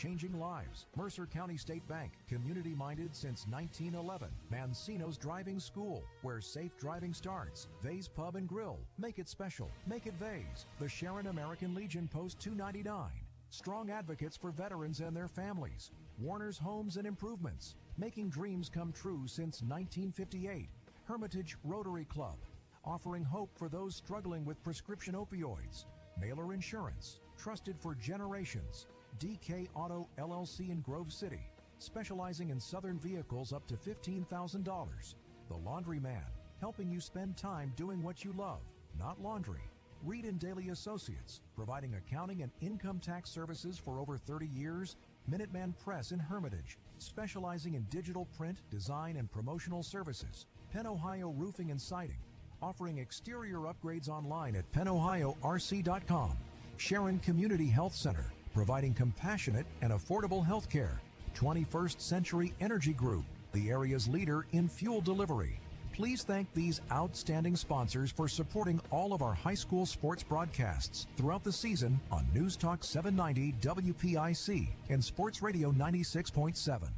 changing lives. Mercer County State Bank, community-minded since 1911. Mancino's Driving School, where safe driving starts. Vay's Pub and Grill, make it special, make it Vay's. The Sharon American Legion Post 299. Strong advocates for veterans and their families. Warner's Homes and Improvements, making dreams come true since 1958. Hermitage Rotary Club, offering hope for those struggling with prescription opioids. Mailer Insurance, trusted for generations. DK Auto LLC in Grove City, specializing in Southern vehicles up to $15,000. The Laundryman, helping you spend time doing what you love, not laundry. Reed and Daly Associates, providing accounting and income tax services for over 30 years. Minuteman Press in Hermitage, specializing in digital print, design, and promotional services. Penn Ohio Roofing and Siding, offering exterior upgrades online at pennohiorc.com. Sharon Community Health Center, providing compassionate and affordable health care. 21st Century Energy Group, the area's leader in fuel delivery. Please thank these outstanding sponsors for supporting all of our high school sports broadcasts throughout the season on News Talk 790 WPIC and Sports Radio 96.7.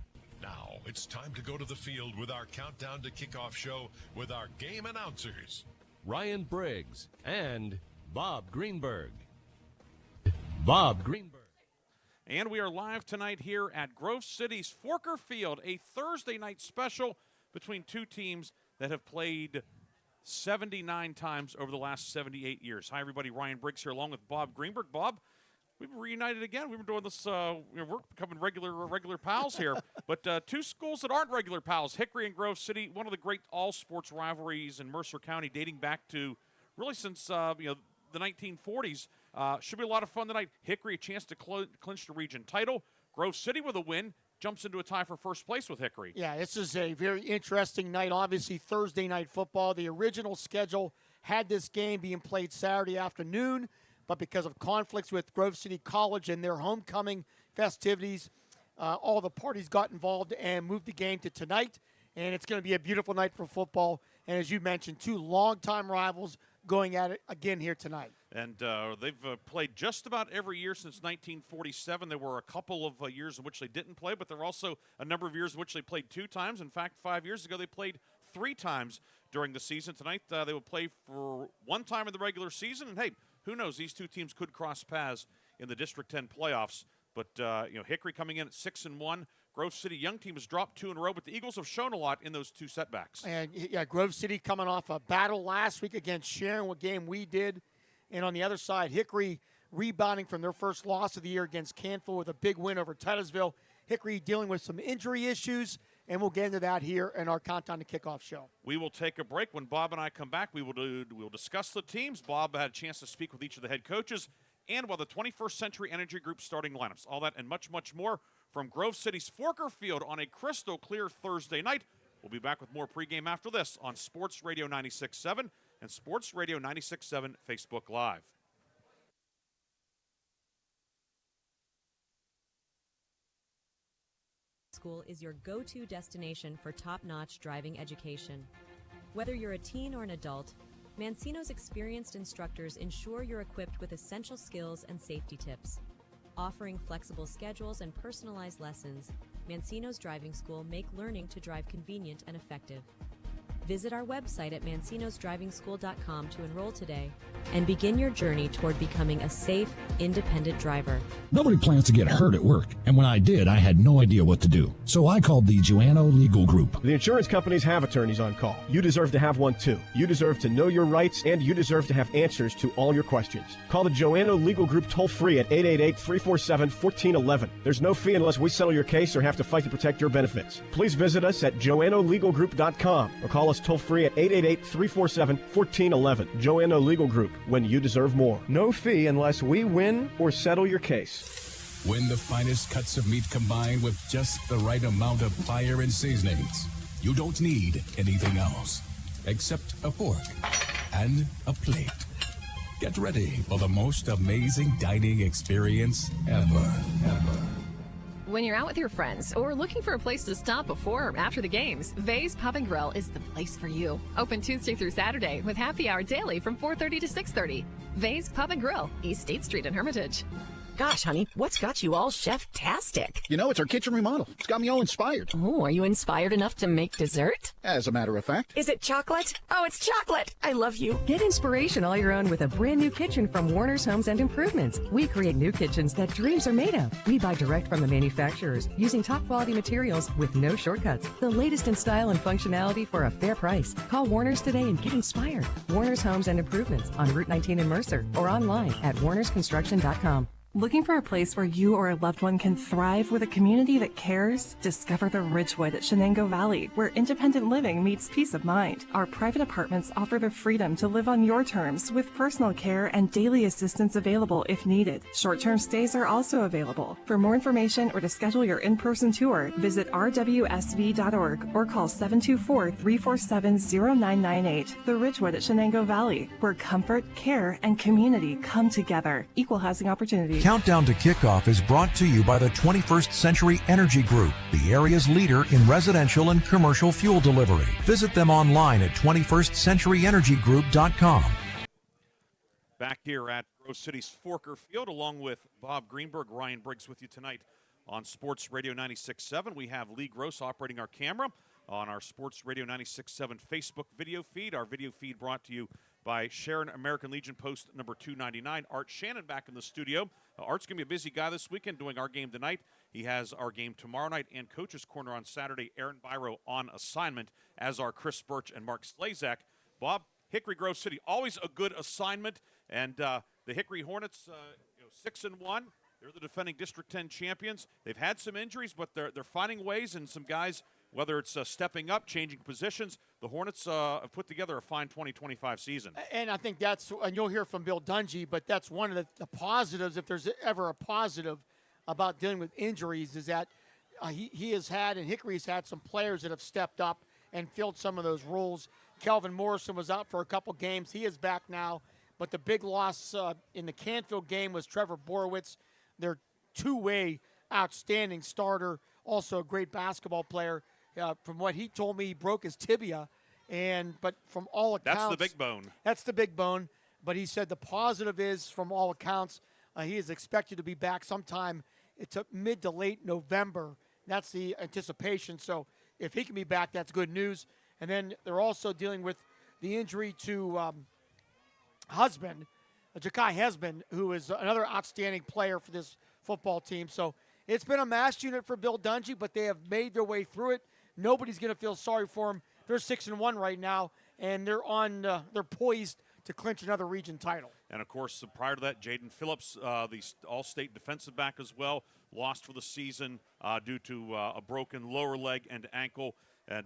Now it's time to go to the field with our Countdown to Kickoff show with our game announcers, Ryan Briggs and Bob Greenburg. Bob Greenburg. And we are live tonight here at Grove City's Forker Field, a Thursday night special between two teams that have played 79 times over the last 78 years. Hi, everybody. Ryan Briggs here along with Bob Greenburg. Bob, we've been reunited again. We've been doing this, we're becoming regular pals here. But two schools that aren't regular pals, Hickory and Grove City, one of the great all-sports rivalries in Mercer County dating back to really since, the 1940s. Should be a lot of fun tonight. Hickory, a chance to clinch the region title. Grove City with a win. Jumps into a tie for first place with Hickory. Yeah, this is a very interesting night. Obviously, Thursday night football. The original schedule had this game being played Saturday afternoon, but because of conflicts with Grove City College and their homecoming festivities, all the parties got involved and moved the game to tonight, and it's going to be a beautiful night for football. And as you mentioned, two longtime rivals going at it again here tonight. And they've played just about every year since 1947. There were a couple of years in which they didn't play, but there were also a number of years in which they played two times. In fact, 5 years ago, they played three times during the season. Tonight, they will play for one time in the regular season. And, hey, who knows? These two teams could cross paths in the District 10 playoffs. But, Hickory coming in at 6-1. Grove City young team has dropped two in a row, but the Eagles have shown a lot in those two setbacks. And, yeah, Grove City coming off a battle last week against Sharon, what game we did. And on the other side, Hickory rebounding from their first loss of the year against Canfield with a big win over Titusville. Hickory dealing with some injury issues, and we'll get into that here in our Countdown to Kickoff show. We will take a break. When Bob and I come back, we will discuss the teams. Bob had a chance to speak with each of the head coaches, and the 21st Century Energy Group starting lineups. All that and much, much more from Grove City's Forker Field on a crystal clear Thursday night. We'll be back with more pregame after this on Sports Radio 96.7 and Sports Radio 96.7 Facebook Live. School is your go-to destination for top-notch driving education. Whether you're a teen or an adult, Mancino's experienced instructors ensure you're equipped with essential skills and safety tips. Offering flexible schedules and personalized lessons, Mancino's Driving School make learning to drive convenient and effective. Visit our website at mancinosdrivingschool.com to enroll today and begin your journey toward becoming a safe, independent driver. Nobody plans to get hurt at work, and when I did, I had no idea what to do. So I called the Joanno Legal Group. The insurance companies have attorneys on call. You deserve to have one too. You deserve to know your rights, and you deserve to have answers to all your questions. Call the Joanno Legal Group toll-free at 888-347-1411. There's no fee unless we settle your case or have to fight to protect your benefits. Please visit us at joannolegalgroup.com or call us toll-free at 888-347-1411. Joanno Legal Group, when you deserve more. No fee unless we win or settle your case. When the finest cuts of meat combined with just the right amount of fire and seasonings, you don't need anything else except a fork and a plate. Get ready for the most amazing dining experience ever. When you're out with your friends or looking for a place to stop before or after the games, Vay's Pub and Grill is the place for you. Open Tuesday through Saturday with happy hour daily from 4:30 to 6:30. Vay's Pub and Grill, East State Street in Hermitage. Gosh, honey, what's got you all chef-tastic? You know, it's our kitchen remodel. It's got me all inspired. Oh, are you inspired enough to make dessert? As a matter of fact. Is it chocolate? Oh, it's chocolate. I love you. Get inspiration all your own with a brand new kitchen from Warner's Homes and Improvements. We create new kitchens that dreams are made of. We buy direct from the manufacturers using top quality materials with no shortcuts. The latest in style and functionality for a fair price. Call Warner's today and get inspired. Warner's Homes and Improvements on Route 19 in Mercer or online at warnersconstruction.com. Looking for a place where you or a loved one can thrive with a community that cares? Discover the Ridgewood at Shenango Valley, where independent living meets peace of mind. Our private apartments offer the freedom to live on your terms with personal care and daily assistance available if needed. Short-term stays are also available. For more information or to schedule your in-person tour, visit rwsv.org or call 724-347-0998. The Ridgewood at Shenango Valley, where comfort, care, and community come together. Equal housing opportunity. Countdown to Kickoff is brought to you by the 21st Century Energy Group, the area's leader in residential and commercial fuel delivery. Visit them online at 21stcenturyenergygroup.com. Back here at Grove City's Forker Field, along with Bob Greenburg, Ryan Briggs with you tonight on Sports Radio 96.7. We have Lee Gross operating our camera on our Sports Radio 96.7 Facebook video feed. Our video feed brought to you by Sharon American Legion Post number 299. Art Shannon back in the studio. Art's going to be a busy guy this weekend doing our game tonight. He has our game tomorrow night and Coach's Corner on Saturday. Aaron Byro on assignment, as are Chris Birch and Mark Slazak. Bob, Hickory Grove City, always a good assignment. And the Hickory Hornets, 6-1. They're the defending District 10 champions. They've had some injuries, but they're finding ways, and some guys, whether it's stepping up, changing positions, the Hornets have put together a fine 2025 season. And I think and you'll hear from Bill Dungy, but that's one of the positives, if there's ever a positive about dealing with injuries, is that he has had, and Hickory's had, some players that have stepped up and filled some of those roles. Kelvin Morrison was out for a couple games. He is back now. But the big loss in the Canfield game was Trevor Borowitz, their two-way outstanding starter, also a great basketball player. From what he told me, he broke his tibia, but from all accounts, that's the big bone. That's the big bone. But he said the positive is, from all accounts, he is expected to be back sometime. It's mid to late November. That's the anticipation. So if he can be back, that's good news. And then they're also dealing with the injury to Ja'Kai Husband, who is another outstanding player for this football team. So it's been a mass unit for Bill Dungy, but they have made their way through it. Nobody's going to feel sorry for them. They're 6-1 right now, and they're poised to clinch another region title. And, of course, prior to that, Jaden Phillips, the all-state defensive back as well, lost for the season due to a broken lower leg and ankle.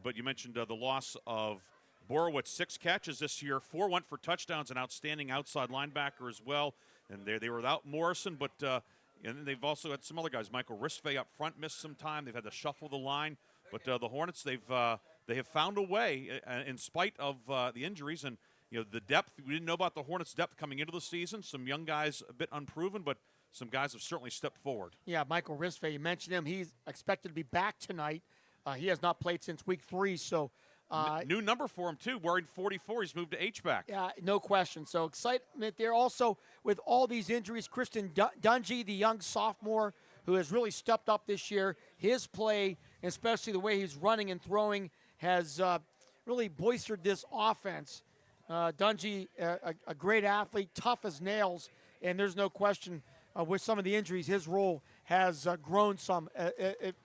But you mentioned the loss of Borowitz, 6 catches this year, 4 went for touchdowns, an outstanding outside linebacker as well. And they were without Morrison, but and they've also had some other guys. Michael Risfay up front missed some time. They've had to shuffle the line. But the Hornets, they have found a way in spite of the injuries and the depth. We didn't know about the Hornets' depth coming into the season. Some young guys a bit unproven, but some guys have certainly stepped forward. Yeah, Michael Risfay, you mentioned him. He's expected to be back tonight. He has not played since week 3, so. New number for him, too, wearing 44. He's moved to H-back. Yeah, no question. So excitement there. Also, with all these injuries, Kristen Dungy, the young sophomore who has really stepped up this year, his play, especially the way he's running and throwing, has really bolstered this offense. Dungy, a great athlete, tough as nails, and there's no question with some of the injuries, his role has grown some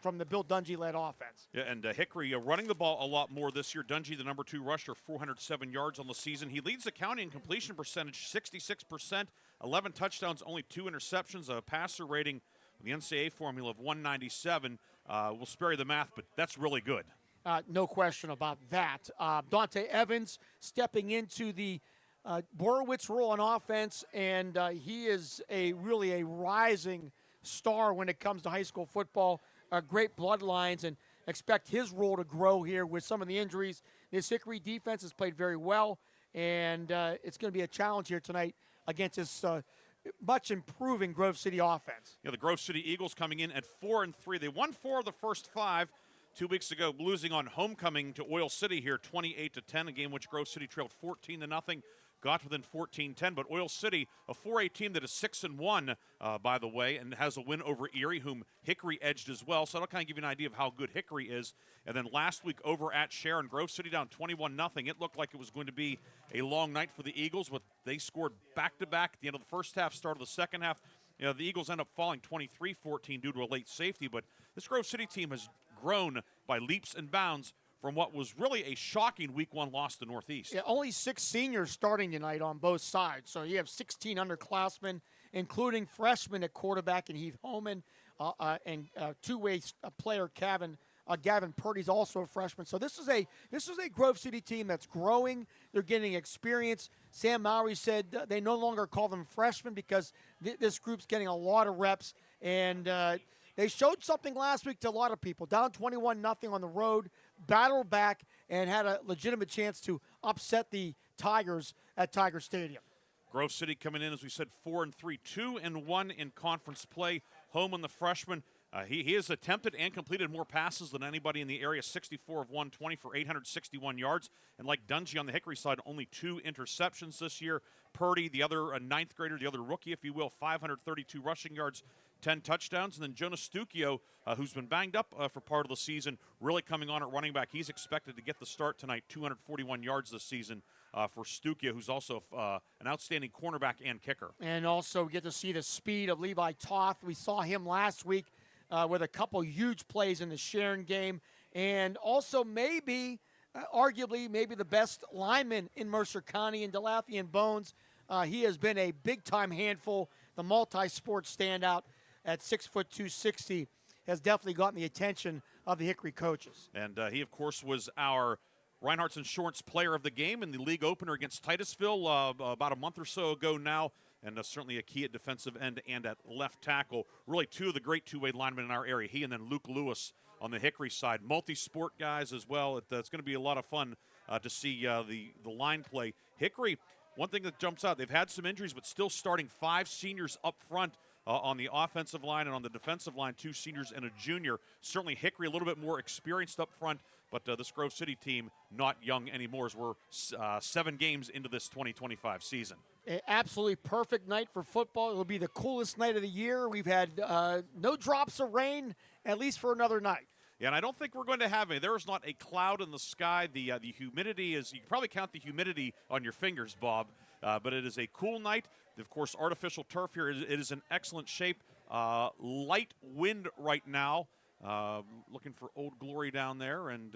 from the Bill Dungy-led offense. Yeah, and Hickory running the ball a lot more this year. Dungy, the number 2 rusher, 407 yards on the season. He leads the county in completion percentage, 66%, 11 touchdowns, only 2 interceptions, a passer rating, the NCAA formula of 197. We'll spare you the math, but that's really good. No question about that. Dante Evans stepping into the Borowitz role on offense, and he is really a rising star when it comes to high school football. Great bloodlines, and expect his role to grow here with some of the injuries. This Hickory defense has played very well, and it's going to be a challenge here tonight against this much improving Grove City offense. The Grove City Eagles coming in at 4-3. They won 4 of the first 5. 2 weeks ago, losing on homecoming to Oil City here, 28-10, a game which Grove City trailed 14-0. got within 14-10. But Oil City, a 4A team that is 6-1, by the way, and has a win over Erie, whom Hickory edged as well. So that'll kind of give you an idea of how good Hickory is. And then last week over at Sharon, Grove City down 21-0. It looked like it was going to be a long night for the Eagles, but they scored back-to-back at the end of the first half, start of the second half. You know, the Eagles end up falling 23-14 due to a late safety, but this Grove City team has grown by leaps and bounds from what was really a shocking Week 1 loss to Northeast. Yeah, only 6 seniors starting tonight on both sides. So you have 16 underclassmen, including freshmen at quarterback and Heath Holman, and two-way player Gavin Purdy's also a freshman. So this is a Grove City team that's growing. They're getting experience. Sam Mowry said they no longer call them freshmen because this group's getting a lot of reps. And they showed something last week to a lot of people. Down 21-0 on the road, battled back, and had a legitimate chance to upset the Tigers at Tiger Stadium. Grove City coming in, as we said, 4-3, 2-1 in conference play. Holman, the freshman, he has attempted and completed more passes than anybody in the area, 64 of 120 for 861 yards. And like Dungy on the Hickory side, only 2 interceptions this year. Purdy, the other ninth grader, the other rookie, if you will, 532 rushing yards, 10 touchdowns. And then Jonas Stucchio, who's been banged up for part of the season, really coming on at running back. He's expected to get the start tonight, 241 yards this season for Stucchio, who's also an outstanding cornerback and kicker. And also get to see the speed of Levi Toth. We saw him last week with a couple huge plays in the Sharon game. And also arguably maybe the best lineman in Mercer County in Delathian Bones. He has been a big-time handful. The multi-sport standout at 6'2", 260 has definitely gotten the attention of the Hickory coaches. And he, of course, was our Reinhardt's Insurance Player of the Game in the league opener against Titusville about a month or so ago now, and certainly a key at defensive end and at left tackle. Really two of the great two-way linemen in our area, he and then Luke Lewis on the Hickory side. Multi-sport guys as well. It's going to be a lot of fun to see the line play. Hickory, one thing that jumps out, they've had some injuries, but still starting 5 seniors up front on the offensive line, and on the defensive line, 2 seniors and a junior. Certainly Hickory a little bit more experienced up front, but this Grove City team not young anymore as we're 7 games into this 2025 season. An absolutely perfect night for football. It'll be the coolest night of the year. We've had no drops of rain, at least for another night. Yeah, and I don't think we're going to have any. There is not a cloud in the sky. The humidity is, you can probably count the humidity on your fingers, Bob, but it is a cool night. Of course, artificial turf here, it is in excellent shape. Light wind right now. Looking for Old Glory down there, and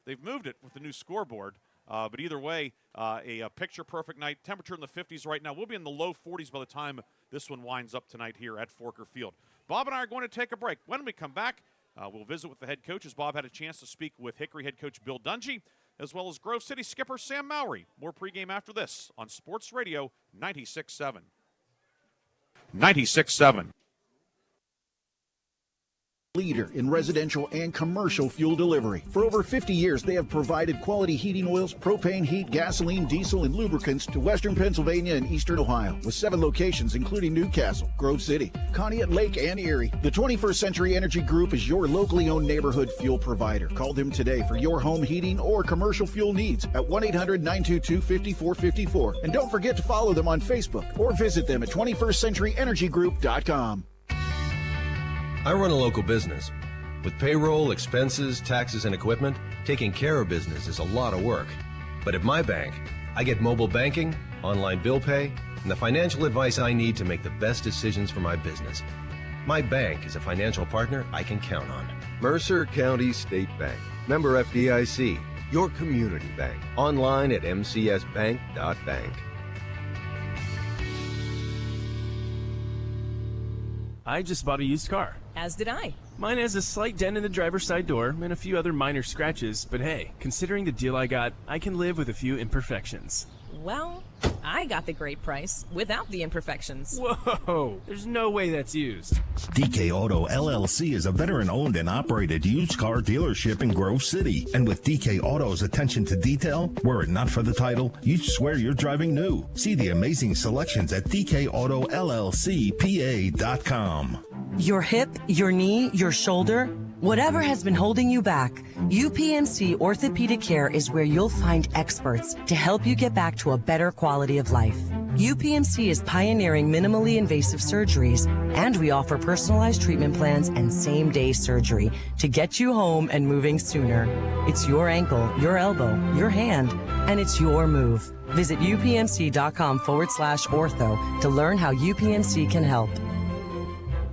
they've moved it with the new scoreboard. But either way, a picture-perfect night. Temperature in the 50s right now. We'll be in the low 40s by the time this one winds up tonight here at Forker Field. Bob and I are going to take a break. When we come back, we'll visit with the head coaches. Bob had a chance to speak with Hickory head coach Bill Dungy, as well as Grove City skipper Sam Mowry. More pregame after this on Sports Radio 96.7. 96.7. Leader in residential and commercial fuel delivery. For over 50 years, they have provided quality heating oils, propane, heat, gasoline, diesel, and lubricants to western Pennsylvania and eastern Ohio, with 7 locations including Newcastle, Grove City, Conneaut Lake, and Erie. The 21st Century Energy Group is your locally owned neighborhood fuel provider. Call them today for your home heating or commercial fuel needs at 1-800-922-5454. And don't forget to follow them on Facebook or visit them at 21stcenturyenergygroup.com. I run a local business. With payroll, expenses, taxes, and equipment, taking care of business is a lot of work. But at my bank, I get mobile banking, online bill pay, and the financial advice I need to make the best decisions for my business. My bank is a financial partner I can count on. Mercer County State Bank. Member FDIC. Your community bank. Online at mcsbank.bank. I just bought a used car. As did I. Mine has a slight dent in the driver's side door and a few other minor scratches, but hey, considering the deal I got, I can live with a few imperfections. Well, I got the great price without the imperfections. Whoa, there's no way that's used. DK Auto LLC is a veteran-owned and operated used car dealership in Grove City. And with DK Auto's attention to detail, were it not for the title, you'd swear you're driving new. See the amazing selections at DKAutoLLCPA.com. Your hip, your knee, your shoulder. Whatever has been holding you back, UPMC Orthopedic Care is where you'll find experts to help you get back to a better quality of life. UPMC is pioneering minimally invasive surgeries, and we offer personalized treatment plans and same-day surgery to get you home and moving sooner. It's your ankle, your elbow, your hand, and it's your move. Visit upmc.com/ortho to learn how UPMC can help.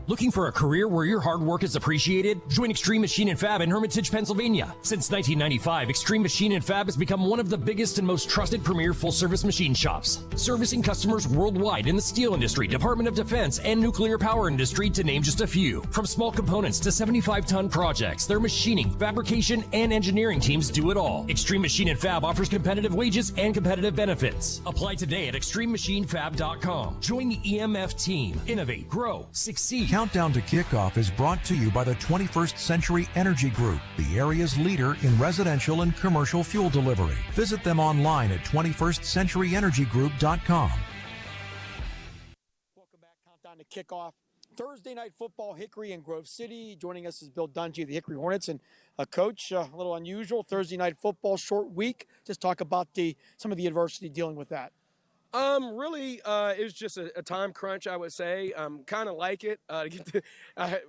Looking for a career where your hard work is appreciated? Join Extreme Machine and Fab in Hermitage, Pennsylvania. Since 1995, Extreme Machine and Fab has become one of the biggest and most trusted premier full-service machine shops, servicing customers worldwide in the steel industry, Department of Defense, and nuclear power industry, to name just a few. From small components to 75-ton projects, their machining, fabrication, and engineering teams do it all. Extreme Machine and Fab offers competitive wages and competitive benefits. Apply today at extrememachinefab.com. Join the EMF team. Innovate, grow, succeed. Countdown to Kickoff is brought to you by the 21st Century Energy Group, the area's leader in residential and commercial fuel delivery. Visit them online at 21stcenturyenergygroup.com. Welcome back. Countdown to Kickoff. Thursday night football, Hickory and Grove City. Joining us is Bill Dungy of the Hickory Hornets. And Coach, a little unusual, Thursday night football, short week. Just talk about some of the adversity dealing with that. Really, it was just a time crunch, I would say. Kind of like it.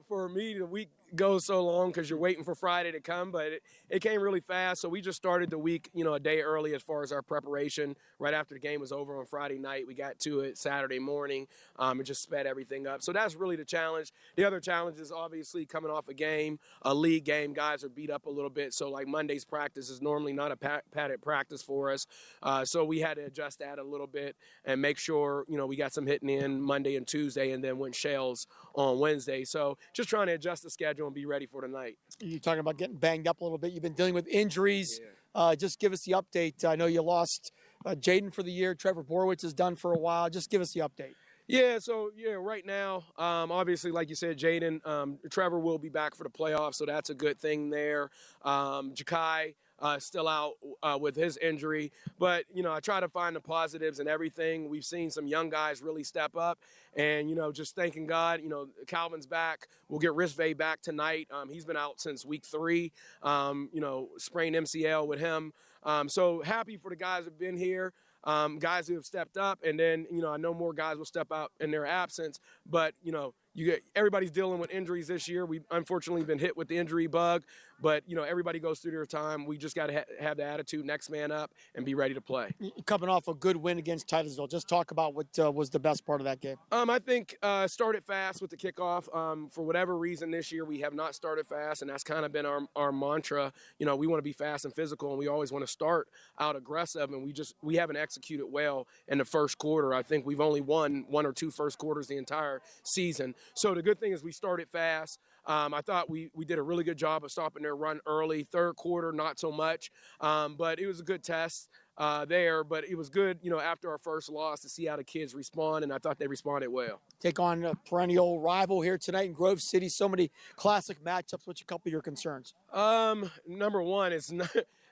For me, the week goes so long because you're waiting for Friday to come, but it came really fast. So we just started the week, a day early as far as our preparation. Right after the game was over on Friday night, we got to it Saturday morning and just sped everything up. So that's really the challenge. The other challenge is obviously coming off a league game. Guys are beat up a little bit. So like Monday's practice is normally not a padded practice for us. So we had to adjust that a little bit and make sure, we got some hitting in Monday and Tuesday and then went shells on Wednesday. So just trying to adjust the schedule and be ready for tonight. You're talking about getting banged up a little bit. You've been dealing with injuries. Yeah. Just give us the update. I know you lost Jaden for the year. Trevor Borowitz is done for a while. Just give us the update. Yeah, so, right now, obviously, like you said, Jaden, Trevor will be back for the playoffs, so that's a good thing there. Jakai still out with his injury. But, I try to find the positives in everything. We've seen some young guys really step up. And, just thanking God, Calvin's back. We'll get Risve back tonight. He's been out since week 3, sprained MCL with him. So happy for the guys that have been here. Guys who have stepped up, and then, I know more guys will step out in their absence, but, everybody's dealing with injuries this year. We've unfortunately been hit with the injury bug, but, everybody goes through their time. We just got to have the attitude, next man up, and be ready to play. Coming off a good win against Titusville, just talk about what was the best part of that game. I think started fast with the kickoff. For whatever reason this year, we have not started fast, and that's kind of been our mantra. We want to be fast and physical, and we always want to start out aggressive, and we haven't executed well in the first quarter. I think we've only won 1 or 2 first quarters the entire season. So the good thing is we started fast. I thought we did a really good job of stopping their run early. Third quarter, not so much, but it was a good test there. But it was good, after our first loss to see how the kids respond, and I thought they responded well. Take on a perennial rival here tonight in Grove City. So many classic matchups. What's a couple of your concerns? Number one is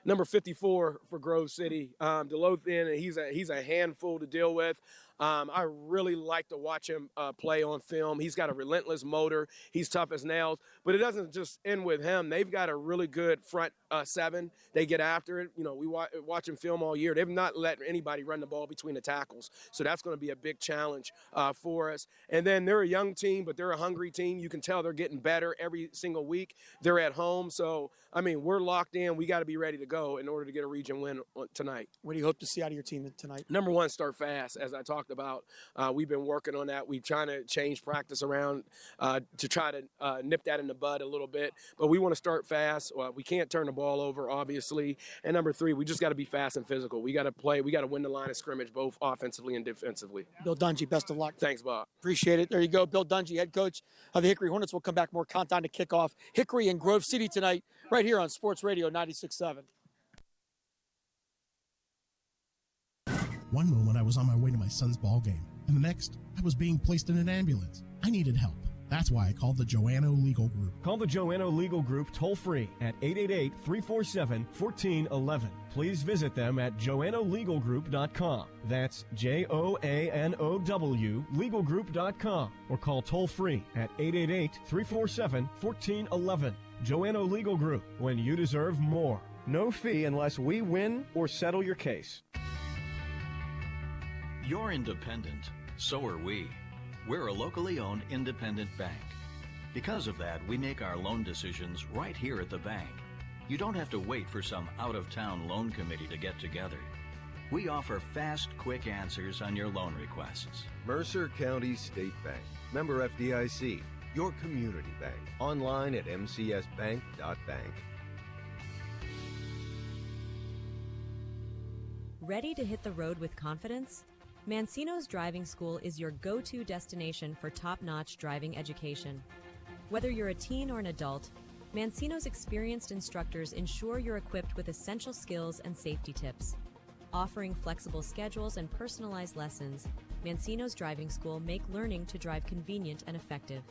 number 54 for Grove City, Delothian, and he's a handful to deal with. I really like to watch him play on film. He's got a relentless motor. He's tough as nails. But it doesn't just end with him. They've got a really good front 7. They get after it. We watch him film all year. They've not let anybody run the ball between the tackles. So that's going to be a big challenge for us. And then they're a young team, but they're a hungry team. You can tell they're getting better every single week. They're at home. So, we're locked in. We got to be ready to go in order to get a region win tonight. What do you hope to see out of your team tonight? Number one, start fast, as I talked about. We've been working on that. We're trying to change practice around to try to nip that in the bud a little bit. But we want to start fast. We can't turn the ball over, obviously. And number 3, we just got to be fast and physical. We got to play. We got to win the line of scrimmage, both offensively and defensively. Bill Dungy, best of luck. Thanks, Bob. Appreciate it. There you go. Bill Dungy, head coach of the Hickory Hornets. We'll come back more countdown to kickoff. Hickory and Grove City tonight, right here on Sports Radio 96.7. One moment I was on my way to my son's ball game, and the next I was being placed in an ambulance. I needed help. That's why I called the Joanno Legal Group. Call the Joanno Legal Group toll-free at 888-347-1411. Please visit them at joannolegalgroup.com. That's Joanow legalgroup.com. Or call toll-free at 888-347-1411. Joanno Legal Group, when you deserve more. No fee unless we win or settle your case. You're independent. So are we. We're a locally owned independent bank. Because of that, we make our loan decisions right here at the bank. You don't have to wait for some out-of-town loan committee to get together. We offer fast, quick answers on your loan requests. Mercer County State Bank. Member FDIC. Your community bank. Online at mcsbank.bank. Ready to hit the road with confidence? Mancino's Driving School is your go-to destination for top-notch driving education. Whether you're a teen or an adult, Mancino's experienced instructors ensure you're equipped with essential skills and safety tips. Offering flexible schedules and personalized lessons, Mancino's Driving School make learning to drive convenient and effective.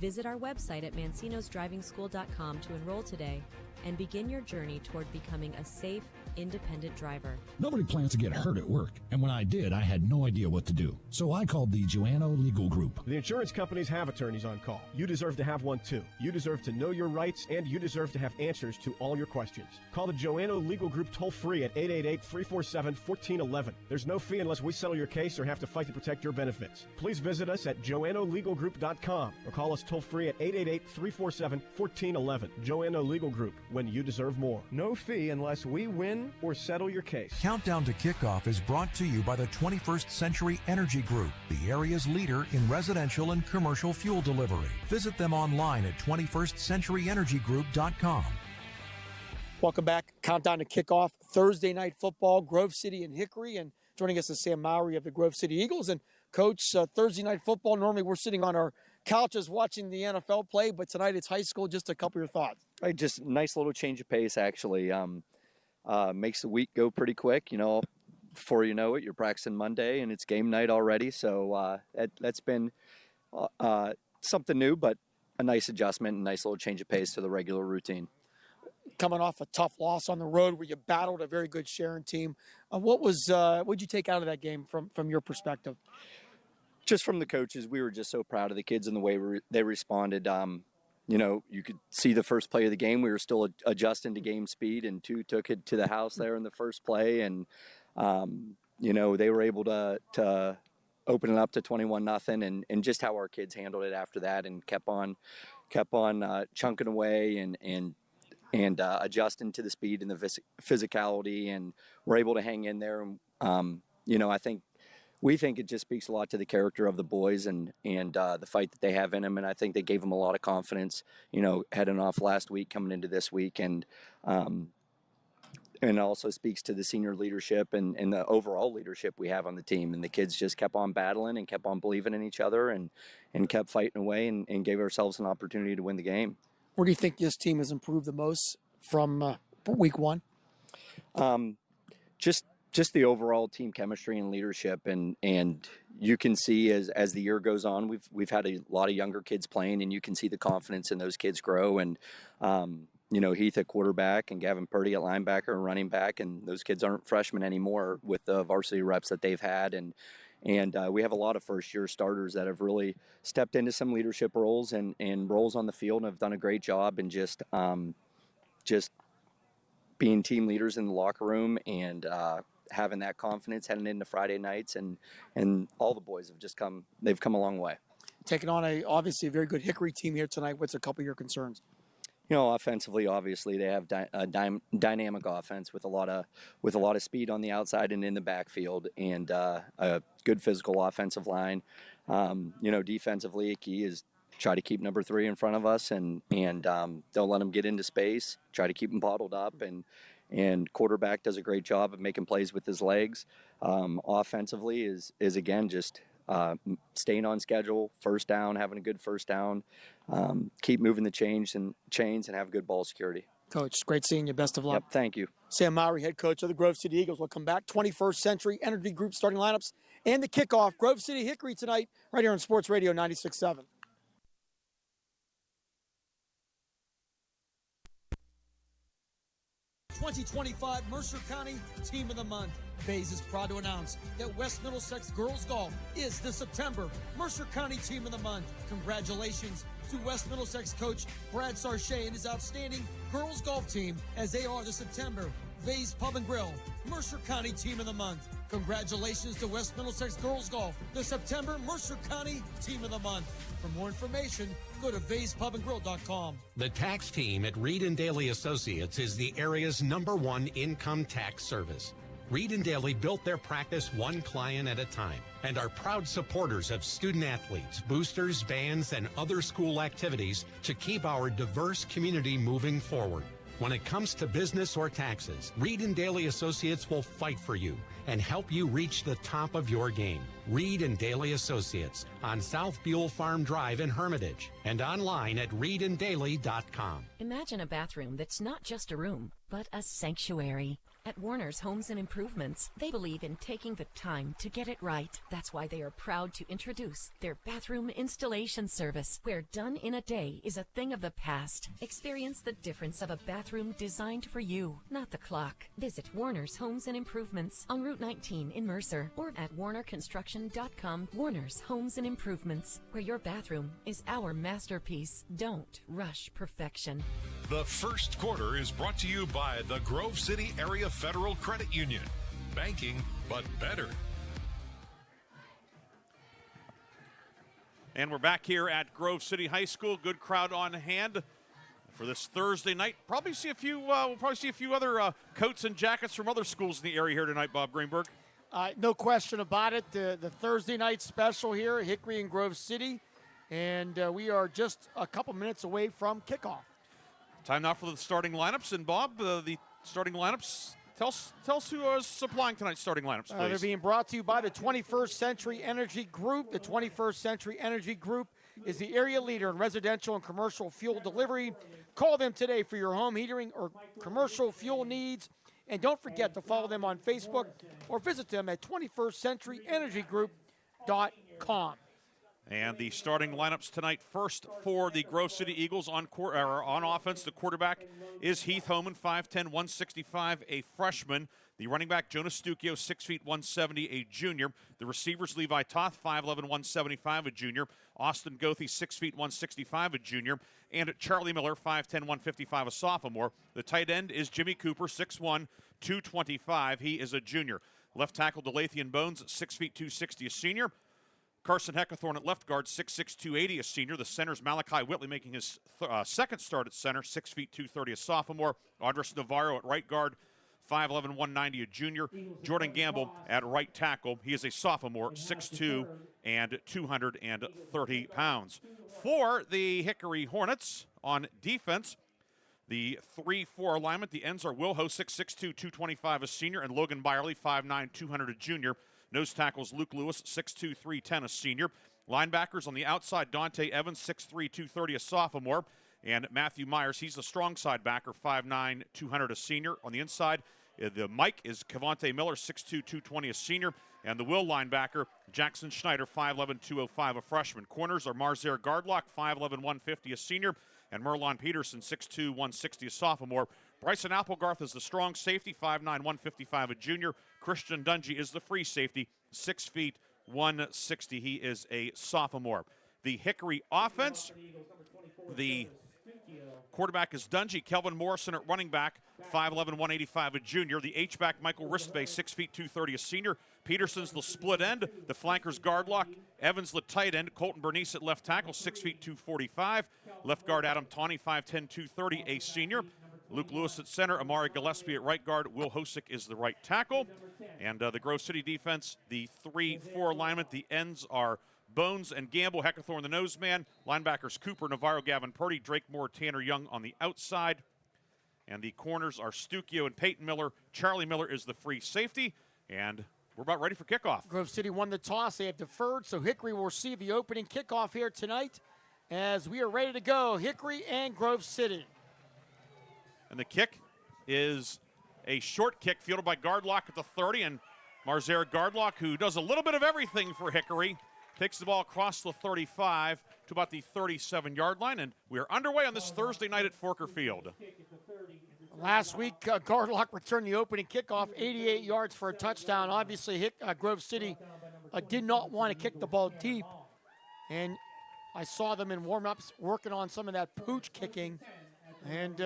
Visit our website at mancinosdrivingschool.com to enroll today and begin your journey toward becoming a safe, independent driver. Nobody plans to get hurt at work, and when I did, I had no idea what to do. So I called the Joanno Legal Group. The insurance companies have attorneys on call. You deserve to have one too. You deserve to know your rights, and you deserve to have answers to all your questions. Call the Joanno Legal Group toll-free at 888-347-1411. There's no fee unless we settle your case or have to fight to protect your benefits. Please visit us at joannolegalgroup.com or call us toll-free at 888-347-1411. Joanno Legal Group, when you deserve more. No fee unless we win or settle your case. Countdown to Kickoff is brought to you by the 21st Century Energy Group, the area's leader in residential and commercial fuel delivery. Visit them online at 21stcenturyenergygroup.com. Welcome back. Countdown to Kickoff. Thursday night football, Grove City and Hickory. And joining us is Sam Mowry of the Grove City Eagles. And Coach, Thursday night football, normally we're sitting on our couches watching the NFL play, but tonight it's high school. Just a couple of your thoughts. Right, just nice little change of pace, actually. Makes the week go pretty quick. You know, before you know it, you're practicing Monday and it's game night already. So that's been something new, but a nice adjustment and nice little change of pace to the regular routine. Coming off a tough loss on the road where you battled a very good Sharon team, what'd you take out of that game from your perspective? Just from the coaches, we were just so proud of the kids and the way they responded. You know, you could see the first play of the game. We were still adjusting to game speed, and two took it to the house there in the first play. And, you know, they were able to open it up to 21-0, and just how our kids handled it after that and kept on chunking away and adjusting to the speed and the physicality, and were able to hang in there. And, you know, we think it just speaks a lot to the character of the boys and the fight that they have in them. And I think they gave them a lot of confidence, you know, heading off last week, coming into this week. And also speaks to the senior leadership and the overall leadership we have on the team. And the kids just kept on battling and kept on believing in each other and kept fighting away and gave ourselves an opportunity to win the game. Where do you think this team has improved the most from week one? Just the overall team chemistry and leadership, and you can see as the year goes on, we've had a lot of younger kids playing, and you can see the confidence in those kids grow. And you know, Heath at quarterback and Gavin Purdy at linebacker and running back, and those kids aren't freshmen anymore with the varsity reps that they've had. And we have a lot of first-year starters that have really stepped into some leadership roles and roles on the field and have done a great job, and just being team leaders in the locker room and having that confidence heading into Friday nights, and all the boys have they've come a long way. Taking on obviously a very good Hickory team here tonight. What's a couple of your concerns? You know, offensively, obviously they have a dynamic offense with a lot of speed on the outside and in the backfield, and a good physical offensive line. You know, defensively, a key is try to keep number 3 in front of us, and don't let them get into space. Try to keep them bottled up, and quarterback does a great job of making plays with his legs. Offensively is again just staying on schedule, first down, having a good first down, keep moving the chains and have good ball security. Coach, great seeing you. Best of luck. Yep, thank you. Sam Mowry, head coach of the Grove City Eagles. We'll come back. 21st Century Energy Group starting lineups and the kickoff. Grove City Hickory tonight right here on Sports Radio 96.7. 2025 Mercer County Team of the Month. Bays is proud to announce that West Middlesex Girls Golf is the September Mercer County Team of the Month. Congratulations to West Middlesex coach Brad Sarche and his outstanding girls golf team, as they are the September Bays Pub and Grill Mercer County Team of the Month. Congratulations to West Middlesex Girls Golf, the September Mercer County Team of the Month. For more information, go to VaysPubandGrill.com. The tax team at Reed & Daly Associates is the area's #1 income tax service. Reed & Daly built their practice one client at a time and are proud supporters of student athletes, boosters, bands, and other school activities to keep our diverse community moving forward. When it comes to business or taxes, Reed & Daly Associates will fight for you and help you reach the top of your game. Reed & Daly Associates on South Buell Farm Drive in Hermitage and online at reedanddaly.com. Imagine a bathroom that's not just a room, but a sanctuary. At Warner's Homes and Improvements, they believe in taking the time to get it right. That's why they are proud to introduce their bathroom installation service, where done in a day is a thing of the past. Experience the difference of a bathroom designed for you, not the clock. Visit Warner's Homes and Improvements on Route 19 in Mercer or at warnerconstruction.com. Warner's Homes and Improvements, where your bathroom is our masterpiece. Don't rush perfection. The first quarter is brought to you by the Grove City Area Federal Credit Union. Banking, but better. And we're back here at Grove City High School. Good crowd on hand for this Thursday night. We'll probably see a few other coats and jackets from other schools in the area here tonight, Bob Greenberg. No question about it. The Thursday night special here at Hickory and Grove City. And we are just a couple minutes away from kickoff. Time now for the starting lineups. And Bob, the starting lineups, tell us who is supplying tonight's starting lineups, please. They're being brought to you by the 21st Century Energy Group. The 21st Century Energy Group is the area leader in residential and commercial fuel delivery. Call them today for your home heating or commercial fuel needs. And don't forget to follow them on Facebook or visit them at 21stCenturyEnergyGroup.com. And the starting lineups tonight, first for the Grove City Eagles on offense. The quarterback is Heath Homan, 5'10", 165, a freshman. The running back, Jonas Stucchio, 6 feet, 170, a junior. The receivers, Levi Toth, 5'11", 175, a junior. Austin Goethe, 6 feet, 165, a junior. And Charlie Miller, 5'10", 155, a sophomore. The tight end is Jimmy Cooper, 6'1", 225. He is a junior. Left tackle, Delathian Bones, 6 feet, 260, a senior. Carson Heckathorn at left guard, 6'6", 280, a senior. The center's Malachi Whitley making his second start at center, 6 feet, 230, a sophomore. Andres Navarro at right guard, 5'11", 190, a junior. Jordan Gamble at right tackle. He is a sophomore, 6'2", and 230 pounds. For the Hickory Hornets on defense, the 3-4 alignment, the ends are Will Ho, 6'6", 225, a senior, and Logan Byerly, 5'9", 200, a junior. Nose tackles Luke Lewis, 6'2", 310, a senior. Linebackers on the outside, Dante Evans, 6'3", 230, a sophomore. And Matthew Myers, he's the strong side backer, 5'9", 200, a senior. On the inside, the Mike is Cavante Miller, 6'2", 220, a senior. And the will linebacker, Jackson Schneider, 5'11", 205, a freshman. Corners are Marzair Gardlock, 5'11", 150, a senior. And Merlon Peterson, 6'2", 160, a sophomore. Bryson Applegarth is the strong safety, 5'9", 155, a junior. Christian Dungy is the free safety, 6 feet, 160. He is a sophomore. The Hickory offense, the quarterback is Dungy. Kelvin Morrison at running back, 5'11", 185, a junior. The H-back, Michael Ristbay, 6 feet, 230, a senior. Peterson's the split end. The flankers, Gardlock. Evans, the tight end. Colton Bernice at left tackle, 6 feet, 245. Left guard, Adam Tawney, 5'10", 230, a senior. Luke Lewis at center, Amari Gillespie at right guard, Will Hosick is the right tackle. And the Grove City defense, the 3-4 alignment, the ends are Bones and Gamble, Heckathorn the nose man, linebackers Cooper, Navarro, Gavin Purdy, Drake Moore, Tanner Young on the outside. And the corners are Stucchio and Peyton Miller. Charlie Miller is the free safety. And we're about ready for kickoff. Grove City won the toss. They have deferred, so Hickory will receive the opening kickoff here tonight as we are ready to go. Hickory and Grove City. And the kick is a short kick fielded by Gardlock at the 30. And Marzair Gardlock, who does a little bit of everything for Hickory, takes the ball across the 35 to about the 37-yard line. And we are underway on this Thursday night at Forker Field. Last week, Gardlock returned the opening kickoff, 88 yards for a touchdown. Obviously, Grove City did not want to kick the ball deep, and I saw them in warm-ups working on some of that pooch kicking, and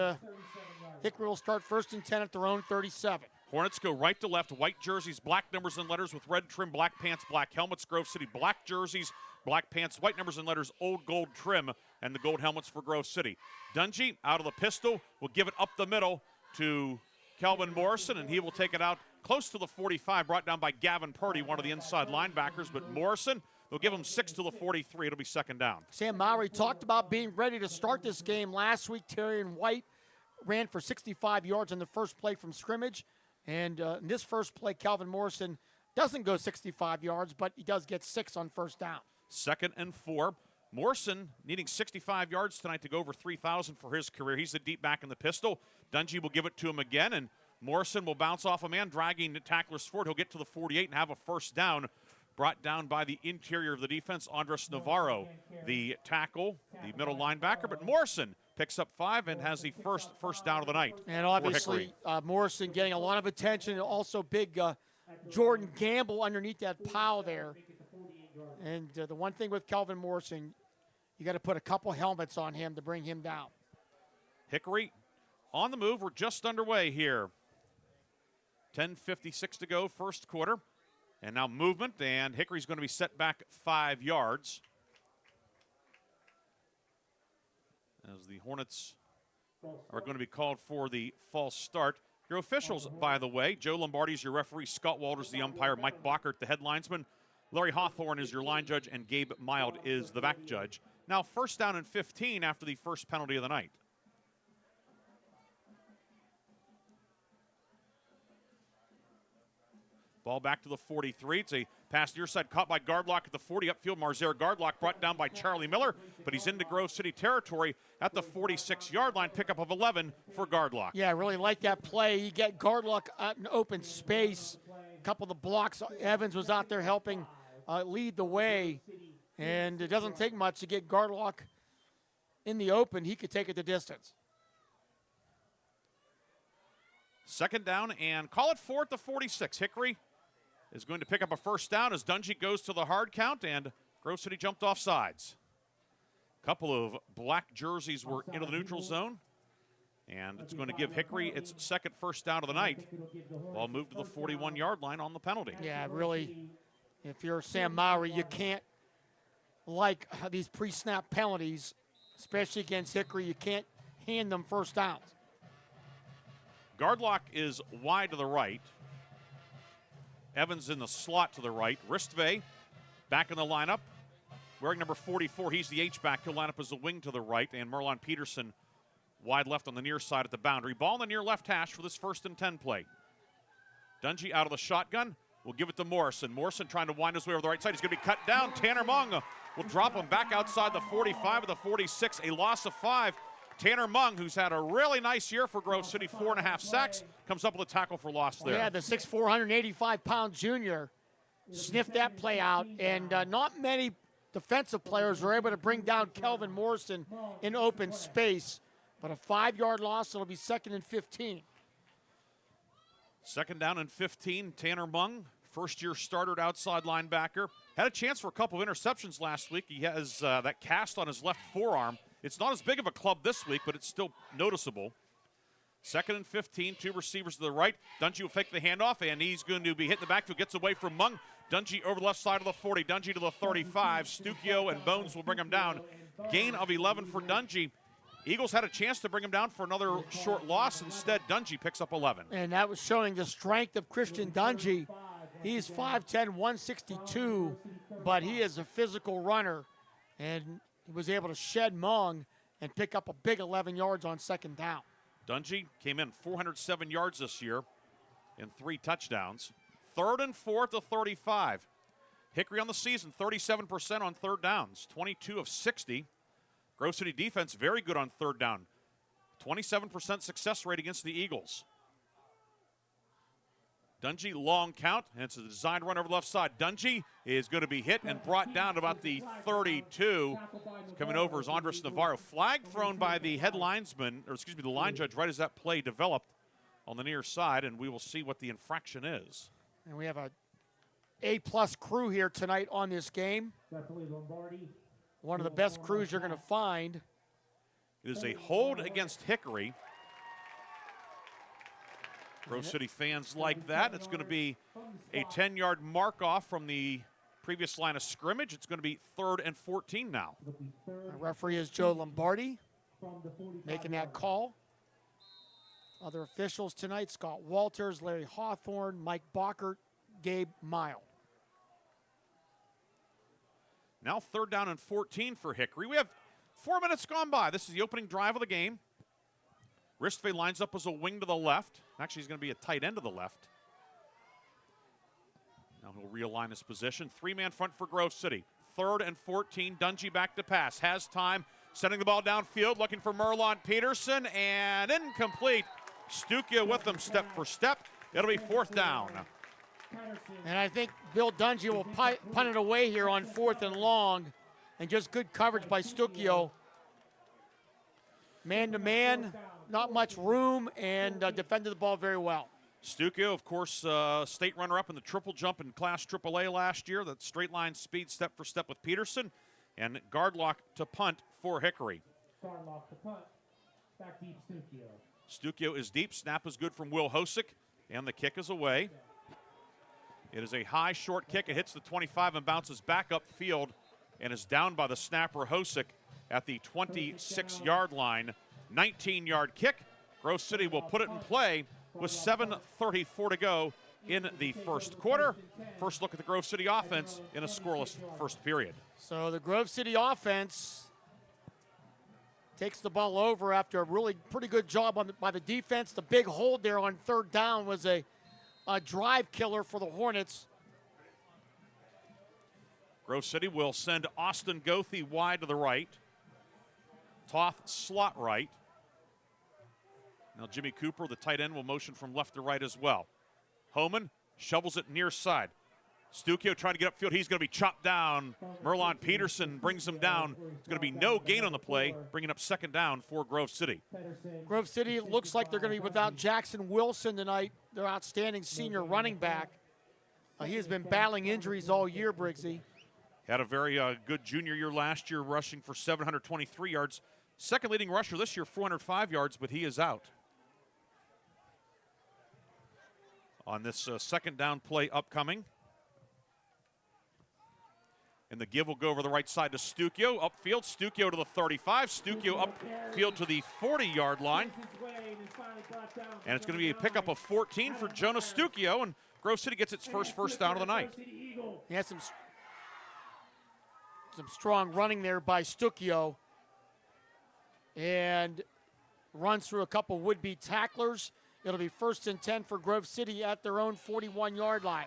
Hickory will start 1st and 10 at their own 37. Hornets go right to left, white jerseys, black numbers and letters with red trim, black pants, black helmets. Grove City, black jerseys, black pants, white numbers and letters, old gold trim, and the gold helmets for Grove City. Dungy out of the pistol will give it up the middle to Kelvin Morrison, and he will take it out close to the 45, brought down by Gavin Purdy, one of the inside linebackers. But Morrison, they'll give him 6 to the 43. It'll be 2nd down. Sam Mowry talked about being ready to start this game last week. Terry and White ran for 65 yards on the first play from scrimmage. And in this first play, Calvin Morrison doesn't go 65 yards, but he does get 6 on 1st down. 2nd and 4. Morrison needing 65 yards tonight to go over 3,000 for his career. He's the deep back in the pistol. Dungy will give it to him again, and Morrison will bounce off a man, dragging the tacklers forward. He'll get to the 48 and have a 1st down, brought down by the interior of the defense, Andres Navarro, the tackle, the middle linebacker. But Morrison picks up 5 and has the first down of the night. And obviously, Morrison getting a lot of attention, and also big Jordan Gamble underneath that pile there. And the one thing with Kelvin Morrison, you got to put a couple helmets on him to bring him down. Hickory on the move. We're just underway here. 10:56 to go, first quarter. And now movement, and Hickory's going to be set back 5 yards. As the Hornets are going to be called for the false start. Your officials, by the way, Joe Lombardi's your referee, Scott Walters the umpire, Mike Bockert the head linesman, Larry Hawthorne is your line judge, and Gabe Mild is the back judge. Now 1st down and 15 after the first penalty of the night. Ball back to the 43. It's a pass near side caught by Gardlock at the 40. Upfield, Marzer Gardlock brought down by Charlie Miller, but he's into Grove City territory at the 46-yard line. Pickup of 11 for Gardlock. Yeah, I really like that play. You get Gardlock out in open space. A couple of the blocks. Evans was out there helping lead the way, and it doesn't take much to get Gardlock in the open. He could take it the distance. 2nd down, and call it 4 at the 46. Hickory is going to pick up a 1st down as Dungy goes to the hard count, and Grove City jumped off sides. A couple of black jerseys were into the neutral zone, and it's going to give Hickory its 2nd 1st down of the night. Ball moved to the 41-yard line on the penalty. Yeah, really, if you're Sam Mowry, you can't like these pre-snap penalties, especially against Hickory. You can't hand them 1st downs. Gardlock is wide to the right. Evans in the slot to the right. Ristvay back in the lineup. Wearing number 44, he's the H-back. He'll line up as a wing to the right. And Merlon Peterson wide left on the near side at the boundary. Ball in the near left hash for this 1st and 10 play. Dungy out of the shotgun. We'll give it to Morrison. Morrison trying to wind his way over the right side. He's going to be cut down. Tanner Mung will drop him back outside the 45 of the 46. A loss of 5. Tanner Mung, who's had a really nice year for Grove City, 4.5 sacks, comes up with a tackle for loss there. Yeah, the 6'4", 185-pound junior sniffed that play out, and not many defensive players were able to bring down Kelvin Morrison in open space, but a 5-yard loss, it'll be 2nd and 15. 2nd down and 15, Tanner Mung, first-year starter at outside linebacker. Had a chance for a couple of interceptions last week. He has that cast on his left forearm. It's not as big of a club this week, but it's still noticeable. 2nd and 15, 2 receivers to the right. Dungy will fake the handoff, and he's going to be hitting the backfield. Gets away from Mung. Dungy over the left side of the 40. Dungy to the 35. Stukio and Bones will bring him down. Gain of 11 for Dungy. Eagles had a chance to bring him down for another short loss. Instead, Dungy picks up 11. And that was showing the strength of Christian Dungy. He's 5'10", 162, but he is a physical runner. And he was able to shed Mung and pick up a big 11 yards on 2nd down. Dungy came in 407 yards this year and 3 touchdowns. 3rd and 4 at the 35. Hickory on the season, 37% on 3rd downs, 22 of 60. Grove City defense very good on 3rd down. 27% success rate against the Eagles. Dungy, long count, and it's a design run over the left side. Dungy is going to be hit and brought down about the 32. Coming over is Andres Navarro. Flag thrown by the head linesman, or excuse me, the line judge, right as that play developed on the near side, and we will see what the infraction is. And we have a A-plus crew here tonight on this game. One of the best crews you're going to find. It is a hold against Hickory. Grove City fans like that. It's going to be a 10-yard mark-off from the previous line of scrimmage. It's going to be 3rd and 14 now. Our referee is Joe Lombardi making that call. Other officials tonight, Scott Walters, Larry Hawthorne, Mike Bockert, Gabe Mile. Now 3rd down and 14 for Hickory. We have 4 minutes gone by. This is the opening drive of the game. Ristvay lines up as a wing to the left. Actually, he's going to be a tight end to the left. Now he'll realign his position. 3-man front for Grove City. 3rd and 14. Dungy back to pass. Has time. Sending the ball downfield. Looking for Merlon Peterson. And incomplete. Stukia with him step for step. It'll be 4th down. And I think Bill Dungy will punt it away here on 4th and long. And just good coverage by Stuckio. Man-to-man, not much room, and defended the ball very well. Stuckio, of course, state runner-up in the triple jump in Class AAA last year. That straight line speed step for step with Peterson. And guard lock to punt for Hickory. Guard lock to punt. Back deep, Stuckio. Stuckio is deep. Snap is good from Will Hosick, and the kick is away. It is a high, short kick. It hits the 25 and bounces back upfield and is down by the snapper Hosick at the 26-yard line. 19-yard kick. Grove City will put it in play with 7:34 to go in the first quarter. First look at the Grove City offense in a scoreless first period. So the Grove City offense takes the ball over after a really pretty good job by the defense. The big hold there on 3rd down was a drive killer for the Hornets. Grove City will send Austin Goethe wide to the right. Toth slot right. Now Jimmy Cooper, the tight end, will motion from left to right as well. Homan shovels it near side. Stuckio trying to get upfield. He's going to be chopped down. Merlon Peterson brings him down. It's going to be no gain on the play, bringing up 2nd down for Grove City. Grove City looks like they're going to be without Jackson Wilson tonight, their outstanding senior running back. He has been battling injuries all year, Briggsy. Had a very good junior year last year, rushing for 723 yards. Second leading rusher this year, 405 yards, but he is out. On this 2nd down play upcoming. And the give will go over the right side to Stuckio. Upfield, Stuckio to the 35. Stuckio upfield to the 40-yard line. And it's going to be a pickup of 14 for Jonas Stuckio, and Grove City gets its first down of the night. He has some strong running there by Stuckio. And runs through a couple would-be tacklers. It'll be 1st and 10 for Grove City at their own 41-yard line.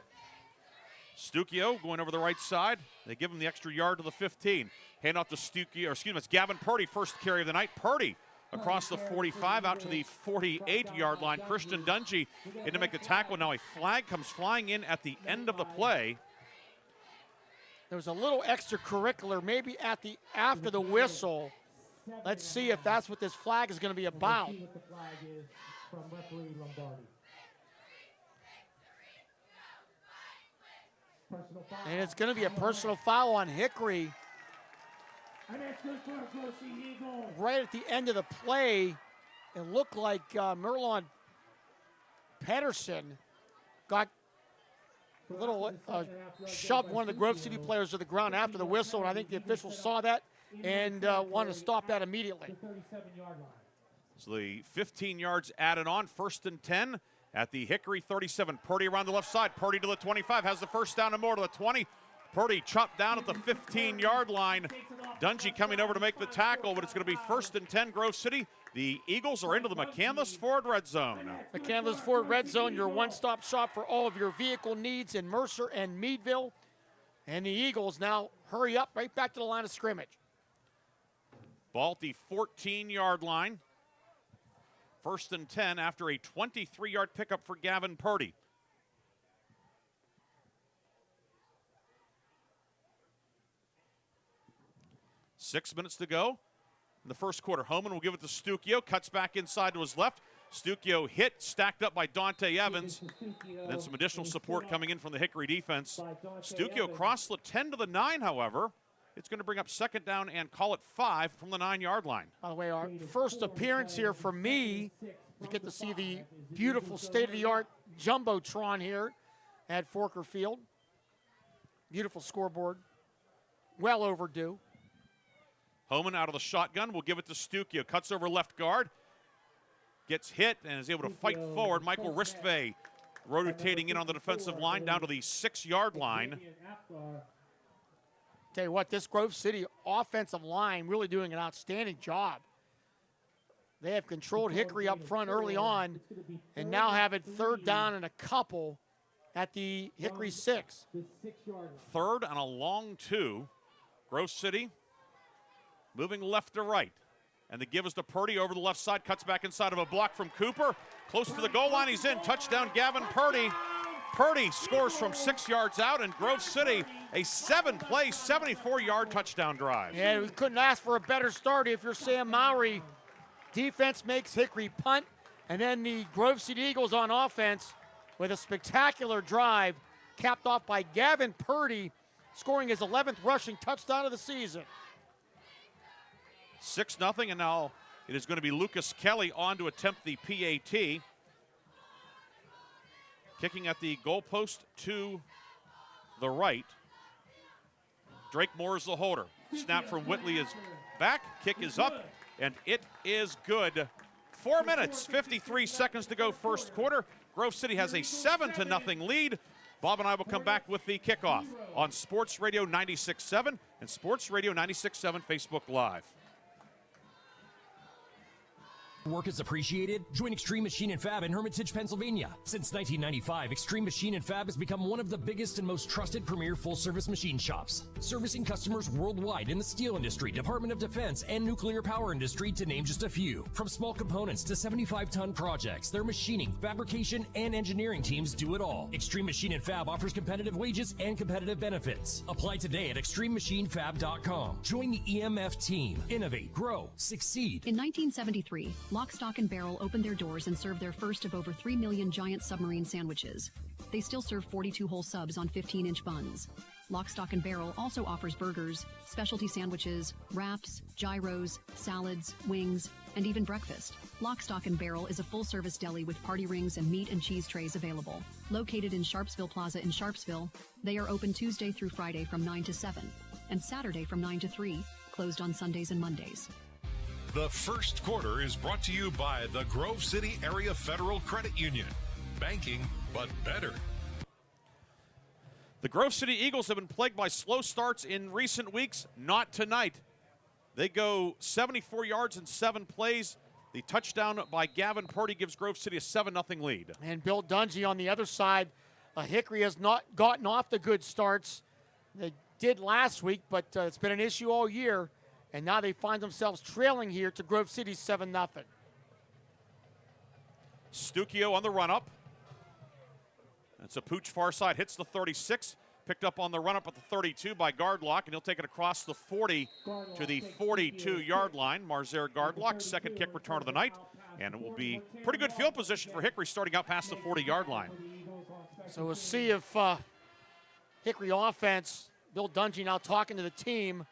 Stuckio going over the right side. They give him the extra yard to the 15. Hand off to Stuckio, or excuse me, it's Gavin Purdy, first carry of the night. Purdy across the 45 out to the 48-yard line. Christian Dungy in to make the tackle. Now a flag comes flying in at the end of the play. There was a little extracurricular maybe after the whistle. Let's see if that's what this flag is going to be about. And it's going to be a personal foul on Hickory. Right at the end of the play, it looked like Merlon Pedersen got a little shoved one of the Grove City players to the ground after the whistle, and I think the officials saw that and wanted to stop that immediately. So the 15 yards added on, 1st and 10 at the Hickory 37. Purdy around the left side. Purdy to the 25, has the first down and more to the 20. Purdy chopped down at the 15-yard line. Dungy coming over to make the tackle, but it's going to be 1st and 10 Grove City. The Eagles are into the McCandless Ford Red Zone. McCandless Ford Red Zone, your one-stop shop for all of your vehicle needs in Mercer and Meadville. And the Eagles now hurry up right back to the line of scrimmage. Ball at the 14-yard line. 1st and 10 after a 23-yard pickup for Gavin Purdy. 6 minutes to go in the first quarter. Homan will give it to Stucchio, cuts back inside to his left. Stucchio hit, stacked up by Dante Evans. Then some additional support coming in from the Hickory defense. Stucchio crossed the 10 to the 9, however. It's going to bring up second down and call it 5 from the 9-yard line. By the way, our first appearance here for me, we get to see the beautiful state-of-the-art Jumbotron here at Forker Field. Beautiful scoreboard. Well overdue. Homan out of the shotgun will give it to Stucchio. Cuts over left guard. Gets hit and is able to fight forward. Michael Ristvay rotating in on the defensive line down to the 6-yard line. Tell you what, this Grove City offensive line really doing an outstanding job. They have controlled Hickory up front early on and now have it third down and a couple at the Hickory 6. Third and a long 2. Grove City moving left to right. And the give is to Purdy over the left side, cuts back inside of a block from Cooper. Close to the goal line, he's in. Touchdown, Gavin Purdy. Purdy scores from 6 yards out, and Grove City a 7-play, 74-yard touchdown drive. Yeah, we couldn't ask for a better start if you're Sam Mowry. Defense makes Hickory punt, and then the Grove City Eagles on offense with a spectacular drive, capped off by Gavin Purdy, scoring his 11th rushing touchdown of the season. 6-0, and now it is going to be Lucas Kelly on to attempt the PAT. Kicking at the goalpost to the right. Drake Moore is the holder. Snap from Whitley is back. Kick is up, and it is good. 4 minutes, 53 seconds to go first quarter. Grove City has a 7-0 lead. Bob and I will come back with the kickoff on Sports Radio 96.7 and Sports Radio 96.7 Facebook Live. Work is appreciated? Join Extreme Machine and Fab in Hermitage, Pennsylvania. Since 1995, Extreme Machine and Fab has become one of the biggest and most trusted premier full-service machine shops, servicing customers worldwide in the steel industry, Department of Defense, and nuclear power industry, to name just a few. From small components to 75-ton projects, their machining, fabrication, and engineering teams do it all. Extreme Machine and Fab offers competitive wages and competitive benefits. Apply today at extrememachinefab.com. Join the EMF team. Innovate, grow, succeed. In 1973, Lock, Stock, and Barrel opened their doors and served their first of over 3 million giant submarine sandwiches. They still serve 42 whole subs on 15-inch buns. Lock, Stock, and Barrel also offers burgers, specialty sandwiches, wraps, gyros, salads, wings, and even breakfast. Lock, Stock, and Barrel is a full-service deli with party rings and meat and cheese trays available. Located in Sharpsville Plaza in Sharpsville, they are open Tuesday through Friday from 9 to 7, and Saturday from 9 to 3, closed on Sundays and Mondays. The first quarter is brought to you by the Grove City Area Federal Credit Union. Banking, but better. The Grove City Eagles have been plagued by slow starts in recent weeks. Not tonight. They go 74 yards in 7 plays. The touchdown by Gavin Purdy gives Grove City a 7-0 lead. And Bill Dungy on the other side. Hickory has not gotten off the good starts. They did last week, but it's been an issue all year. And now they find themselves trailing here to Grove City 7-0. Stucchio on the run-up. It's a pooch far side, hits the 36. Picked up on the run-up at the 32 by Gardlock, and he'll take it across the 40 to the 42-yard line. Marzer Gardlock, second kick return of the night. And it will be pretty good field position for Hickory starting out past the 40-yard line. So we'll see if Hickory offense, Bill Dungy now talking to the team.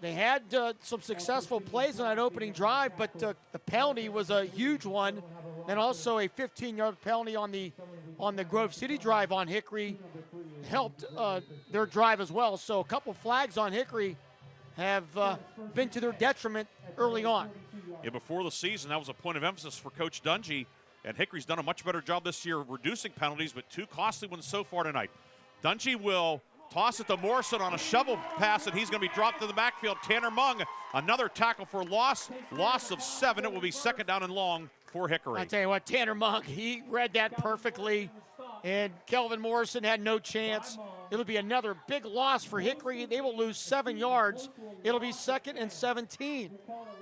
They had some successful plays on that opening drive, but the penalty was a huge one, and also a 15-yard penalty on the Grove City drive on Hickory helped their drive as well. So a couple flags on Hickory have been to their detriment early on. Yeah, before the season, that was a point of emphasis for Coach Dungy, and Hickory's done a much better job this year reducing penalties, but 2 costly ones so far tonight. Dungy will toss it to Morrison on a shovel pass, and he's going to be dropped to the backfield. Tanner Mung, another tackle for loss of 7. It will be second down and long for Hickory. I tell you what, Tanner Mung, he read that perfectly, and Kelvin Morrison had no chance. It'll be another big loss for Hickory. They will lose 7 yards. It'll be 2nd and 17.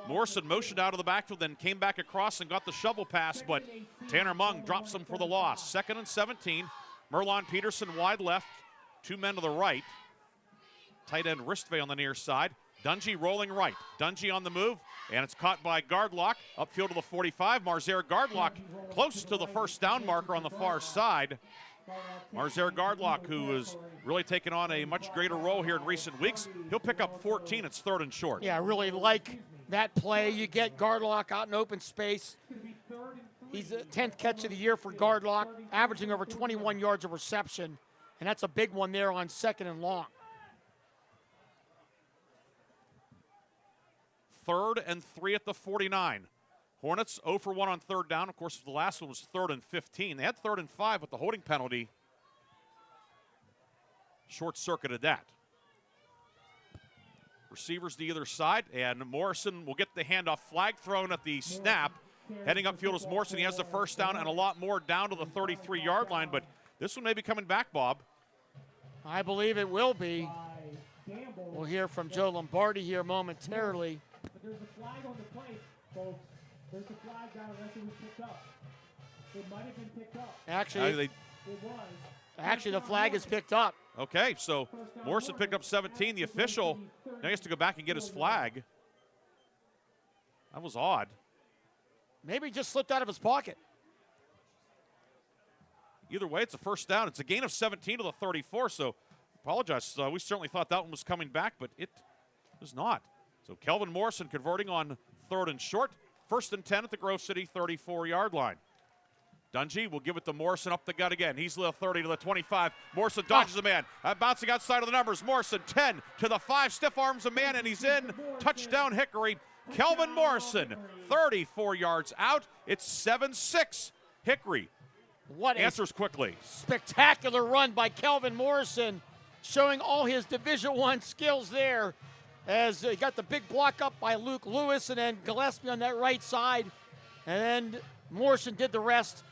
Morrison motioned out of the backfield, then came back across and got the shovel pass, but Tanner Mung drops him for the loss. 2nd and 17. Merlon Peterson wide left. 2 men to the right. tight end Ristvay on the near side. Dungy rolling right. Dungy on the move, and it's caught by Gardlock. Upfield to the 45. Marzaire Gardlock close to the first down marker on the far side. Marzaire Gardlock, who has really taken on a much greater role here in recent weeks. He'll pick up 14. It's 3rd and short. Yeah, I really like that play. You get Gardlock out in open space. He's the 10th catch of the year for Gardlock, averaging over 21 yards of reception, and that's a big one there on 2nd and long. 3rd and 3 at the 49. Hornets 0 for 1 on 3rd down. Of course, the last one was 3rd and 15. They had 3rd and 5, but the holding penalty short-circuited that. Receivers to either side, and Morrison will get the handoff. Flag thrown at the snap. Heading upfield is Morrison. He has the first down and a lot more down to the 33-yard line, but this one may be coming back, Bob. I believe it will be. We'll hear from Joe Lombardi here momentarily. But there's a flag on the play, folks. There's a flag down unless it was picked up. It might have been picked up. Actually, it was. Actually, the flag is picked up. Okay, so Morrison picked up 17. The official now has to go back and get his flag. That was odd. Maybe he just slipped out of his pocket. Either way, it's a first down. It's a gain of 17 to the 34, so apologize. We certainly thought that one was coming back, but it was not. So Kelvin Morrison converting on 3rd and short. 1st and 10 at the Grove City 34-yard line. Dungy will give it to Morrison up the gut again. He's the 30 to the 25. Morrison dodges a man. Bouncing outside of the numbers. Morrison 10 to the 5. Stiff arms a man, and he's in. Touchdown Hickory. Kelvin Morrison, 34 yards out. It's 7-6. Hickory answers quickly. Spectacular run by Kelvin Morrison, showing all his Division I skills there. As he got the big block up by Luke Lewis, and then Gillespie on that right side. And then Morrison did the rest.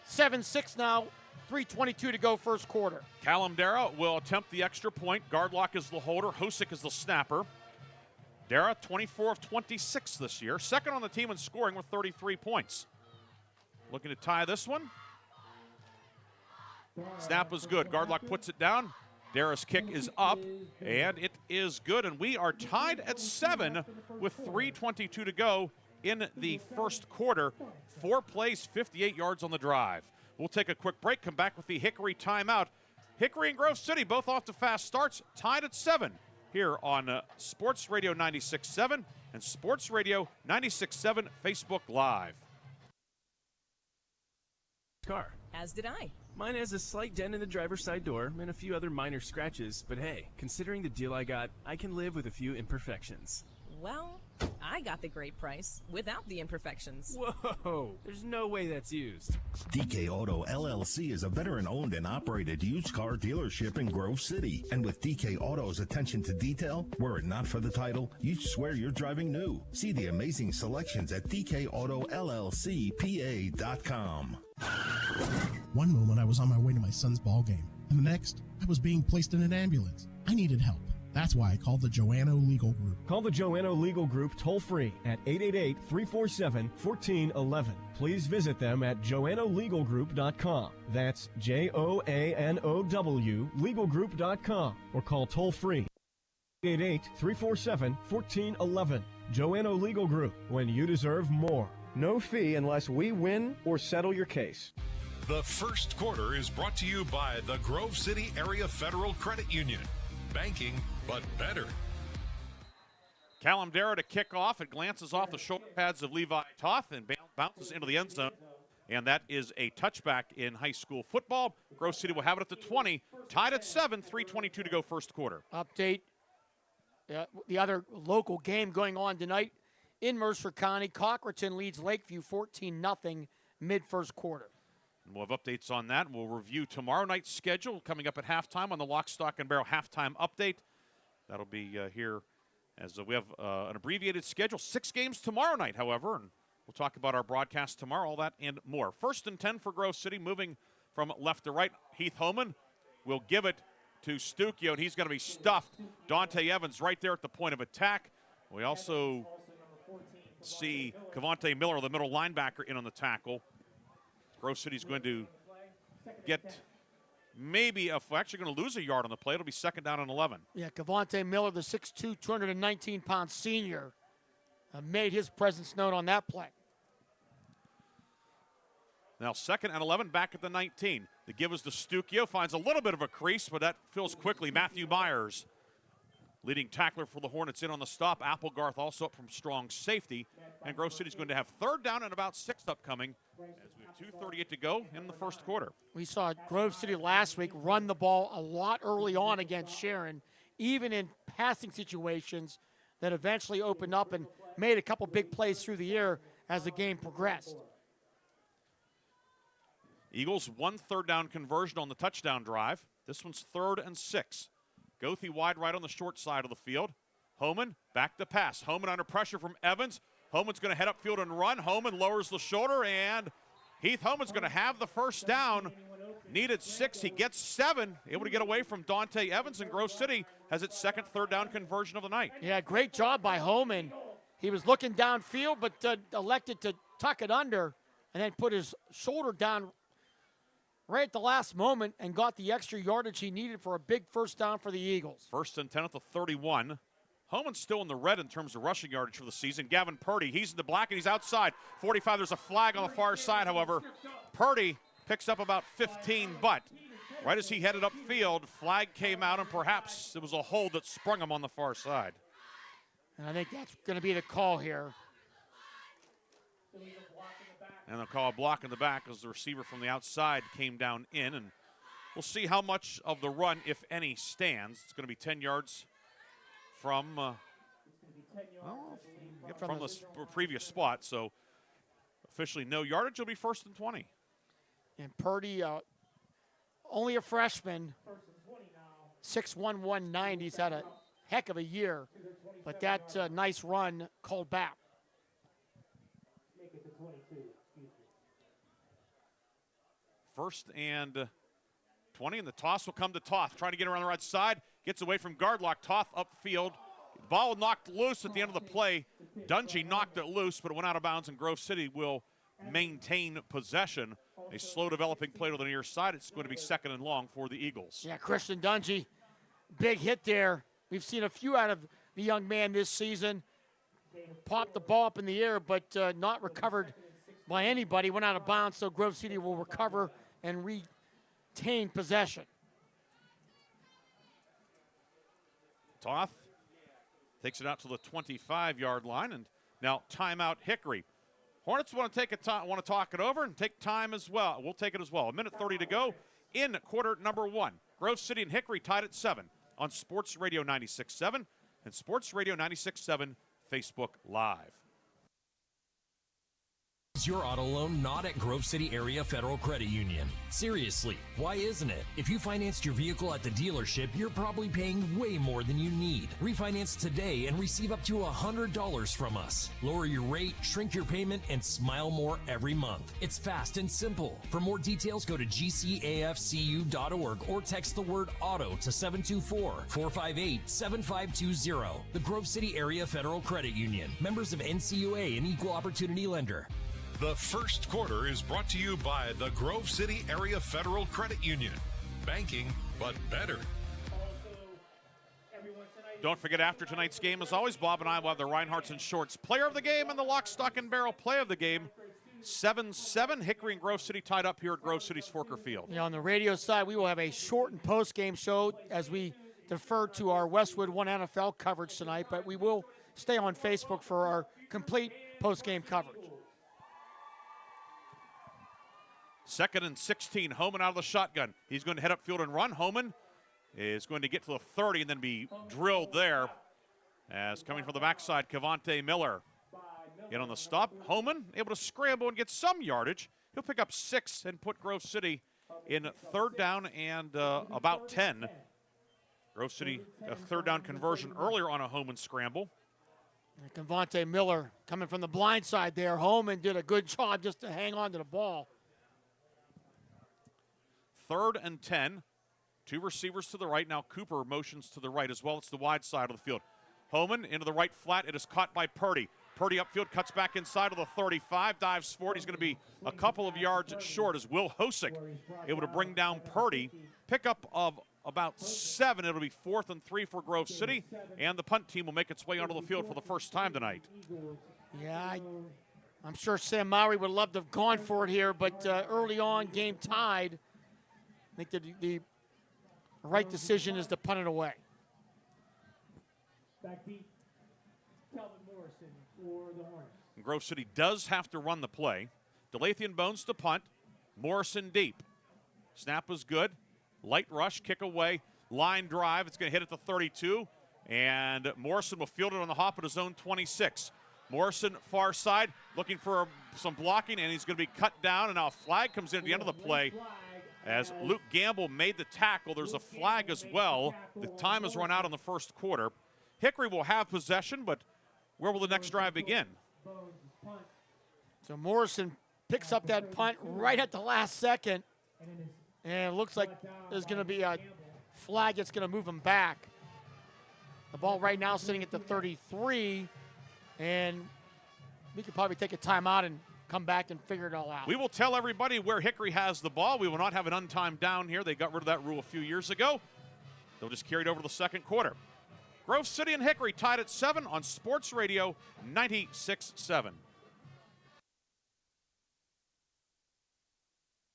7-6 now, 3:22 to go first quarter. Callum Dara will attempt the extra point. Gardlock is the holder. Hosick is the snapper. Dara, 24 of 26 this year. 2nd on the team in scoring with 33 points. Looking to tie this one. Snap was good. Gardlock puts it down. Dara's kick is up, and it is good. And we are tied at 7 with 3:22 to go in the first quarter. 4 plays, 58 yards on the drive. We'll take a quick break, come back with the Hickory timeout. Hickory and Grove City both off to fast starts, tied at 7 here on Sports Radio 96.7 and Sports Radio 96.7 Facebook Live. Car. As did I. Mine has a slight dent in the driver's side door and a few other minor scratches, but hey, considering the deal I got, I can live with a few imperfections. Well, I got the great price without the imperfections. Whoa, there's no way that's used. DK Auto LLC is a veteran-owned and operated used car dealership in Grove City. And with DK Auto's attention to detail, were it not for the title, you'd swear you're driving new. See the amazing selections at DKAutoLLCPA.com. One moment I was on my way to my son's ball game, and the next I was being placed in an ambulance. I needed help. That's why I called the Joanno Legal Group. Call the Joanno Legal Group toll-free at 888-347-1411. Please visit them at joannolegalgroup.com. That's Joanow legalgroup.com, or call toll-free 888-347-1411. Joanno Legal Group, when you deserve more. No fee unless we win or settle your case. The first quarter is brought to you by the Grove City Area Federal Credit Union. Banking, but better. Callum Dara to kick off. It glances off the shoulder pads of Levi Toth and bounces into the end zone. And that is a touchback in high school football. Grove City will have it at the 20. Tied at 7, 3:22 to go first quarter. Update. The other local game going on tonight in Mercer County. Cochraton leads Lakeview 14-0 mid-first quarter. And we'll have updates on that. We'll review tomorrow night's schedule coming up at halftime on the Lock, Stock, and Barrel halftime update. That'll be here as we have an abbreviated schedule. 6 games tomorrow night, however, and we'll talk about our broadcast tomorrow, all that and more. 1st and 10 for Grove City, moving from left to right. Heath Homan will give it to Stukio, and he's going to be stuffed. Dante Evans right there at the point of attack. We also see Cavante Miller, the middle linebacker, in on the tackle. Grove City's going to get maybe if we're actually going to lose a yard on the play, it'll be 2nd down and 11. Yeah, Cavante Miller, the 6'2", 219-pound senior, made his presence known on that play. Now 2nd and 11, back at the 19. The give is to Stucchio, finds a little bit of a crease, but that fills quickly. Matthew Myers, leading tackler for the Hornets, in on the stop. Applegarth also up from strong safety. And Grove City's going to have 3rd down and about 6 upcoming as we have 2:38 to go in the first quarter. We saw Grove City last week run the ball a lot early on against Sharon, even in passing situations that eventually opened up and made a couple big plays through the air as the game progressed. Eagles 1 3rd down conversion on the touchdown drive. This one's 3rd and 6. Goethe wide right on the short side of the field. Homan back to pass. Homan under pressure from Evans. Homan's going to head upfield and run. Homan lowers the shoulder, and Heath Homan's going to have the first down. Needed 6. He gets 7. Able to get away from Dante Evans, and Grove City has its 2nd 3rd down conversion of the night. Yeah, great job by Homan. He was looking downfield, but elected to tuck it under and then put his shoulder down right at the last moment and got the extra yardage he needed for a big first down for the Eagles. 1st and 10 at the 31. Homan's still in the red in terms of rushing yardage for the season. Gavin Purdy, he's in the black and he's outside. 45, there's a flag on the far side, however. Purdy picks up about 15, but right as he headed upfield, flag came out, and perhaps it was a hold that sprung him on the far side. And I think that's going to be the call here. And they'll call a block in the back as the receiver from the outside came down in. And we'll see how much of the run, if any, stands. It's going to be 10 yards from, from the previous spot. So officially no yardage. It'll be 1st and 20. And Purdy, only a freshman, 6'1", 190. He's had a heck of a year. But that nice run called back. First and 20, and the toss will come to Toth. Trying to get around the right side. Gets away from Gardlock. Toth upfield. Ball knocked loose at the end of the play. Dungy knocked it loose, but it went out of bounds, and Grove City will maintain possession. A slow developing play to the near side. It's going to be 2nd and long for the Eagles. Yeah, Christian Dungy, big hit there. We've seen a few out of the young man this season. Popped the ball up in the air, but not recovered by anybody. Went out of bounds, so Grove City will recover and retain possession. Toth takes it out to the 25-yard line, and now timeout Hickory. Hornets want to talk it over and take time as well. We'll take it as well. 1:30 to go in quarter number 1. Grove City and Hickory tied at 7 on Sports Radio 96.7 and Sports Radio 96.7 Facebook Live. Is your auto loan not at Grove City Area Federal Credit Union? Seriously, why isn't it? If you financed your vehicle at the dealership, you're probably paying way more than you need. Refinance today and receive up to $100 from us. Lower your rate, shrink your payment, and smile more every month. It's fast and simple. For more details, go to gcafcu.org or text the word AUTO to 724-458-7520. The Grove City Area Federal Credit Union. Members of NCUA and Equal Opportunity Lender. The first quarter is brought to you by the Grove City Area Federal Credit Union. Banking, but better. Don't forget, after tonight's game, as always, Bob and I will have the Reinhardts and Shorts Player of the Game and the Lock, Stock, and Barrel Play of the Game. 7-7, Hickory and Grove City tied up here at Grove City's Forker Field. Yeah, on the radio side, we will have a shortened post-game show as we defer to our Westwood One NFL coverage tonight, but we will stay on Facebook for our complete post-game coverage. 2nd and 16, Homan out of the shotgun. He's going to head upfield and run. Homan is going to get to the 30 and then be drilled there. As coming from the backside, Cavante Miller. In on the stop. Homan able to scramble and get some yardage. He'll pick up 6 and put Grove City in 3rd down and about 10. Grove City, a 3rd down conversion earlier on a Homan scramble. Cavante Miller coming from the blind side there. Homan did a good job just to hang on to the ball. 3rd and 10. 2 receivers to the right. Now Cooper motions to the right as well. It's the wide side of the field. Homan into the right flat. It is caught by Purdy. Purdy upfield, cuts back inside of the 35, dives forward. He's going to be a couple of yards short as Will Hosick able to bring down Purdy. Pickup of about 7. It'll be 4th and 3 for Grove City, and the punt team will make its way onto the field for the first time tonight. Yeah, I'm sure Sam Mowry would love to have gone for it here, but early on, game tied. I think the right decision is to punt it away. Backbeat, Calvin Morrison for the Hornets. And Grove City does have to run the play. DeLathan Bones to punt. Morrison deep. Snap was good. Light rush, kick away, line drive. It's going to hit at the 32, and Morrison will field it on the hop at his own 26. Morrison, far side, looking for some blocking, and he's going to be cut down, and now a flag comes in at the end of the play. As Luke Gamble made the tackle, there's a flag as well. The time has run out in the first quarter. Hickory will have possession, but where will the next drive begin? So Morrison picks up that punt right at the last second, and it looks like there's going to be a flag that's going to move him back. The ball right now sitting at the 33, and we could probably take a timeout and come back and figure it all out. We will tell everybody where Hickory has the ball. We will not have an untimed down here. They got rid of that rule a few years ago. They'll just carry it over to the second quarter. Grove City and Hickory tied at 7 on Sports Radio 96.7.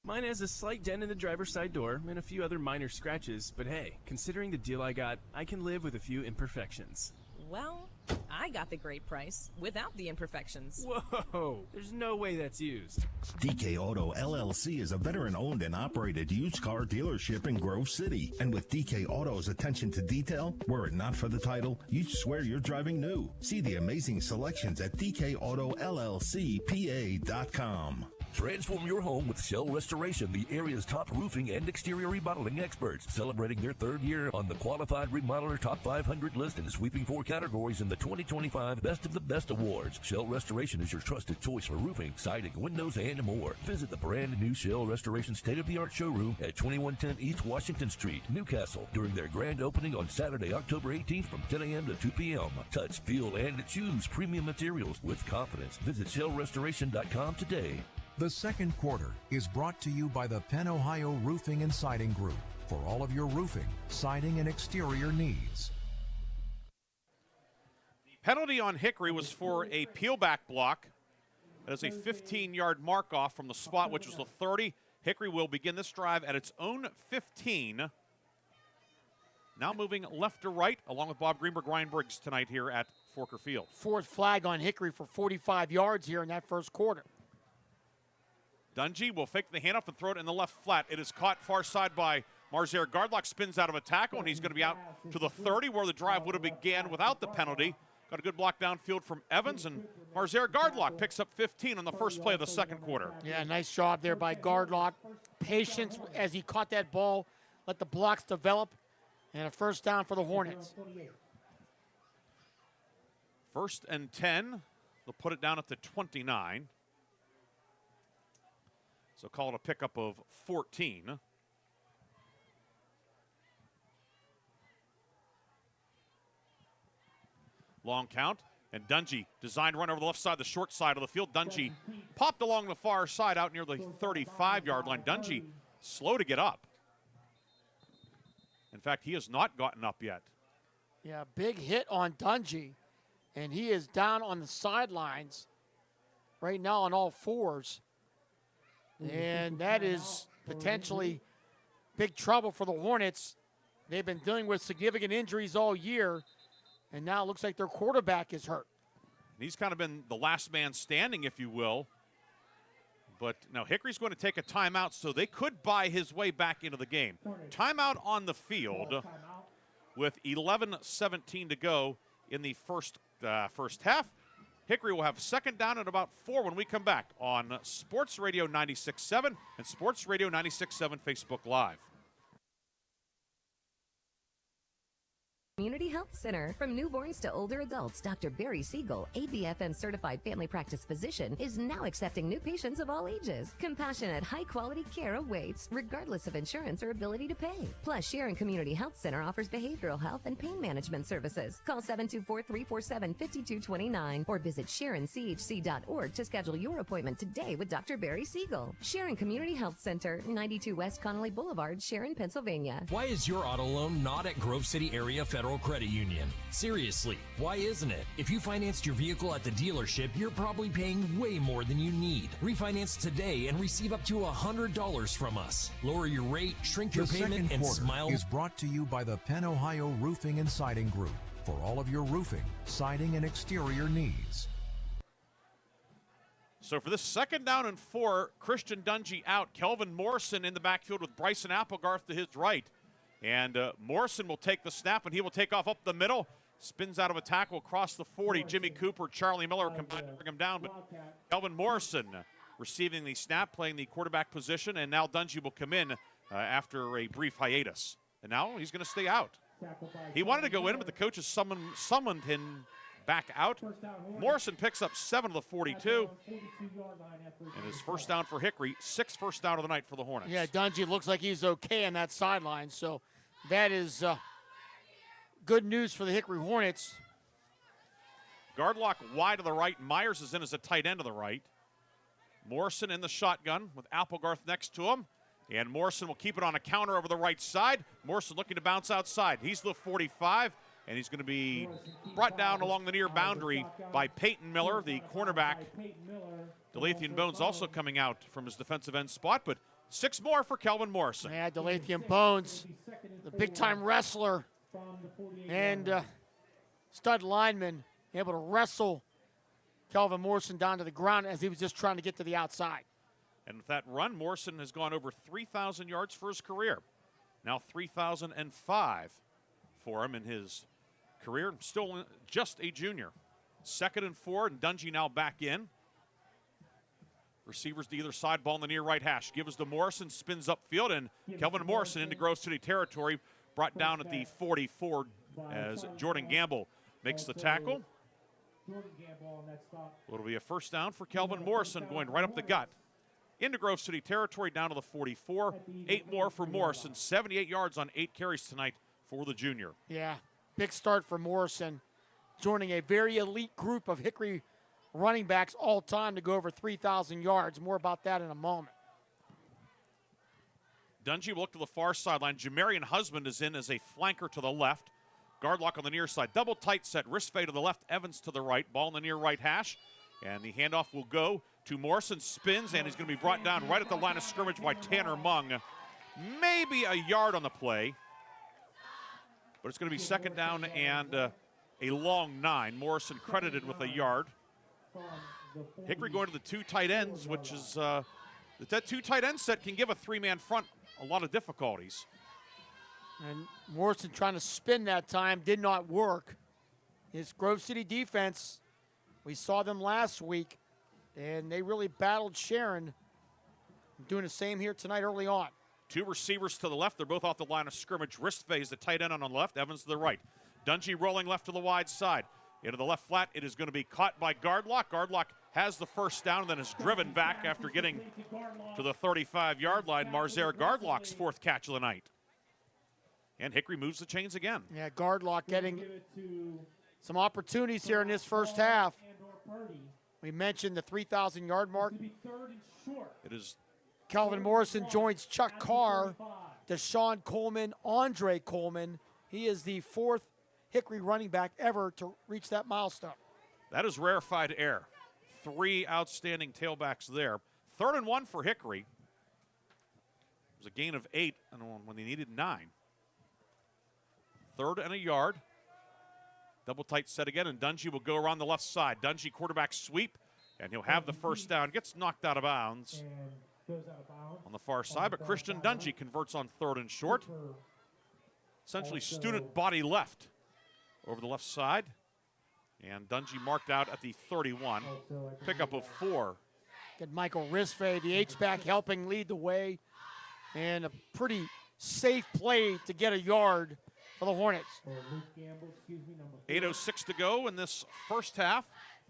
Mine has a slight dent in the driver's side door and a few other minor scratches, but hey, considering the deal I got, I can live with a few imperfections. Well, I got the great price without the imperfections. Whoa, there's no way that's used. DK Auto LLC is a veteran-owned and operated used car dealership in Grove City. And with DK Auto's attention to detail, were it not for the title, you'd swear you're driving new. See the amazing selections at DKAutoLLCPA.com. Transform your home with Shell Restoration, the area's top roofing and exterior remodeling experts, celebrating their 3rd year on the Qualified Remodeler Top 500 list and sweeping 4 categories in the 2025 Best of the Best Awards. Shell Restoration is your trusted choice for roofing, siding, windows, and more. Visit the brand new Shell Restoration state-of-the-art showroom at 2110 East Washington Street, Newcastle, during their grand opening on Saturday, October 18th from 10 a.m. to 2 p.m. Touch, feel, and choose premium materials with confidence. Visit shellrestoration.com today. The second quarter is brought to you by the Penn Ohio Roofing and Siding Group for all of your roofing, siding, and exterior needs. The penalty on Hickory was for a peel-back block. That is a 15-yard mark-off from the spot, which was the 30. Hickory will begin this drive at its own 15. Now moving left to right, along with Bob Greenburg, Ryan Briggs tonight here at Forker Field. 4th flag on Hickory for 45 yards here in that first quarter. Dungy will fake the handoff and throw it in the left flat. It is caught far side by Marzier. Gardlock spins out of a tackle, and he's going to be out to the 30, where the drive would have began without the penalty. Got a good block downfield from Evans, and Marzier Gardlock picks up 15 on the first play of the second quarter. Yeah, nice job there by Gardlock. Patience as he caught that ball, let the blocks develop, and a first down for the Hornets. 1st and 10. They'll put it down at the 29. So call it a pickup of 14. Long count, and Dungy designed run over the left side, the short side of the field. Dungy popped along the far side out near the 35-yard line. Dungy slow to get up. In fact, he has not gotten up yet. Yeah, big hit on Dungy, and he is down on the sidelines right now on all fours. And that is potentially big trouble for the Hornets. They've been dealing with significant injuries all year, and now it looks like their quarterback is hurt. He's kind of been the last man standing, if you will. But now Hickory's going to take a timeout, so they could buy his way back into the game. Timeout on the field with 11:17 to go in the first half. Hickory will have second down at about 4 when we come back on Sports Radio 96.7 and Sports Radio 96.7 Facebook Live. Community Health Center. From newborns to older adults, Dr. Barry Siegel, ABFN certified family practice physician, is now accepting new patients of all ages. Compassionate, high-quality care awaits, regardless of insurance or ability to pay. Plus, Sharon Community Health Center offers behavioral health and pain management services. Call 724-347-5229 or visit SharonCHC.org to schedule your appointment today with Dr. Barry Siegel. Sharon Community Health Center, 92 West Connolly Boulevard, Sharon, Pennsylvania. Why is your auto loan not at Grove City Area Federal Credit Union? Seriously, why isn't it? If you financed your vehicle at the dealership, you're probably paying way more than you need. Refinance today and receive up to $100 from us. Lower your rate, shrink your payment, and smile. Is brought to you by the Penn Ohio Roofing and Siding Group for all of your roofing, siding, and exterior needs. So for this 2nd down and 4, Christian Dungy out. Kelvin Morrison in the backfield with Bryson Applegarth to his right. And Morrison will take the snap, and he will take off up the middle. Spins out of a tackle across the 40. Jimmy Cooper, Charlie Miller combined to bring him down. But Kelvin Morrison receiving the snap, playing the quarterback position. And now Dungy will come in after a brief hiatus. And now he's going to stay out. He wanted to go in, but the coaches summoned him back out. Morrison picks up 7 of the 42. And his first down for Hickory, 6th first down of the night for the Hornets. Yeah, Dungy looks like he's okay on that sideline, so that is good news for the Hickory Hornets. Gardlock wide to the right. Myers is in as a tight end to the right. Morrison in the shotgun with Applegarth next to him. And Morrison will keep it on a counter over the right side. Morrison looking to bounce outside. He's the 45. And he's going to be brought down along the near boundary by Peyton Miller, the cornerback. Delathian Bones also coming out from his defensive end spot, but 6 more for Kelvin Morrison. Yeah, Delathian Bones, the big-time wrestler and stud lineman, able to wrestle Kelvin Morrison down to the ground as he was just trying to get to the outside. And with that run, Morrison has gone over 3,000 yards for his career. Now 3,005 for him in his career, still just a junior. 2nd and 4, and Dungy now back in. Receivers to either side, ball in the near right hash. Gives to Morrison, spins upfield, and Kelvin Morrison into Grove City territory, brought down at the 44 as Jordan Gamble makes the tackle. It'll be a first down for Kelvin Morrison, going right up the gut into Grove City territory, down to the 44. 8 more for Morrison, 78 yards on 8 carries tonight for the junior. Yeah, big start for Morrison, joining a very elite group of Hickory running backs all time to go over 3,000 yards. More about that in a moment. Dungy will look to the far sideline. Jamarian Husband is in as a flanker to the left. Gardlock on the near side. Double tight set. Wrist fade to the left. Evans to the right. Ball in the near right hash. And the handoff will go to Morrison. Spins, and he's going to be brought down right at the line of scrimmage by Tanner Mung. Maybe a yard on the play. But it's going to be 2nd down and a long 9. Morrison credited with a yard. Hickory going to the 2 tight ends, which is that 2 tight end set can give a 3-man front a lot of difficulties. And Morrison trying to spin that time did not work. His Grove City defense, we saw them last week, and they really battled Sharon. Doing the same here tonight early on. 2 receivers to the left. They're both off the line of scrimmage. Wrist phase, the tight end on the left. Evans to the right. Dungy rolling left to the wide side. Into the left flat. It is going to be caught by Gardlock. Gardlock has the first down and then is driven back after getting to the 35-yard line. Marzer Gardlock's 4th catch of the night. And Hickory moves the chains again. Yeah, Gardlock getting some opportunities here in this first half. We mentioned the 3,000-yard mark. It is Kelvin Morrison joins Chuck Carr, Deshaun Coleman, Andre Coleman. He is the 4th Hickory running back ever to reach that milestone. That is rarefied air. 3 outstanding tailbacks there. 3rd and 1 for Hickory. It was a gain of 8 when they needed 9. 3rd and a yard. Double tight set again, and Dungy will go around the left side. Dungy quarterback sweep, and he'll have the first down. Gets knocked out of bounds on the far side, but Christian Dungy converts on 3rd and short. Essentially student body left over the left side. And Dungy marked out at the 31. Pickup of 4. Get Michael Risfay, the H-back, helping lead the way. And a pretty safe play to get a yard for the Hornets. 8:06 to go in this first half.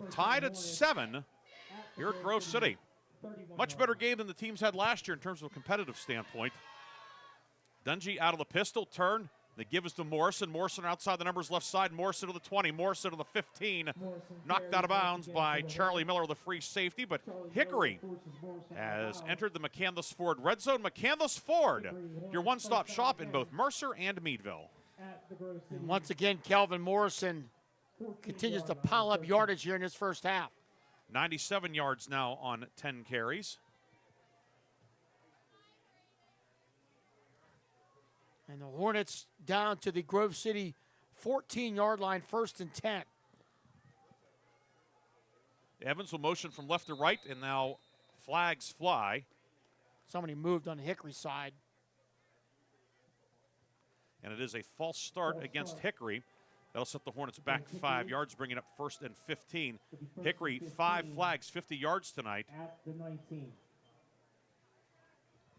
Tied at 7 here at Grove City. Much better game than the teams had last year in terms of a competitive standpoint. Dungy out of the pistol, turn. They give us to Morrison. Morrison outside the numbers left side. Morrison to the 20. Morrison to the 15. Knocked out of bounds by Charlie Miller, the free safety. But Hickory has entered the McCandless Ford red zone. McCandless Ford, your one-stop shop in both Mercer and Meadville. And once again, Kelvin Morrison continues to pile up yardage here in his first half. 97 yards now on 10 carries. And the Hornets down to the Grove City 14-yard line, 1st and 10. Evans will motion from left to right, and now flags fly. Somebody moved on the Hickory side. And it is a false start against Hickory. That'll set the Hornets back 5 yards, bringing up 1st and 15. Hickory, 5 flags, 50 yards tonight. At the 19.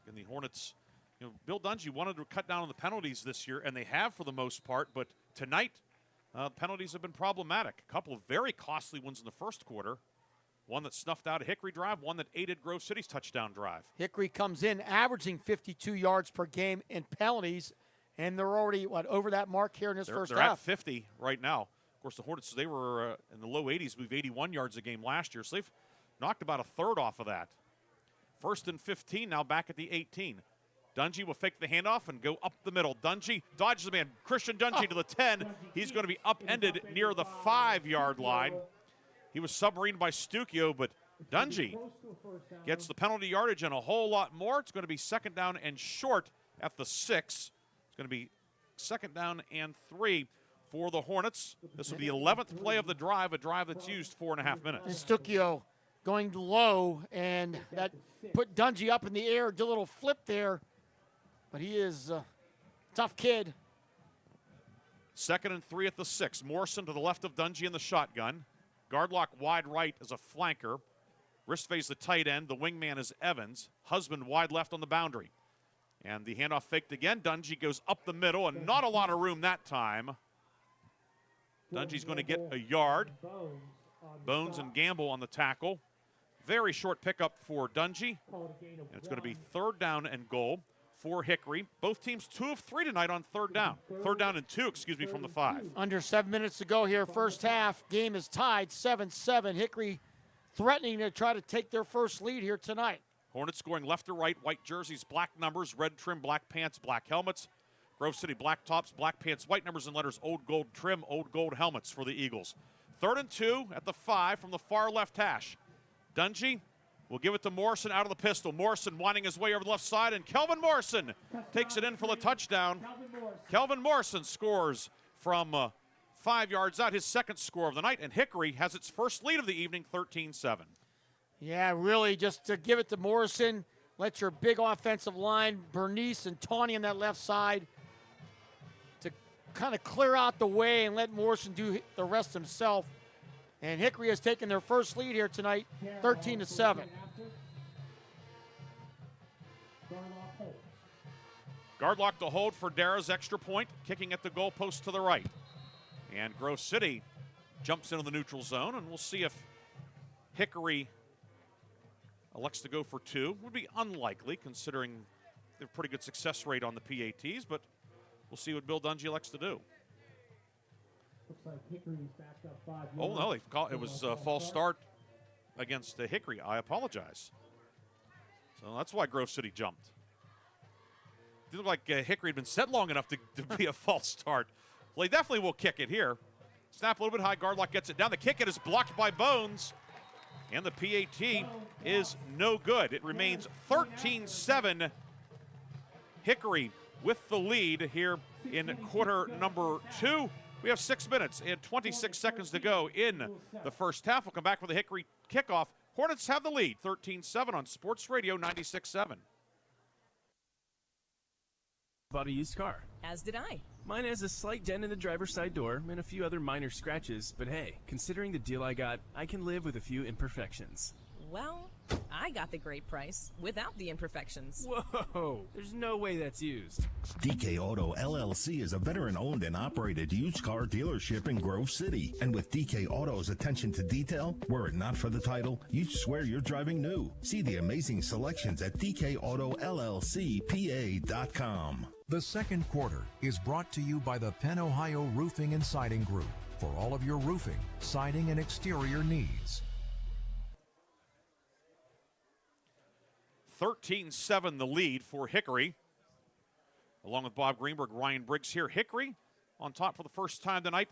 And the Hornets, Bill Dungy wanted to cut down on the penalties this year, and they have for the most part, but tonight, penalties have been problematic. A couple of very costly ones in the first quarter. One that snuffed out a Hickory drive, one that aided Grove City's touchdown drive. Hickory comes in averaging 52 yards per game in penalties, and they're already, over that mark here in this first half? They're at 50 right now. Of course, the Hornets, they were in the low 80s, moved 81 yards a game last year, so they've knocked about a third off of that. 1st and 15 now back at the 18. Dungy will fake the handoff and go up the middle. Dungy dodges the man. Christian Dungy to the 10. He's going to be upended near the 5-yard line. He was submarined by Stukio, but Dungy gets the penalty yardage and a whole lot more. It's going to be 2nd down and short at the 6. It's going to be 2nd down and 3 for the Hornets. This will be the 11th play of the drive, a drive that's used 4.5 minutes. And Stukio going low, and that put Dungy up in the air, did a little flip there. But he is a tough kid. 2nd and 3 at the 6. Morrison to the left of Dungy in the shotgun. Guard lock wide right as a flanker. Wrist phase the tight end. The wingman is Evans. Husband wide left on the boundary. And the handoff faked again. Dungy goes up the middle, and not a lot of room that time. Dungy's going to get a yard. Bones and Gamble on the tackle. Very short pickup for Dungy. And it's going to be 3rd down and goal for Hickory. Both teams 2 of 3 tonight on 3rd down. 3rd down and 2, from the 5. Under 7 minutes to go here, first half. Game is tied 7-7. Hickory threatening to try to take their first lead here tonight. Hornets going left to right. White jerseys, black numbers, red trim, black pants, black helmets. Grove City black tops, black pants, white numbers and letters, old gold trim, old gold helmets for the Eagles. 3rd and 2 at the 5 from the far left hash. Dungy will give it to Morrison out of the pistol. Morrison winding his way over the left side, and Kelvin Morrison takes it in for the touchdown. Kelvin Morrison scores from 5 yards out, his 2nd score of the night, and Hickory has its first lead of the evening, 13-7. Yeah, really, just to give it to Morrison, let your big offensive line, Bernice and Tawny on that left side, to kind of clear out the way and let Morrison do the rest himself. And Hickory has taken their first lead here tonight, 13-7. Guard lock to hold for Dara's extra point, kicking at the goalpost to the right. And Grove City jumps into the neutral zone, and we'll see if Hickory elects to go for 2. Would be unlikely, considering they have a pretty good success rate on the PATs, but we'll see what Bill Dungy elects to do. Looks like Hickory's backed up 5 yards. Oh, no, it was a false start against Hickory. I apologize. So that's why Grove City jumped. It didn't look like Hickory had been set long enough to be a false start. Well, he definitely will kick it here. Snap a little bit high, guard lock gets it down. The kick it is blocked by Bones, and the PAT is no good. It remains 13-7. Hickory with the lead here in quarter number 2. We have 6 minutes and 26 seconds to go in the first half. We'll come back with a Hickory kickoff. Hornets have the lead, 13-7 on Sports Radio 96.7. Bought a used car. As did I. Mine has a slight dent in the driver's side door and a few other minor scratches, but hey, considering the deal I got, I can live with a few imperfections. Well, I got the great price without the imperfections. Whoa, there's no way that's used. DK Auto LLC is a veteran-owned and operated used car dealership in Grove City. And with DK Auto's attention to detail, were it not for the title, you'd swear you're driving new. See the amazing selections at DKAutoLLCPA.com. The second quarter is brought to you by the Penn Ohio Roofing and Siding Group for all of your roofing, siding, and exterior needs. 13-7 the lead for Hickory. Along with Bob Greenburg, Ryan Briggs here. Hickory on top for the first time tonight.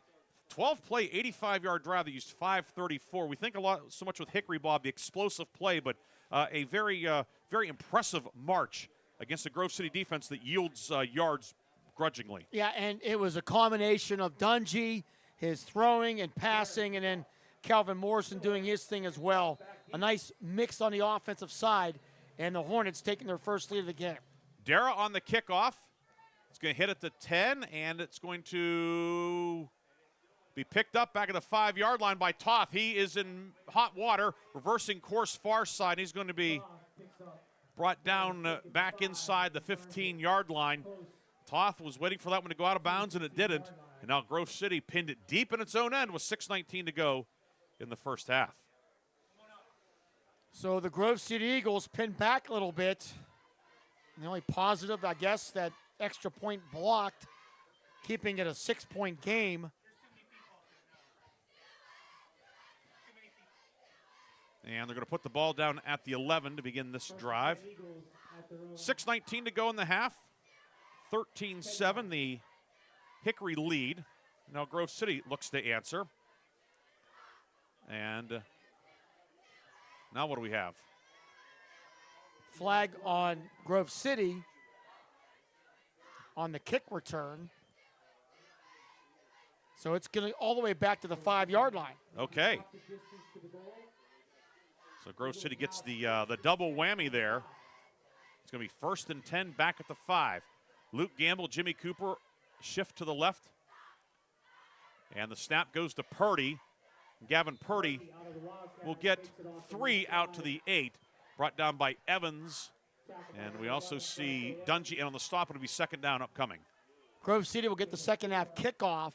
12-play, 85-yard drive. They used 534. We think a lot so much with Hickory, Bob, the explosive play, but a very impressive march against the Grove City defense that yields yards grudgingly. Yeah, and it was a combination of Dungy, his throwing and passing, and then Calvin Morrison doing his thing as well. A nice mix on the offensive side, and the Hornets taking their first lead of the game. Dara on the kickoff. It's going to hit at the 10, and it's going to be picked up back at the 5-yard line by Toth. He is in hot water, reversing course far side. He's going to be brought down back inside the 15-yard line. Toth was waiting for that one to go out of bounds, and it didn't. And now Grove City pinned it deep in its own end with 6:19 to go in the first half. So the Grove City Eagles pinned back a little bit. The only positive, I guess, that extra point blocked, keeping it a 6-point game. And they're going to put the ball down at the 11 to begin this drive. 6:19 to go in the half. 13-7, the Hickory lead. Now Grove City looks to answer. And now what do we have? Flag on Grove City on the kick return. So it's going all the way back to the 5-yard line. Okay. So Grove City gets the double whammy there. It's going to be 1st and 10 back at the 5. Luke Gamble, Jimmy Cooper shift to the left. And the snap goes to Purdy. Gavin Purdy will get 3 out to the 8, brought down by Evans. And we also see Dungy, and on the stop it'll be 2nd down upcoming. Grove City will get the second half kickoff.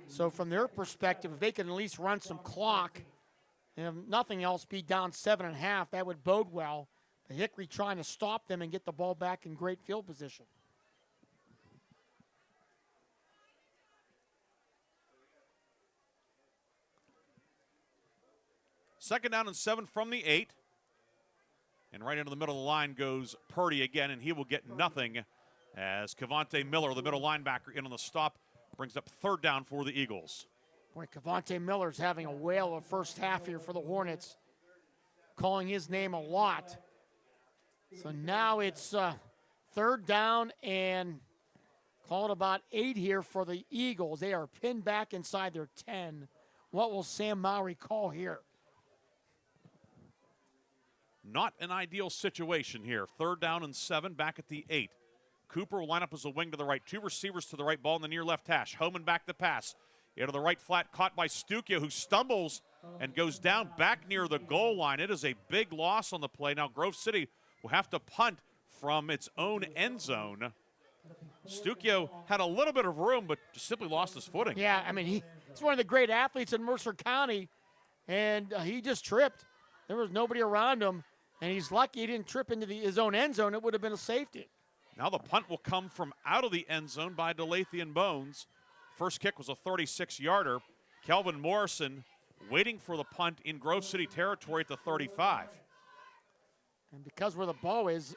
So from their perspective, if they can at least run some clock, and if nothing else, be down 7.5, that would bode well. The Hickory trying to stop them and get the ball back in great field position. Second down and 7 from the 8. And right into the middle of the line goes Purdy again, and he will get nothing as Cavante Miller, the middle linebacker, in on the stop, brings up 3rd down for the Eagles. Boy, Cavante Miller's having a whale of first half here for the Hornets, calling his name a lot. So now it's 3rd down and call it about 8 here for the Eagles. They are pinned back inside their 10. What will Sam Mowry call here? Not an ideal situation here. 3rd down and 7 back at the 8. Cooper will line up as a wing to the right. 2 receivers to the right, ball in the near left hash. Homan back the pass. Into the right flat, caught by Stukia, who stumbles and goes down back near the goal line. It is a big loss on the play. Now Grove City will have to punt from its own end zone. Stukia had a little bit of room, but just simply lost his footing. Yeah, I mean, he's one of the great athletes in Mercer County, and he just tripped. There was nobody around him, and he's lucky he didn't trip into his own end zone. It would have been a safety. Now the punt will come from out of the end zone by Delathian Bones. First kick was a 36-yarder. Kelvin Morrison waiting for the punt in Grove City territory at the 35. And because where the ball is.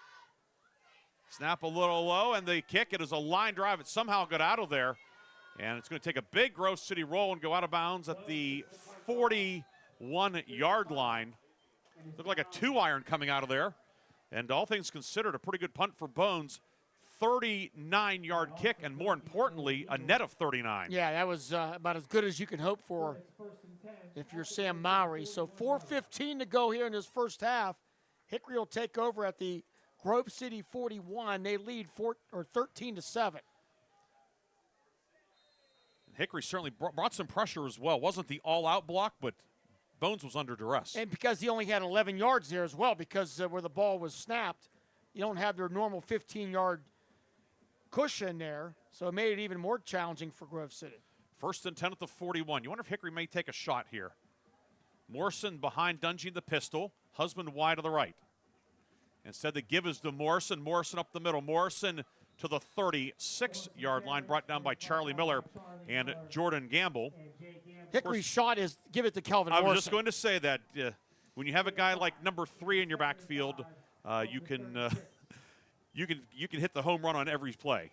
Snap a little low, and the kick, it is a line drive. It somehow got out of there. And it's going to take a big Grove City roll and go out of bounds at the 41-yard line. Looked like a 2-iron coming out of there. And all things considered, a pretty good punt for Bones. 39-yard kick, and more importantly, a net of 39. Yeah, that was about as good as you can hope for if you're Sam Mowry. So 4:15 to go here in this first half. Hickory will take over at the Grove City 41. They lead 13-7. Hickory certainly brought some pressure as well. Wasn't the all-out block, but Bones was under duress. And because he only had 11 yards there as well, because where the ball was snapped, you don't have their normal 15-yard cushion there, so it made it even more challenging for Grove City. 1st and 10 at the 41. You wonder if Hickory may take a shot here. Morrison behind Dungy in the pistol. Husband wide to the right. Instead, the give is to Morrison. Morrison up the middle. Morrison to the 36-yard line, brought down by Charlie Miller and Jordan Gamble. Hickory's shot is give it to Kelvin I Morrison. was just going to say that when you have a guy like number 3 in your backfield, you can hit the home run on every play.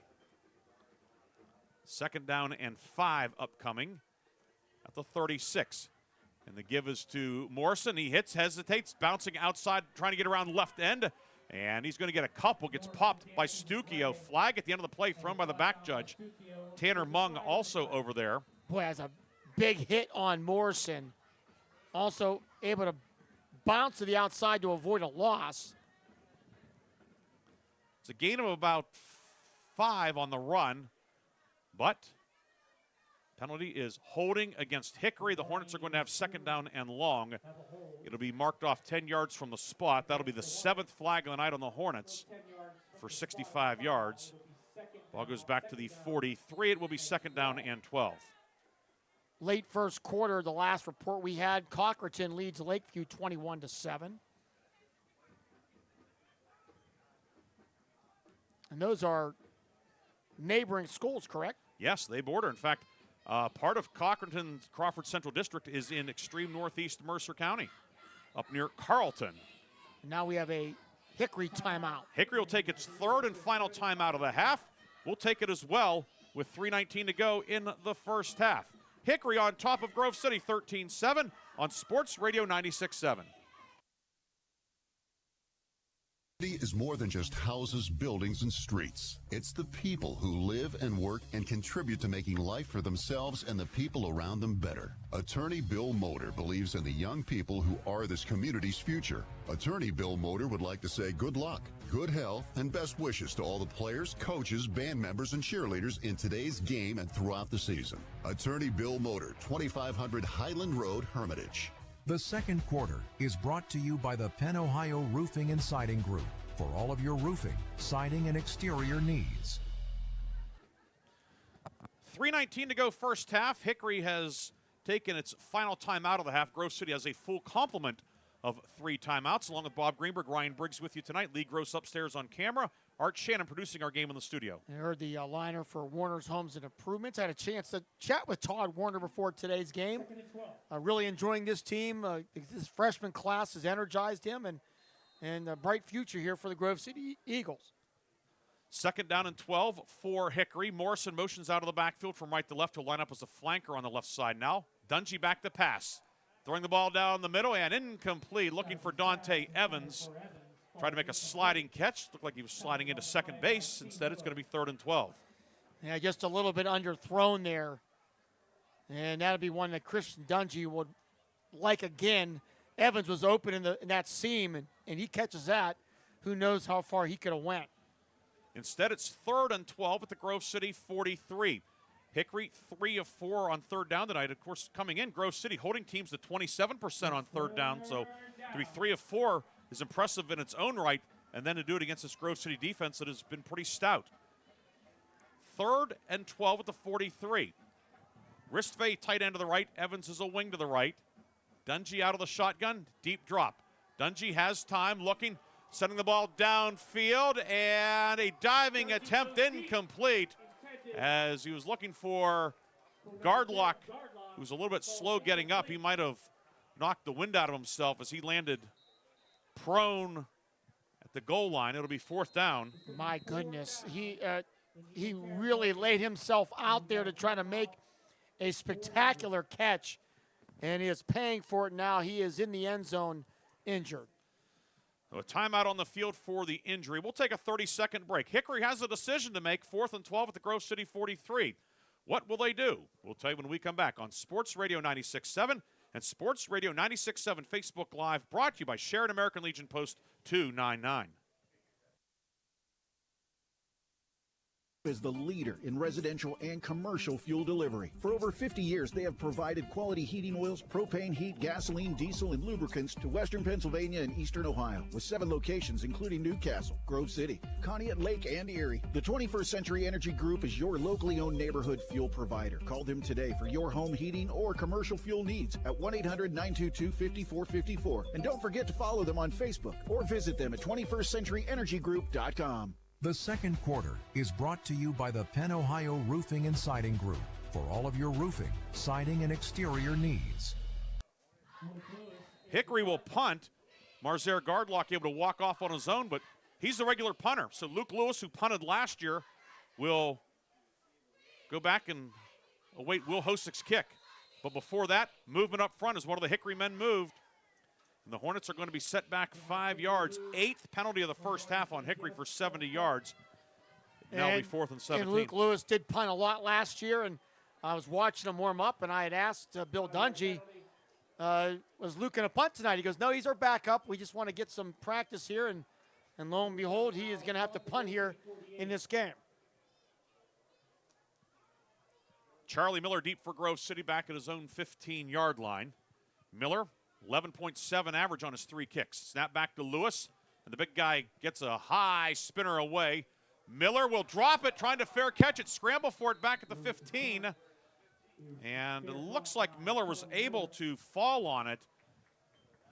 2nd down and 5 upcoming at the 36. And the give is to Morrison. He hits, hesitates, bouncing outside, trying to get around left end. And he's going to get a couple. Gets popped by Stukio. Flag at the end of the play thrown by the back judge. Tanner Mung also over there. Boy, has a big hit on Morrison. Also able to bounce to the outside to avoid a loss. It's a gain of about 5 on the run. But penalty is holding against Hickory. The Hornets are going to have 2nd down and long. It'll be marked off 10 yards from the spot. That'll be the 7th flag of the night on the Hornets for 65 yards. Ball goes back to the 43. It will be 2nd down and 12. Late first quarter, the last report we had, Cochraton leads Lakeview 21-7. And those are neighboring schools, correct? Yes, they border. In fact, part of Cochraton's Crawford Central District is in extreme northeast Mercer County, up near Carlton. And now we have a Hickory timeout. Hickory will take its 3rd and final timeout of the half. We'll take it as well with 3:19 to go in the first half. Hickory on top of Grove City 13-7 on Sports Radio 96.7. Is more than just houses, buildings, and streets. It's the people who live and work and contribute to making life for themselves and the people around them better. Attorney Bill Motor believes in the young people who are this community's future. Attorney Bill Motor would like to say good luck, good health, and best wishes to all the players, coaches, band members, and cheerleaders in today's game and throughout the season. Attorney Bill Motor, 2500 Highland Road, Hermitage. The second quarter is brought to you by the Penn Ohio Roofing and Siding Group for all of your roofing, siding, and exterior needs. 3:19 to go first half. Hickory has taken its final timeout of the half. Grove City has a full complement of 3 timeouts, along with Bob Greenburg, Ryan Briggs with you tonight. Lee Gross upstairs on camera. Art Shannon producing our game in the studio. I heard the liner for Warner's Homes and Improvements. I had a chance to chat with Todd Warner before today's game. Really enjoying this team. This freshman class has energized him, and a bright future here for the Grove City Eagles. 2nd down and 12 for Hickory. Morrison motions out of the backfield from right to left to line up as a flanker on the left side now. Dungy back to pass. Throwing the ball down the middle and incomplete. Looking for Dante Evans. Tried to make a sliding catch. Looked like he was sliding into second base. Instead, it's going to be 3rd and 12. Yeah, just a little bit underthrown there. And that'll be one that Christian Dungy would like again. Evans was open in that seam, and he catches that. Who knows how far he could have went. Instead, it's 3rd and 12 at the Grove City 43. Hickory 3 of 4 on 3rd down tonight. Of course, coming in, Grove City holding teams to 27% on 3rd down. So to be 3 of 4 is impressive in its own right, and then to do it against this Grove City defense that has been pretty stout. 3rd and 12 at the 43. Ristvay tight end to the right. Evans is a wing to the right. Dungy out of the shotgun. Deep drop. Dungy has time, looking, sending the ball downfield, and a diving attempt incomplete as he was looking for Gardlock, who was a little bit slow getting up. He might have knocked the wind out of himself as he landed prone at the goal line. It'll be 4th down. My goodness. He really laid himself out there to try to make a spectacular catch, and he is paying for it now. He is in the end zone injured. A timeout on the field for the injury. We'll take a 30-second break. Hickory has a decision to make, 4th and 12 at the Grove City 43. What will they do? We'll tell you when we come back on Sports Radio 96.7 and Sports Radio 96.7 Facebook Live, brought to you by Sheridan American Legion Post 299. is the leader in residential and commercial fuel delivery. For over 50 years, they have provided quality heating oils, propane, heat, gasoline, diesel, and lubricants to western Pennsylvania and eastern Ohio, with 7 locations including Newcastle, Grove City, Conneaut Lake, and Erie. The 21st Century Energy Group is your locally owned neighborhood fuel provider. Call them today for your home heating or commercial fuel needs at 1-800-922-5454. And don't forget to follow them on Facebook or visit them at 21stcenturyenergygroup.com. The second quarter is brought to you by the Penn Ohio Roofing and Siding Group for all of your roofing, siding, and exterior needs. Hickory will punt. Marzer Gardlock able to walk off on his own, but he's the regular punter. So Luke Lewis, who punted last year, will go back and await Will Hosick's kick. But before that, movement up front as one of the Hickory men moved. And the Hornets are going to be set back 5 yards. 8th penalty of the first half on Hickory for 70 yards. Now it'll be 4th and 17. And Luke Lewis did punt a lot last year, and I was watching him warm up, and I had asked Bill Dungy, was Luke going to punt tonight? He goes, no, he's our backup. We just want to get some practice here, and lo and behold, he is going to have to punt here in this game. Charlie Miller deep for Grove City back at his own 15-yard line. Miller, 11.7 average on his 3 kicks. Snap back to Lewis, and the big guy gets a high spinner away. Miller will drop it, trying to fair catch it, scramble for it back at the 15. And it looks like Miller was able to fall on it.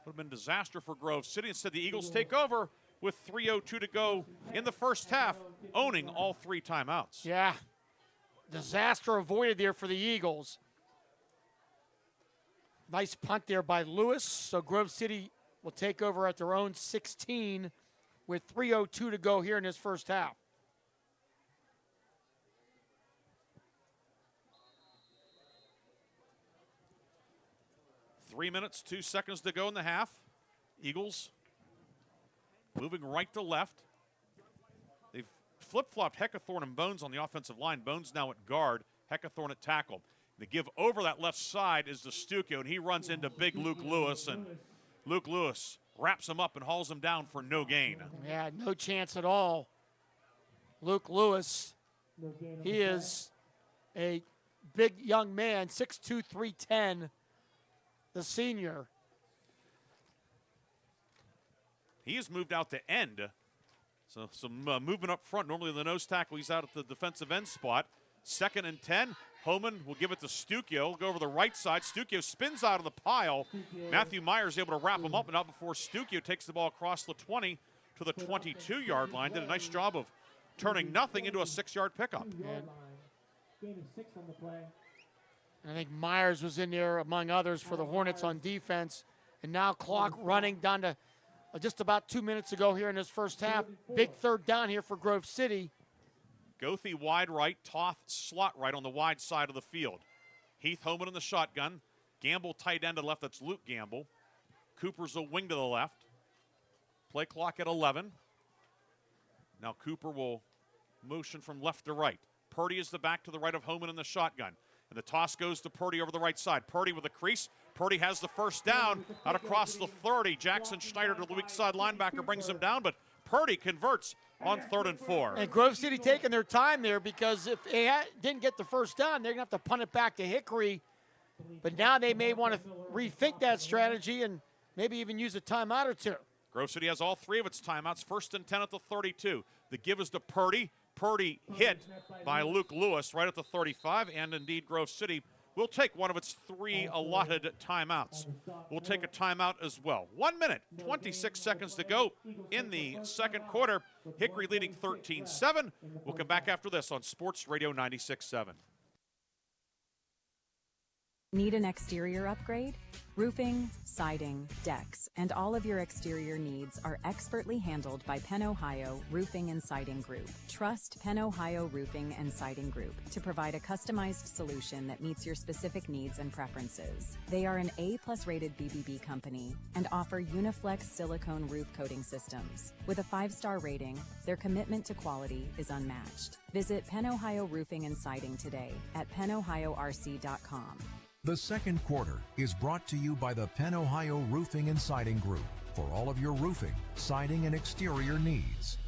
Would have been disaster for Grove City. Instead, the Eagles take over with 3:02 to go in the first half, owning all 3 timeouts. Yeah, disaster avoided there for the Eagles. Nice punt there by Lewis. So Grove City will take over at their own 16 with 3:02 to go here in this first half. Three minutes, 2 seconds to go in the half. Eagles moving right to left. They've flip-flopped Heckathorn and Bones on the offensive line. Bones now at guard, Heckathorn at tackle. The give over that left side is to Stuckey, and he runs into big Luke Lewis, and Luke Lewis wraps him up and hauls him down for no gain. Yeah, no chance at all. Luke Lewis, he is a big young man, 6'2", 310, the senior. He has moved out to end. So some movement up front. Normally the nose tackle, he's out at the defensive end spot. 2nd and 10. Homan will give it to Stuckey. Go over the right side. Stuckey spins out of the pile. Matthew Myers able to wrap him up, and not before Stuckey takes the ball across the 20 to the 22-yard line. Did a nice job of turning nothing into a 6-yard pickup. I think Myers was in there, among others, for the Hornets on defense. And now clock running down to just about 2 minutes ago here in this first half. Big third down here for Grove City. Goethe wide right, Toth slot right on the wide side of the field. Heath Homan in the shotgun. Gamble tight end to the left, that's Luke Gamble. Cooper's a wing to the left. Play clock at 11. Now Cooper will motion from left to right. Purdy is the back to the right of Homan in the shotgun. And the toss goes to Purdy over the right side. Purdy with a crease. Purdy has the first down out across the 30. Jackson Schneider to the weak side linebacker brings him down, but Purdy converts on 3rd and 4. And Grove City taking their time there, because if they didn't get the first down, they're going to have to punt it back to Hickory. But now they may want to rethink that strategy and maybe even use a timeout or 2. Grove City has all 3 of its timeouts. 1st and 10 at the 32. The give is to Purdy. Purdy hit by Luke Lewis right at the 35, and indeed Grove City will take one of its 3 allotted timeouts. We'll take a timeout as well. 1 minute, 26 seconds to go in the second quarter. Hickory leading 13-7. We'll come back after this on Sports Radio 96.7. Need an exterior upgrade? Roofing, siding, decks, and all of your exterior needs are expertly handled by Penn Ohio Roofing and Siding Group. Trust Penn Ohio Roofing and Siding Group to provide a customized solution that meets your specific needs and preferences. They are an A+ rated BBB company and offer Uniflex silicone roof coating systems. With a 5-star rating, their commitment to quality is unmatched. Visit Penn Ohio Roofing and Siding today at pennohiorc.com. The second quarter is brought to you by the Penn Ohio Roofing and Siding Group for all of your roofing, siding, and exterior needs.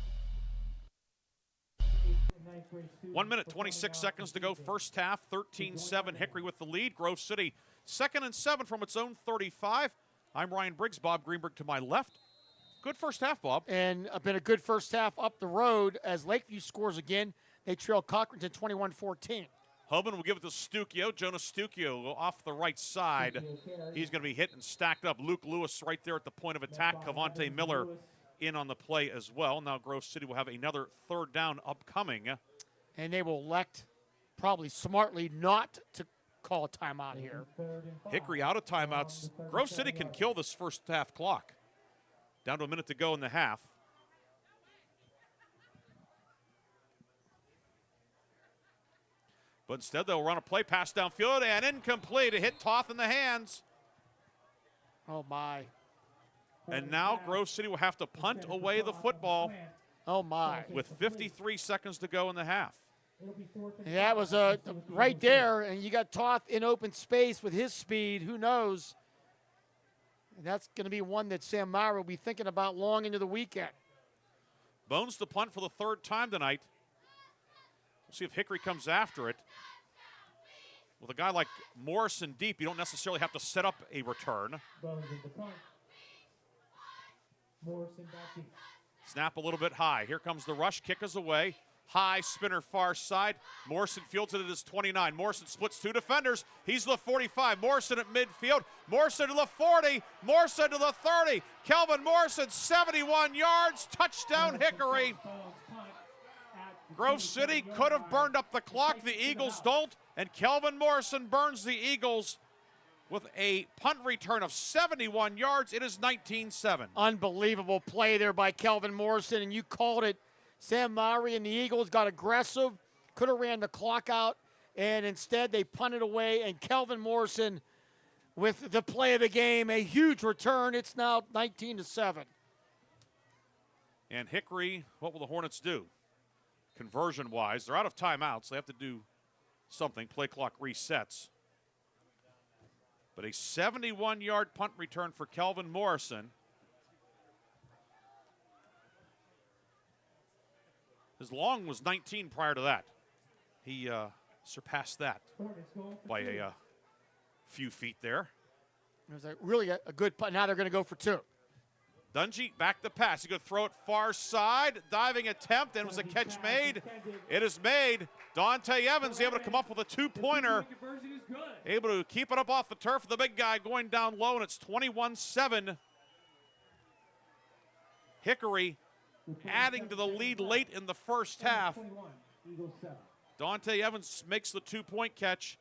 1 minute, 26 seconds to go. First half, 13-7. Hickory with the lead. Grove City 2nd and 7 from its own 35. I'm Ryan Briggs. Bob Greenburg to my left. Good first half, Bob. And been a good first half up the road as Lakeview scores again. They trail Cochranton 21-14. Hoban will give it to Stucchio. Jonas Stucchio off the right side. He's going to be hit and stacked up. Luke Lewis right there at the point of attack. Cavante Miller in on the play as well. Now Grove City will have another third down upcoming. And they will elect, probably smartly, not to call a timeout here. Hickory out of timeouts. Grove City can kill this first half clock. Down to a minute to go in the half. But instead, they'll run a play pass downfield and incomplete. It hit Toth in the hands. Oh, my. And now Grove City will have to punt away the football. Oh, my. With 53 seconds to go in the half. And that was right there, and you got Toth in open space with his speed. Who knows? And that's going to be one that Sam Meyer will be thinking about long into the weekend. Bones the punt for the third time tonight. We'll see if Hickory comes after it. With a guy like Morrison deep, you don't necessarily have to set up a return. Snap a little bit high. Here comes the rush. Kick is away. High spinner far side. Morrison fields it at his 29. Morrison splits two defenders. He's the 45. Morrison at midfield. Morrison to the 40. Morrison to the 30. Kelvin Morrison, 71 yards. Touchdown Hickory. Grove City could have burned up the clock. The Eagles don't. And Kelvin Morrison burns the Eagles with a punt return of 71 yards. It is 19-7. Unbelievable play there by Kelvin Morrison, and you called it. Sam Mowry and the Eagles got aggressive, could have ran the clock out, and instead they punted away, and Kelvin Morrison with the play of the game, a huge return. It's now 19-7. And Hickory, what will the Hornets do? Conversion-wise, they're out of timeouts. They have to do something. Play clock resets. But a 71-yard punt return for Kelvin Morrison. His long was 19 prior to that. He surpassed that by a few feet there. It was really a good punt. Now they're going to go for two. Dungy back the pass. He's going to throw it far side. Diving attempt, and was a catch made. It is made. Dante Evans able to come up with a two-pointer. Able to keep it up off the turf. The big guy going down low, and it's 21-7. Hickory adding to the lead late in the first half. Dante Evans makes the two-point catch.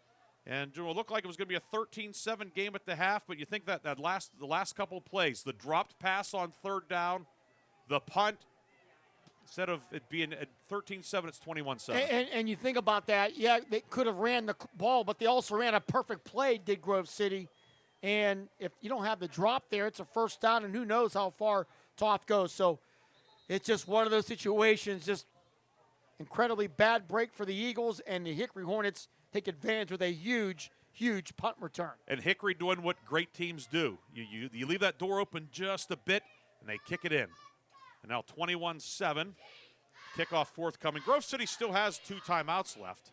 And it will look like it was going to be a 13-7 game at the half, but you think that the last couple of plays, the dropped pass on third down, the punt, instead of it being at 13-7, it's 21-7. And you think about that, yeah, they could have ran the ball, but they also ran a perfect play, did Grove City. And if you don't have the drop there, it's a first down, and who knows how far Toth goes. So it's just one of those situations, just incredibly bad break for the Eagles, and the Hickory Hornets take advantage with a huge, huge punt return. And Hickory doing what great teams do. You leave that door open just a bit, and they kick it in. And now 21-7. Kickoff forthcoming. Grove City still has 2 timeouts left.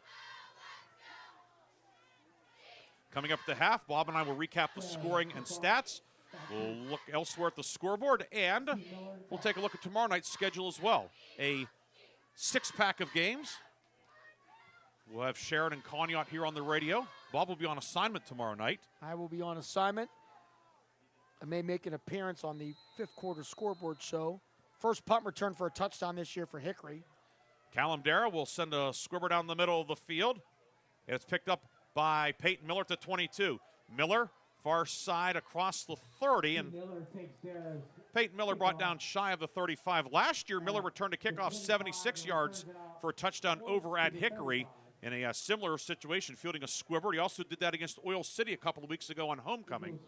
Coming up at the half, Bob and I will recap the scoring and stats. We'll look elsewhere at the scoreboard, and we'll take a look at tomorrow night's schedule as well. A 6-pack of games. We'll have Sharon and Conyaut here on the radio. Bob will be on assignment tomorrow night. I will be on assignment. I may make an appearance on the 5th quarter scoreboard show. First punt return for a touchdown this year for Hickory. Callum Darrow will send a squibber down the middle of the field. And it's picked up by Peyton Miller to 22. Miller, far side across the 30. And Peyton Miller brought down shy of the 35. Last year, Miller returned a kickoff 76 yards for a touchdown over at Hickory in a similar situation, fielding a squibber. He also did that against Oil City a couple of weeks ago on homecoming.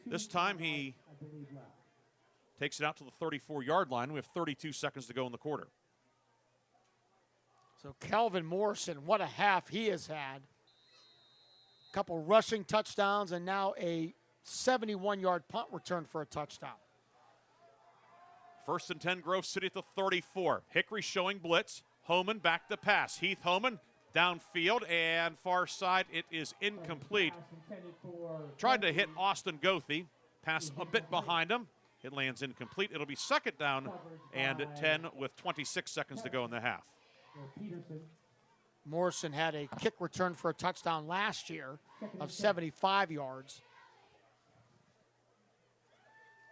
This time he takes it out to the 34-yard line. We have 32 seconds to go in the quarter. So Kelvin Morrison, what a half he has had. A couple rushing touchdowns and now a 71-yard punt return for a touchdown. 1st and 10, Grove City at the 34. Hickory showing blitz. Homan back to pass. Heath Homan downfield and far side. It is incomplete. Tried to hit Austin Goethe. Pass a bit behind him. It lands incomplete. It'll be second down and 10 with 26 seconds to go in the half. Morrison had a kick return for a touchdown last year of 75 yards.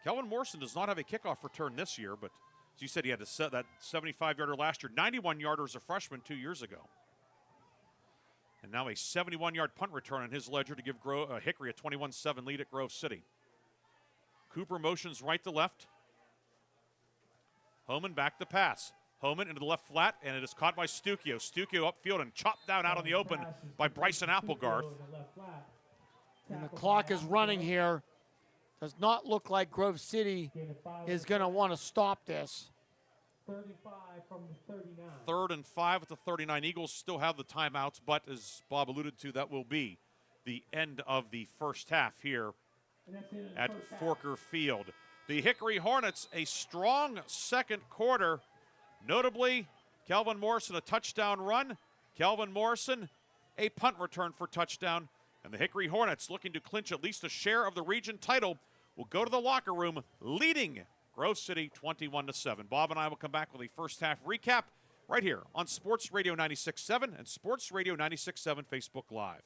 Kelvin Morrison does not have a kickoff return this year, but as you said, he had to set that 75-yarder last year, 91-yarder as a freshman 2 years ago. And now a 71-yard punt return on his ledger to give Hickory a 21-7 lead at Grove City. Cooper motions right to left. Homan back to pass. Homan into the left flat, and it is caught by Stukio. Stukio upfield and chopped down out on the open by Bryson Applegarth. And the clock is running here. Does not look like Grove City is going to want to stop this. 35 from the 39. 3rd and 5 at the 39. Eagles still have the timeouts, but as Bob alluded to, that will be the end of the first half here at Forker Field. The Hickory Hornets, a strong second quarter. Notably, Kelvin Morrison, a touchdown run. Kelvin Morrison, a punt return for touchdown. And the Hickory Hornets, looking to clinch at least a share of the region title, will go to the locker room leading Grove City 21-7. Bob and I will come back with a first half recap right here on Sports Radio 96.7 and Sports Radio 96.7 Facebook Live.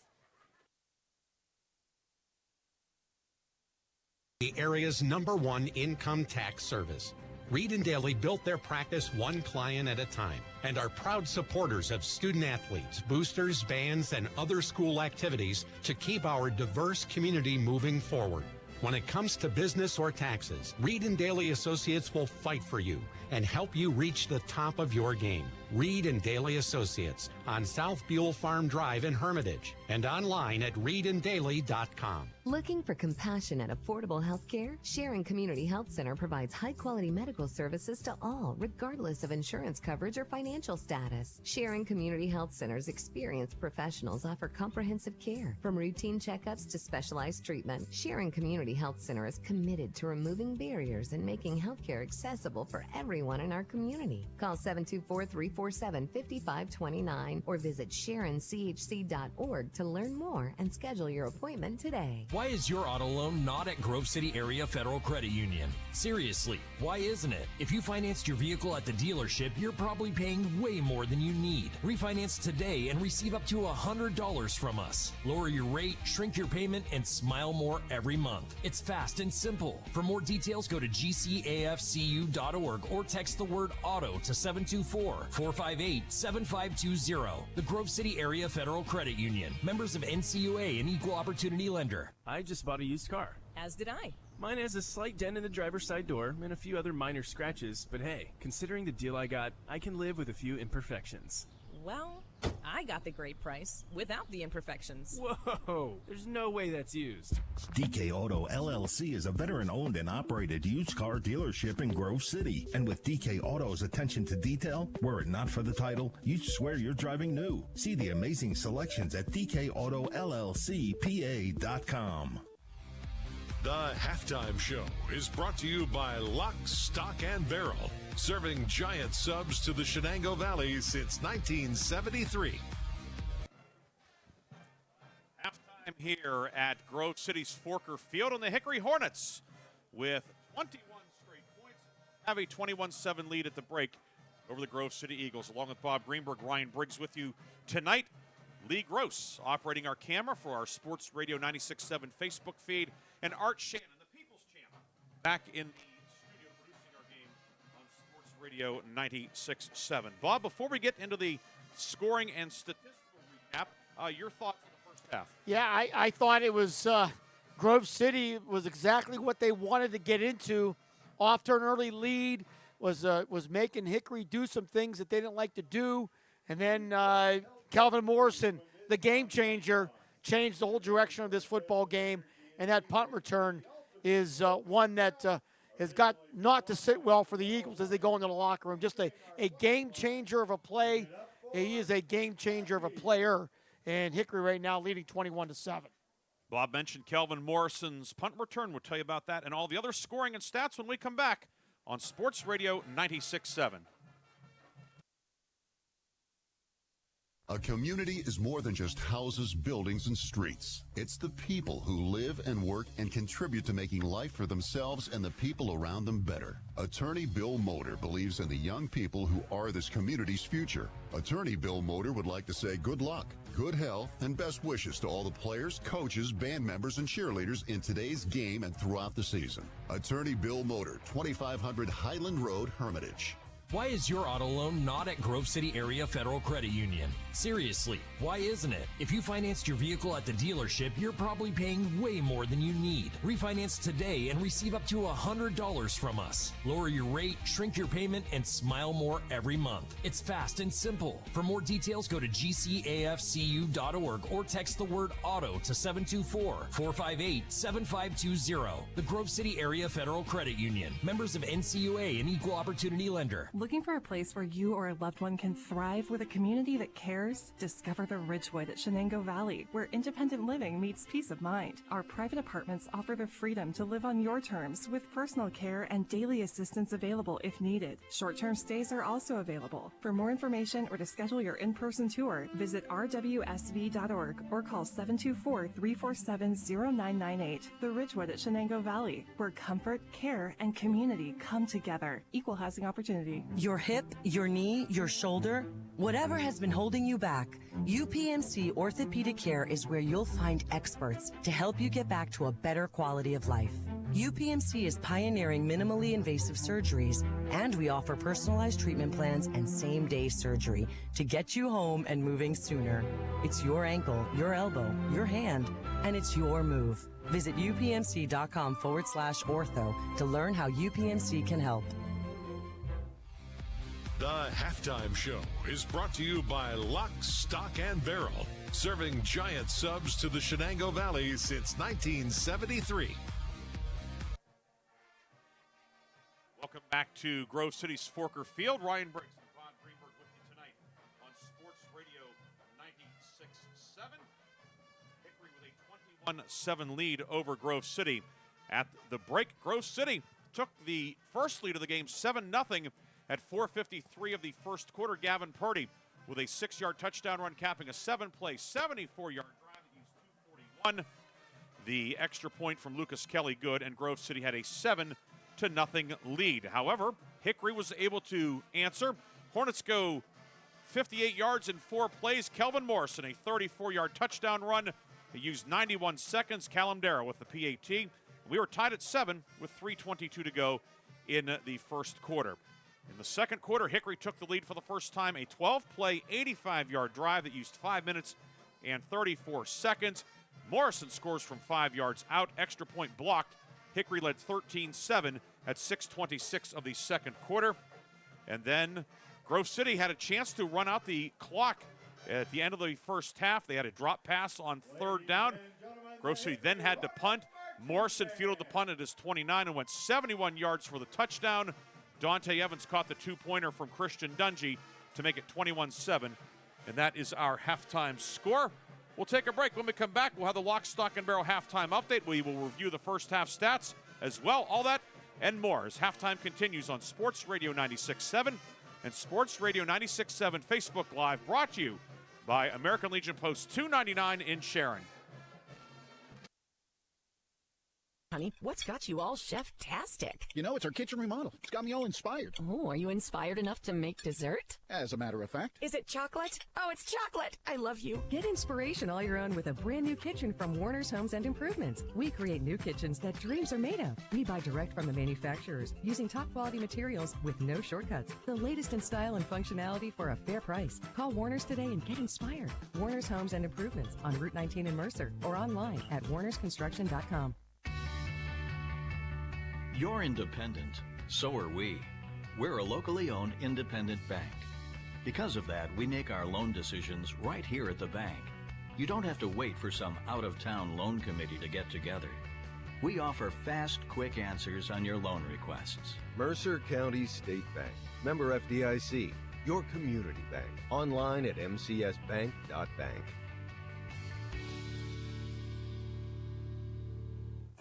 The area's #1 income tax service. Reed and Daly built their practice one client at a time and are proud supporters of student athletes, boosters, bands, and other school activities to keep our diverse community moving forward. When it comes to business or taxes, Reed and Daly Associates will fight for you and help you reach the top of your game. Reed and Daly Associates on South Buell Farm Drive in Hermitage and online at reedanddaly.com. Looking for compassionate, affordable health care? Sharon Community Health Center provides high-quality medical services to all, regardless of insurance coverage or financial status. Sharon Community Health Center's experienced professionals offer comprehensive care, from routine checkups to specialized treatment. Sharon Community Health Center is committed to removing barriers and making healthcare accessible for everyone in our community. Call 724-347-5529 or visit SharonCHC.org to learn more and schedule your appointment today. Why is your auto loan not at Grove City Area Federal Credit Union? Seriously, why isn't it? If you financed your vehicle at the dealership, you're probably paying way more than you need. Refinance today and receive up to $100 from us. Lower your rate, shrink your payment, and smile more every month. It's fast and simple. For more details, go to gcafcu.org or text the word auto to 724-458-7520. The Grove City Area Federal Credit Union. Members of NCUA and Equal Opportunity Lender. I just bought a used car. As did I. Mine has a slight dent in the driver's side door and a few other minor scratches, but hey, considering the deal I got, I can live with a few imperfections. Well, I got the great price without the imperfections. Whoa, there's no way that's used. DK Auto LLC is a veteran-owned and operated used car dealership in Grove City. And with DK Auto's attention to detail, were it not for the title, you'd swear you're driving new. See the amazing selections at DKAutoLLCPA.com. The Halftime Show is brought to you by Lock, Stock, and Barrel, serving giant subs to the Shenango Valley since 1973. Halftime here at Grove City's Forker Field, and the Hickory Hornets, with 21 straight points, have a 21-7 lead at the break over the Grove City Eagles. Along with Bob Greenburg, Ryan Briggs with you tonight. Lee Gross operating our camera for our Sports Radio 96.7 Facebook feed, and Art Shannon, the People's Champ, back in the studio producing our game on Sports Radio 96.7. Bob, before we get into the scoring and statistical recap, your thoughts on the first half? Yeah, I thought it was Grove City was exactly what they wanted to get into. Off to an early lead, was making Hickory do some things that they didn't like to do, and then Kelvin Morrison, the game changer, changed the whole direction of this football game, and that punt return is one that has got not to sit well for the Eagles as they go into the locker room. Just a game changer of a play. He is a game changer of a player, and Hickory right now leading 21-7. Bob mentioned Kelvin Morrison's punt return. We'll tell you about that and all the other scoring and stats when we come back on Sports Radio 96.7. A community is more than just houses, buildings, and streets. It's the people who live and work and contribute to making life for themselves and the people around them better. Attorney Bill Motor believes in the young people who are this community's future. Attorney Bill Motor would like to say good luck, good health, and best wishes to all the players, coaches, band members, and cheerleaders in today's game and throughout the season. Attorney Bill Motor, 2500 Highland Road, Hermitage. Why is your auto loan not at Grove City Area Federal Credit Union? Seriously, why isn't it? If you financed your vehicle at the dealership, you're probably paying way more than you need. Refinance today and receive up to $100 from us. Lower your rate, shrink your payment, and smile more every month. It's fast and simple. For more details, go to gcafcu.org or text the word auto to 724-458-7520. The Grove City Area Federal Credit Union. Members of NCUA and Equal Opportunity Lender. Looking for a place where you or a loved one can thrive with a community that cares? Discover the Ridgewood at Shenango Valley, where independent living meets peace of mind. Our private apartments offer the freedom to live on your terms with personal care and daily assistance available if needed. Short-term stays are also available. For more information or to schedule your in-person tour, visit rwsv.org or call 724-347-0998. The Ridgewood at Shenango Valley, where comfort, care, and community come together. Equal housing opportunity. Your hip, your knee, your shoulder, whatever has been holding you back, UPMC Orthopedic Care is where you'll find experts to help you get back to a better quality of life. UPMC is pioneering minimally invasive surgeries, and we offer personalized treatment plans and same-day surgery to get you home and moving sooner. It's your ankle, your elbow, your hand, and it's your move. Visit upmc.com/ortho to learn how UPMC can help. The Halftime Show is brought to you by Lock, Stock, and Barrel, serving giant subs to the Shenango Valley since 1973. Welcome back to Grove City's Forker Field. Ryan Briggs and Bob Greenburg with you tonight on Sports Radio 96.7. Hickory with a 21-7 lead over Grove City. At the break, Grove City took the first lead of the game 7-0 at 4:53 of the first quarter. Gavin Purdy with a 6-yard touchdown run, capping a 7-play, 74-yard drive that used 2:41. The extra point from Lucas Kelly good, and Grove City had a 7-0 lead. However, Hickory was able to answer. Hornets go 58 yards in 4 plays. Kelvin Morrison, a 34-yard touchdown run. He used 91 seconds. Callum Darrow with the PAT. We were tied at 7 with 3:22 to go in the first quarter. In the second quarter, Hickory took the lead for the first time, a 12-play, 85-yard drive that used 5 minutes and 34 seconds. Morrison scores from 5 yards out, extra point blocked. Hickory led 13-7 at 6:26 of the second quarter. And then Grove City had a chance to run out the clock at the end of the first half. They had a drop pass on third down. Grove City then had to punt. Morrison fielded the punt at his 29 and went 71 yards for the touchdown. Dante Evans caught the 2-pointer from Christian Dungy to make it 21-7, and that is our halftime score. We'll take a break. When we come back, we'll have the Lock, Stock, and Barrel halftime update. We will review the first half stats as well. All that and more as halftime continues on Sports Radio 96.7 and Sports Radio 96.7 Facebook Live, brought to you by American Legion Post 299 in Sharon. Honey, what's got you all chef-tastic? You know, it's our kitchen remodel. It's got me all inspired. Oh, are you inspired enough to make dessert? As a matter of fact. Is it chocolate? Oh, it's chocolate. I love you. Get inspiration all your own with a brand new kitchen from Warner's Homes and Improvements. We create new kitchens that dreams are made of. We buy direct from the manufacturers using top quality materials with no shortcuts. The latest in style and functionality for a fair price. Call Warner's today and get inspired. Warner's Homes and Improvements on Route 19 in Mercer or online at warnersconstruction.com. You're independent. So are we. We're a locally owned independent bank. Because of that, we make our loan decisions right here at the bank. You don't have to wait for some out-of-town loan committee to get together. We offer fast, quick answers on your loan requests. Mercer County State Bank. Member FDIC. Your community bank. Online at mcsbank.bank.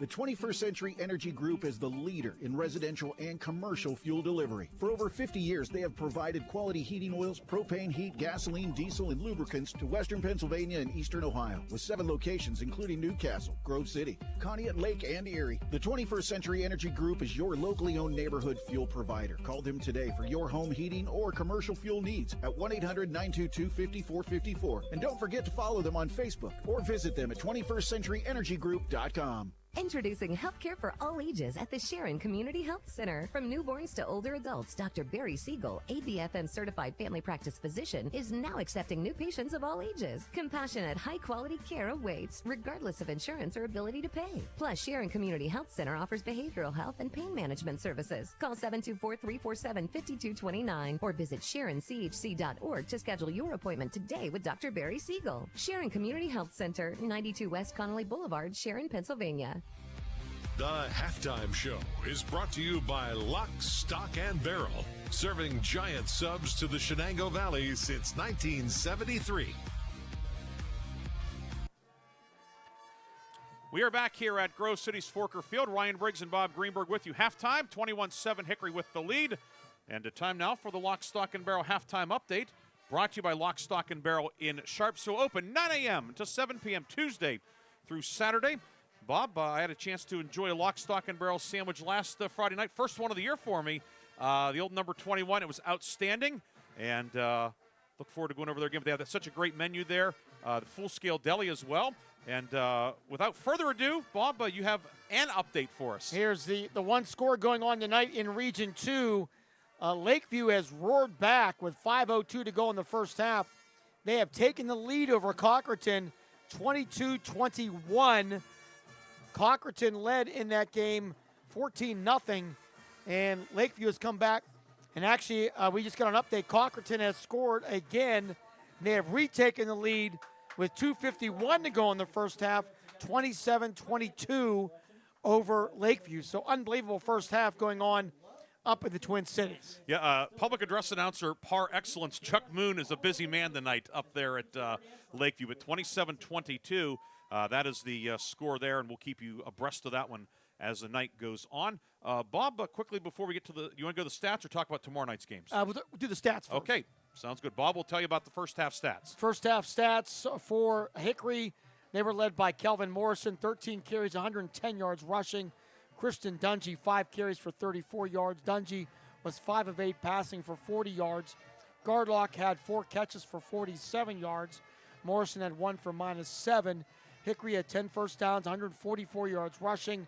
The 21st Century Energy Group is the leader in residential and commercial fuel delivery. For over 50 years, they have provided quality heating oils, propane, heat, gasoline, diesel, and lubricants to Western Pennsylvania and Eastern Ohio, with 7 locations including Newcastle, Grove City, Conneaut Lake, and Erie. The 21st Century Energy Group is your locally owned neighborhood fuel provider. Call them today for your home heating or commercial fuel needs at 1-800-922-5454. And don't forget to follow them on Facebook or visit them at 21stcenturyenergygroup.com. Introducing healthcare for all ages at the Sharon Community Health Center. From newborns to older adults, Dr. Barry Siegel, ABFN certified family practice physician, is now accepting new patients of all ages. Compassionate, high-quality care awaits, regardless of insurance or ability to pay. Plus, Sharon Community Health Center offers behavioral health and pain management services. Call 724-347-5229 or visit SharonCHC.org to schedule your appointment today with Dr. Barry Siegel. Sharon Community Health Center, 92 West Connolly Boulevard, Sharon, Pennsylvania. The Halftime Show is brought to you by Lock, Stock, and Barrel, serving giant subs to the Shenango Valley since 1973. We are back here at Grove City's Forker Field. Ryan Briggs and Bob Greenburg with you. Halftime, 21-7 Hickory with the lead. And a time now for the Lock, Stock, and Barrel halftime update, brought to you by Lock, Stock, and Barrel in Sharpsville. Open 9 a.m. to 7 p.m. Tuesday through Saturday. Bob, I had a chance to enjoy a Lock, Stock, and Barrel sandwich last Friday night. First one of the year for me. The old number 21. It was outstanding. And look forward to going over there again. But they have such a great menu there. The full-scale deli as well. And without further ado, Bob, you have an update for us. Here's the one score going on tonight in Region 2. Lakeview has roared back with 5:02 to go in the first half. They have taken the lead over Cockerton 22-21. Cockerton led in that game 14-0, and Lakeview has come back. And actually, we just got an update. Cockerton has scored again, and they have retaken the lead with 2:51 to go in the first half, 27-22 over Lakeview. So unbelievable first half going on up in the Twin Cities. Yeah, public address announcer par excellence Chuck Moon is a busy man tonight up there at Lakeview, but 27-22. That is the score there, and we'll keep you abreast of that one as the night goes on. Bob, quickly before we get to you want to go to the stats or talk about tomorrow night's games? We'll do the stats first. Okay, sounds good. Bob will tell you about the first half stats. First half stats for Hickory. They were led by Kelvin Morrison, 13 carries, 110 yards rushing. Christian Dungy, 5 carries for 34 yards. Dungy was 5 of 8 passing for 40 yards. Gardlock had 4 catches for 47 yards. Morrison had 1 for -7. Hickory had 10 first downs, 144 yards rushing,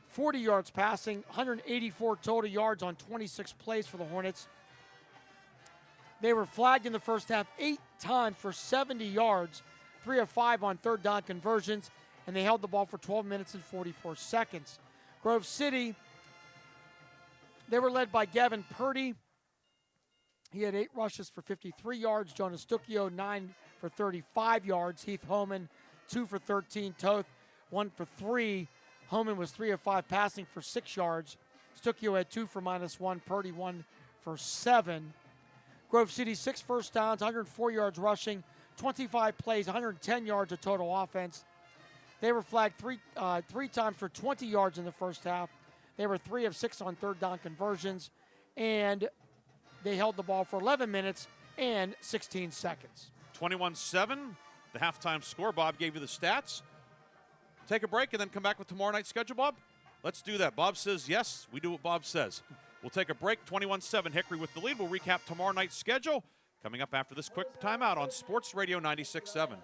40 yards passing, 184 total yards on 26 plays for the Hornets. They were flagged in the first half 8 times for 70 yards, 3 of 5 on third down conversions, and they held the ball for 12 minutes and 44 seconds. Grove City, they were led by Gavin Purdy. He had 8 rushes for 53 yards. Jonas Stucchio, 9 for 35 yards. Heath Homan, 2 for 13. Toth, 1 for 3. Homan was 3 of 5 passing for 6 yards. Stucchio had 2 for -1. Purdy, 1 for 7. Grove City, 6 first downs, 104 yards rushing, 25 plays, 110 yards of total offense. They were flagged three times for 20 yards in the first half. They were 3 of 6 on third down conversions, and they held the ball for 11 minutes and 16 seconds. 21-7, the halftime score. Bob gave you the stats. Take a break and then come back with tomorrow night's schedule, Bob? Let's do that. Bob says yes. We do what Bob says. We'll take a break. 21-7, Hickory with the lead. We'll recap tomorrow night's schedule coming up after this quick timeout on Sports Radio 96.7.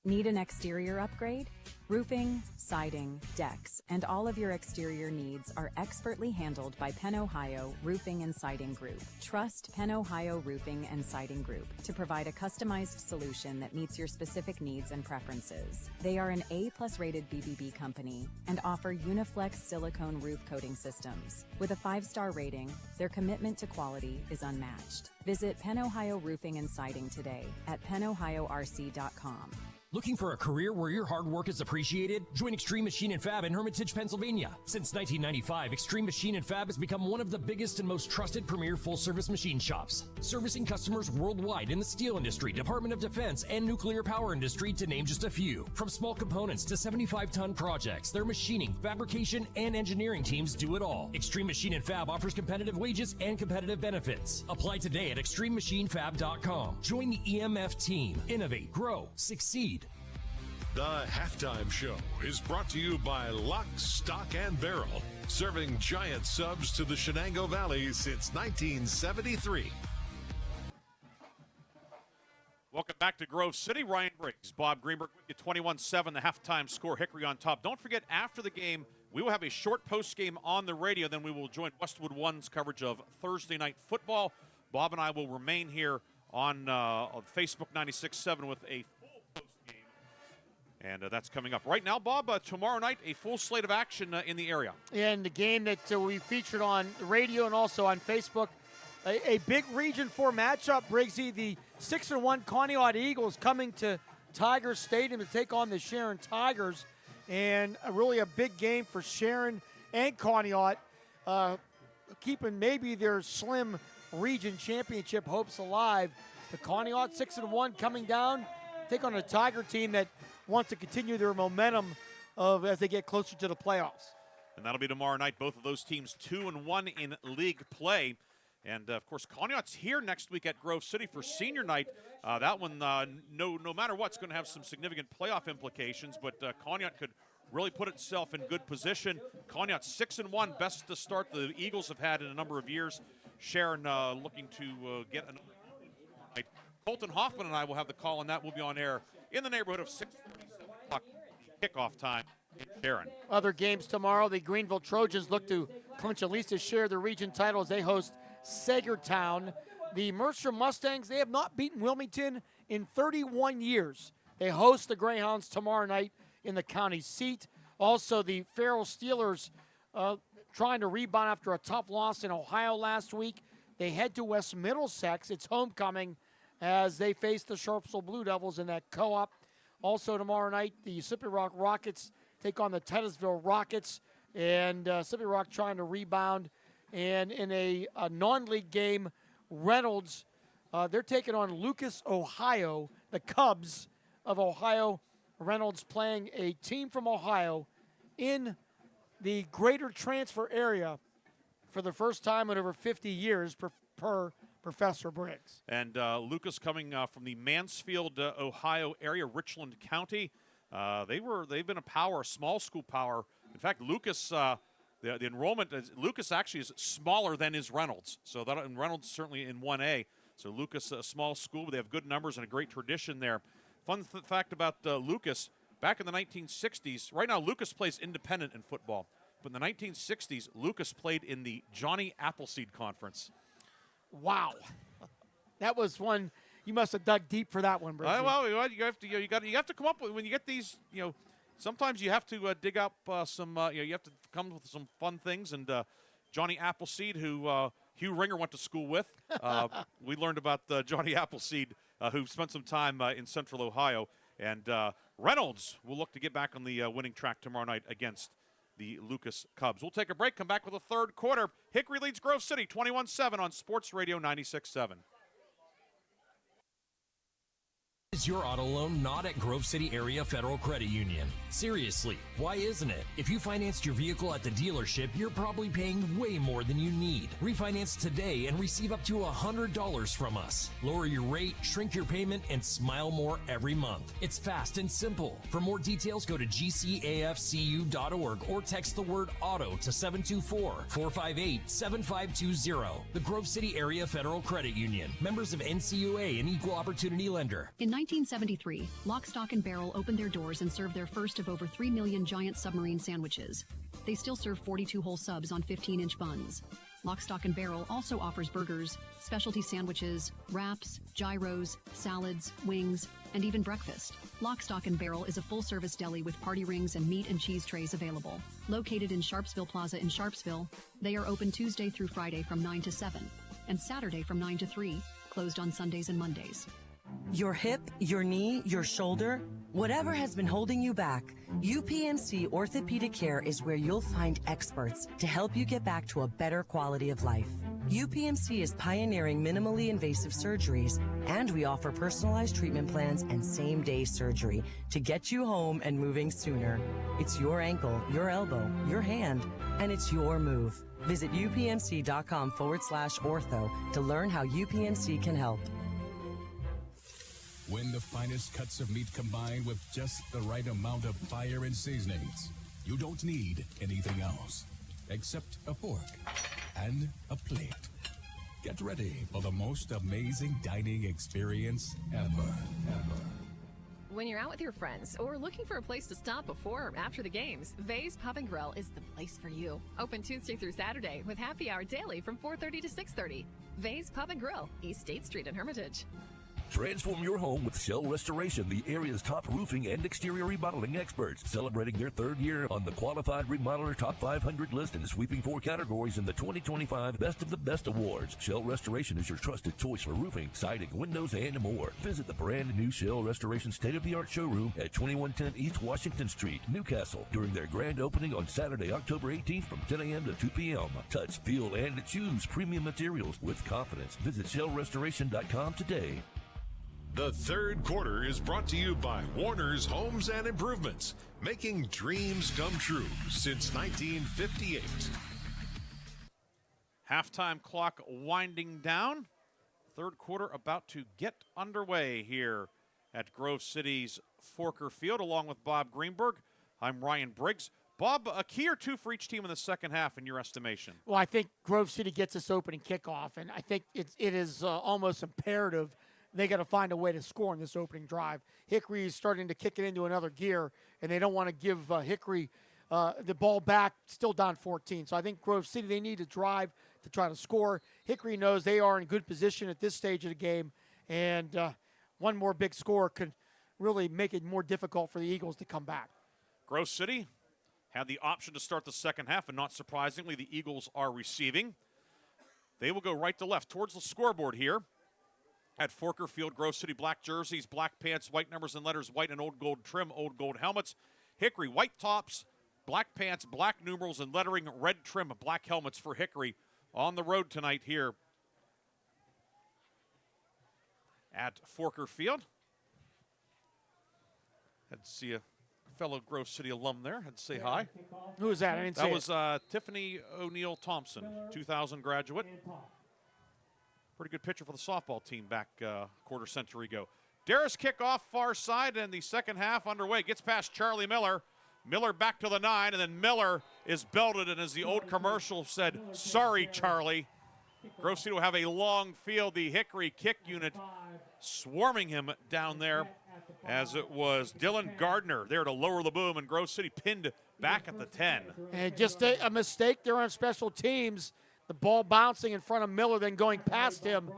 Need an exterior upgrade? Roofing, siding, decks, and all of your exterior needs are expertly handled by Penn Ohio Roofing and Siding Group. Trust Penn Ohio Roofing and Siding Group to provide a customized solution that meets your specific needs and preferences. They are an A+ rated BBB company and offer Uniflex silicone roof coating systems. With a 5-star rating, their commitment to quality is unmatched. Visit Penn Ohio Roofing and Siding today at pennohiorc.com. Looking for a career where your hard work is appreciated? Join Extreme Machine and Fab in Hermitage, Pennsylvania. Since 1995, Extreme Machine and Fab has become one of the biggest and most trusted premier full-service machine shops, servicing customers worldwide in the steel industry, Department of Defense, and nuclear power industry, to name just a few. From small components to 75-ton projects, their machining, fabrication, and engineering teams do it all. Extreme Machine and Fab offers competitive wages and competitive benefits. Apply today at extrememachinefab.com. Join the EMF team. Innovate, grow, succeed. The Halftime Show is brought to you by Lock, Stock, and Barrel, serving giant subs to the Shenango Valley since 1973. Welcome back to Grove City. Ryan Briggs, Bob Greenburg with you, 21-7, the halftime score. Hickory on top. Don't forget, after the game, we will have a short post game on the radio. Then we will join Westwood One's coverage of Thursday night football. Bob and I will remain here on Facebook 96.7 with a and that's coming up. Right now, Bob, tomorrow night, a full slate of action in the area. And the game that we featured on the radio and also on Facebook, a big Region 4 matchup, Briggsy. The 6-1 Conneaut Eagles coming to Tiger Stadium to take on the Sharon Tigers. And really a big game for Sharon and Conneaut, keeping maybe their slim region championship hopes alive. The Conneaut 6-1 coming down, take on a Tiger team that wants to continue their momentum as they get closer to the playoffs. And that'll be tomorrow night. Both of those teams 2-1 in league play. And, of course, Conneaut's here next week at Grove City for senior night. That one, no matter what, it's going to have some significant playoff implications. But Conneaut could really put itself in good position. Conneaut 6-1, best to start the Eagles have had in a number of years. Sharon looking to get another night. Colton Hoffman and I will have the call on that. We'll be on air in the neighborhood of 6:37 o'clock kickoff time in Sharon. Other games tomorrow, the Greenville Trojans look to clinch at least a share of the region title as they host Sagertown. The Mercer Mustangs, they have not beaten Wilmington in 31 years. They host the Greyhounds tomorrow night in the county seat. Also, the Farrell Steelers trying to rebound after a tough loss in Ohio last week. They head to West Middlesex. It's homecoming as they face the Sharpsville Blue Devils in that co-op. Also tomorrow night, the Sippy Rock Rockets take on the Titusville Rockets, and Sippy Rock trying to rebound. And in a non-league game, Reynolds, they're taking on Lucas, Ohio, the Cubs of Ohio. Reynolds playing a team from Ohio in the greater transfer area for the first time in over 50 years per Professor Briggs. And Lucas coming from the Mansfield, Ohio area, Richland County. They've been a small school power. In fact, Lucas, the enrollment, Lucas actually is smaller than is Reynolds. So that, and Reynolds certainly in 1A. So Lucas, a small school, but they have good numbers and a great tradition there. Fun fact about Lucas, back in the 1960s, right now Lucas plays independent in football. But in the 1960s, Lucas played in the Johnny Appleseed Conference. Wow, that was one. You must have dug deep for that one, Briggs. Well, you have to come up with, when you get these. Sometimes you have to dig up some. You have to come with some fun things. And Johnny Appleseed, who Hugh Ringer went to school with, we learned about Johnny Appleseed, who spent some time in Central Ohio. And Reynolds will look to get back on the winning track tomorrow night against the Lucas Cubs. We'll take a break, come back with a third quarter. Hickory leads Grove City 21-7 on Sports Radio 96.7. Is your auto loan not at Grove City Area Federal Credit Union? Seriously, why isn't it? If you financed your vehicle at the dealership, you're probably paying way more than you need. Refinance today and receive up to $100 from us. Lower your rate, shrink your payment, and smile more every month. It's fast and simple. For more details, go to gcafcu.org or text the word auto to 724-458-7520. The Grove City Area Federal Credit Union. Members of NCUA, an equal opportunity lender. In 1973, Lock, Stock, and Barrel opened their doors and served their first of over 3 million giant submarine sandwiches. They still serve 42-hole subs on 15-inch buns. Lock, Stock, and Barrel also offers burgers, specialty sandwiches, wraps, gyros, salads, wings, and even breakfast. Lock, Stock, and Barrel is a full-service deli with party rings and meat and cheese trays available. Located in Sharpsville Plaza in Sharpsville, they are open Tuesday through Friday from 9 to 7 and Saturday from 9 to 3, closed on Sundays and Mondays. Your hip, your knee, your shoulder, Whatever has been holding you back, UPMC Orthopedic Care is where you'll find experts to help you get back to a better quality of life. UPMC is pioneering minimally invasive surgeries, and we offer personalized treatment plans and same-day surgery to get you home and moving sooner. It's your ankle, your elbow, your hand, and it's your move. Visit upmc.com/ortho to learn how UPMC can help. When the finest cuts of meat combine with just the right amount of fire and seasonings, you don't need anything else except a fork and a plate. Get ready for the most amazing dining experience ever. When you're out with your friends or looking for a place to stop before or after the games, Vay's Pub and Grill is the place for you. Open Tuesday through Saturday with happy hour daily from 4:30 to 6:30. Vay's Pub and Grill, East State Street in Hermitage. Transform your home with Shell Restoration, the area's top roofing and exterior remodeling experts, celebrating their third year on the Qualified Remodeler Top 500 list and sweeping 4 categories in the 2025 Best of the Best Awards. Shell Restoration is your trusted choice for roofing, siding, windows, and more. Visit the brand new Shell Restoration state-of-the-art showroom at 2110 East Washington Street, Newcastle, during their grand opening on Saturday, October 18th from 10 a.m. to 2 p.m. Touch, feel, and choose premium materials with confidence. Visit shellrestoration.com today. The third quarter is brought to you by Warner's Homes and Improvements, making dreams come true since 1958. Halftime clock winding down. Third quarter about to get underway here at Grove City's Forker Field, along with Bob Greenburg. I'm Ryan Briggs. Bob, a key or two for each team in the second half in your estimation? Well, I think Grove City gets this opening kickoff, and I think it is almost imperative they got to find a way to score in this opening drive. Hickory is starting to kick it into another gear, and they don't want to give Hickory the ball back, still down 14. So I think Grove City, they need to drive to try to score. Hickory knows they are in good position at this stage of the game, and one more big score could really make it more difficult for the Eagles to come back. Grove City had the option to start the second half, and not surprisingly, the Eagles are receiving. They will go right to left towards the scoreboard here at Forker Field. Grove City, black jerseys, black pants, white numbers and letters, white and old gold trim, old gold helmets. Hickory, white tops, black pants, black numerals and lettering, red trim, black helmets for Hickory on the road tonight here at Forker Field. Had to see a fellow Grove City alum there. Had to say hi. Who was that? I didn't see that. That was Tiffany O'Neill Thompson, 2000 graduate. Pretty good pitcher for the softball team back quarter century ago. Darris kickoff far side, and the second half underway. Gets past Charlie Miller. Miller back to the 9, and then Miller is belted, and as the old commercial said, sorry, Charlie. Grove City will have a long field. The Hickory kick unit swarming him down there, as it was Dylan Gardner there to lower the boom, and Grove City pinned back at the 10. And just a mistake there on special teams. The ball bouncing in front of Miller, then going past him.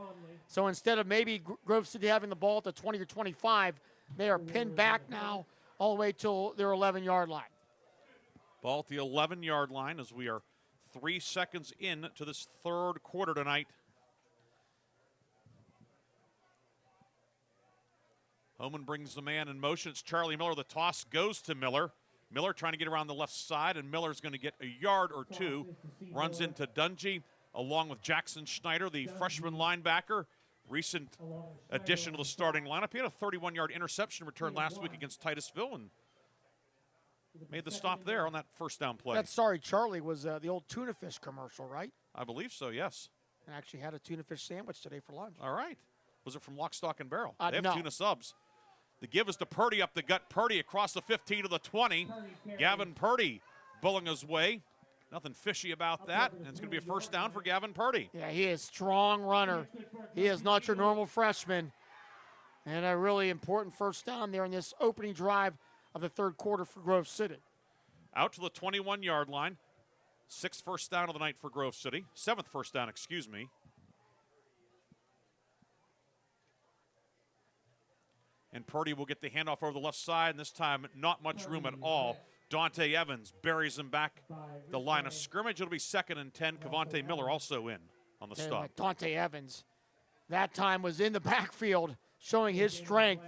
So instead of maybe Grove City having the ball at the 20 or 25, they are pinned back now all the way till their 11-yard line. Ball at the 11-yard line as we are 3 seconds in to this third quarter tonight. Homan brings the man in motion. It's Charlie Miller. The toss goes to Miller. Miller trying to get around the left side, and Miller's going to get a yard or two. Runs into Dungy along with Jackson Schneider, the freshman linebacker, recent addition to the starting lineup. He had a 31-yard interception return last week against Titusville and made the stop there on that first down play. That Sorry Charlie was the old tuna fish commercial, right? I believe so, yes. I actually had a tuna fish sandwich today for lunch. All right. Was it from Lock, Stock, and Barrel? They have no. tuna subs. The give is to Purdy up the gut. Purdy across the 15 to the 20. Gavin Purdy bulling his way. Nothing fishy about that. And it's going to be a first down for Gavin Purdy. Yeah, he is a strong runner. He is not your normal freshman. And a really important first down there in this opening drive of the third quarter for Grove City. Out to the 21-yard line. 6th first down of the night for Grove City. 7th first down, excuse me. And Purdy will get the handoff over the left side, and this time not much room at all. Dante Evans buries him back the line of scrimmage. It'll be 2nd and 10. Cavante Miller also in on the stop. Dante Evans, that time was in the backfield, showing his strength.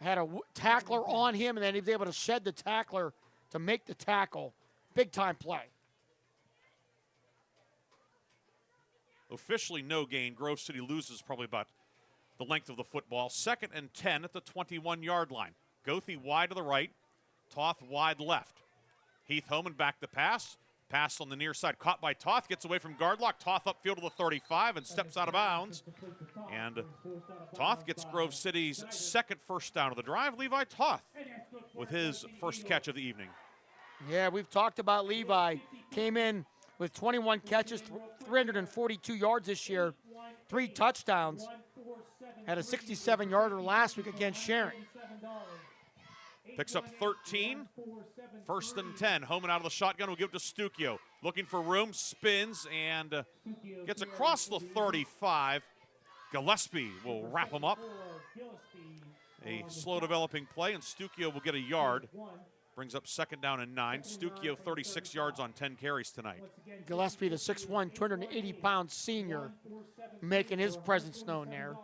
had a tackler on him, and then he was able to shed the tackler to make the tackle. Big-time play. Officially no gain. Grove City loses probably about the length of the football. 2nd and 10 at the 21-yard line. Goethe wide to the right. Toth wide left. Heath Homan back the pass. Pass on the near side. Caught by Toth. Gets away from Gardlock. Toth upfield to the 35 and steps out of bounds. And Toth gets Grove City's second first down of the drive. Levi Toth with his first catch of the evening. Yeah, we've talked about Levi. Came in with 21 catches, 342 yards this year, 3 touchdowns. Had a 67-yarder last week against Sharon. Picks up 13. 1st and 10. Homan out of the shotgun will give it to Stucchio. Looking for room, spins, and gets across the 35. Gillespie will wrap him up. A slow developing play, and Stucchio will get a yard. Brings up 2nd down and 9. Stucchio 36 yards on 10 carries tonight. Gillespie, the 6'1", 280-pound senior, making his presence known there.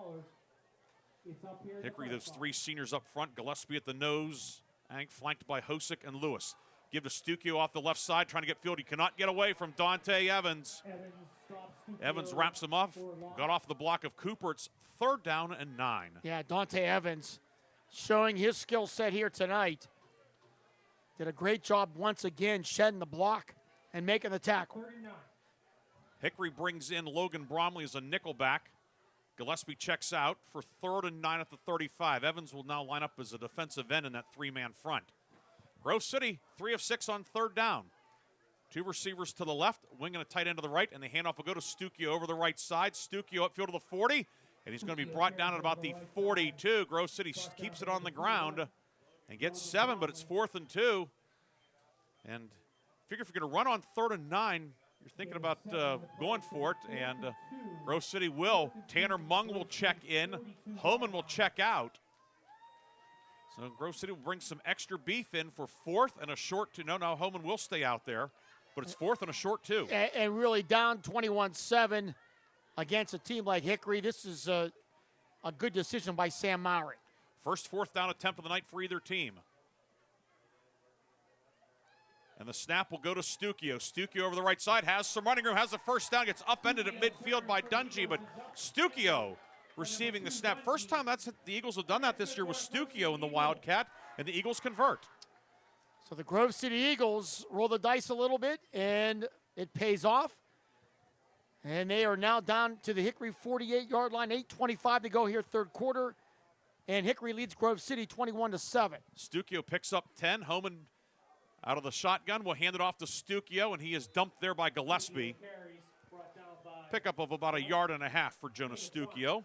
Hickory, those 3 seniors up front. Gillespie at the nose, flanked by Hosick and Lewis. Give to Stucchio off the left side, trying to get field. He cannot get away from Dante Evans. Evans wraps him up. Got off the block of Cooper. It's 3rd down and 9. Yeah, Dante Evans showing his skill set here tonight. Did a great job once again shedding the block and making the tackle. Hickory brings in Logan Bromley as a nickelback. Gillespie checks out for 3rd and 9 at the 35. Evans will now line up as a defensive end in that 3-man front. Grove City, 3 of 6 on 3rd down. 2 receivers to the left, wing and a tight end to the right, and the handoff will go to Stucchio over the right side. Stucchio upfield to the 40, and he's going to be brought down at about the 42. Grove City keeps it on the ground and gets 7, but it's 4th and 2. And figure if you're going to run on 3rd and 9, you're thinking about going for it, and Grove City will. Tanner Mung will check in. Homan will check out. So Grove City will bring some extra beef in for 4th and a short 2. No, Homan will stay out there, but it's 4th and a short 2. And really down 21-7 against a team like Hickory. This is a good decision by Sam Mowry. First 4th down attempt of the night for either team. And the snap will go to Stucchio. Stucchio over the right side, has some running room, has the first down, gets upended at midfield by Dungy, but Stucchio receiving the snap. First time the Eagles have done that this year was Stucchio in the Wildcat, and the Eagles convert. So the Grove City Eagles roll the dice a little bit, and it pays off. And they are now down to the Hickory 48-yard line, 8:25 to go here, 3rd quarter. And Hickory leads Grove City 21-7. Stucchio picks up 10. Homan out of the shotgun will hand it off to Stucchio, and he is dumped there by Gillespie. Pickup of about 1.5 yards for Jonas Stucchio.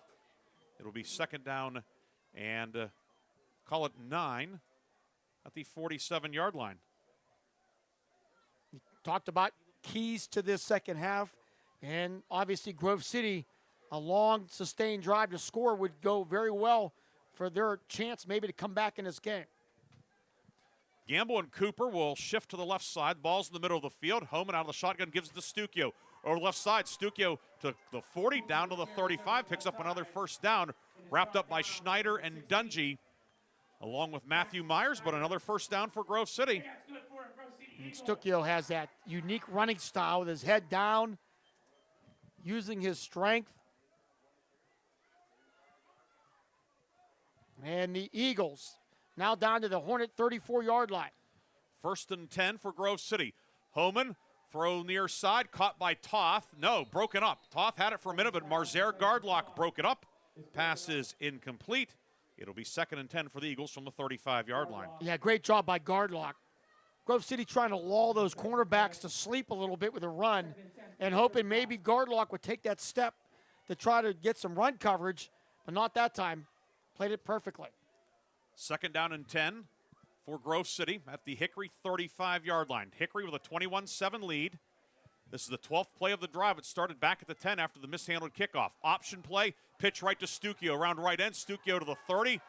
It'll be 2nd down and call it 9 at the 47-yard line. We talked about keys to this second half, and obviously Grove City, a long, sustained drive to score would go very well for their chance maybe to come back in this game. Gamble and Cooper will shift to the left side. Ball's in the middle of the field. Homan out of the shotgun gives it to Stucchio. Over the left side, Stucchio to the 40, down to the 35, picks up another first down, wrapped up by Schneider and Dungy, along with Matthew Myers, but another first down for Grove City. And Stucchio has that unique running style with his head down, using his strength. And the Eagles now down to the Hornet 34-yard line. 1st and 10 for Grove City. Homan, throw near side, caught by Toth. No, broken up. Toth had it for a minute, but Marzer Gardlock broke it up. Pass is incomplete. It'll be 2nd and 10 for the Eagles from the 35-yard line. Yeah, great job by Gardlock. Grove City trying to lull those cornerbacks to sleep a little bit with a run and hoping maybe Gardlock would take that step to try to get some run coverage, but not that time. Played it perfectly. 2nd down and 10 for Grove City at the Hickory 35-yard line. Hickory with a 21-7 lead. This is the 12th play of the drive. It started back at the 10 after the mishandled kickoff. Option play, pitch right to Stucchio around right end. Stucchio to the 30,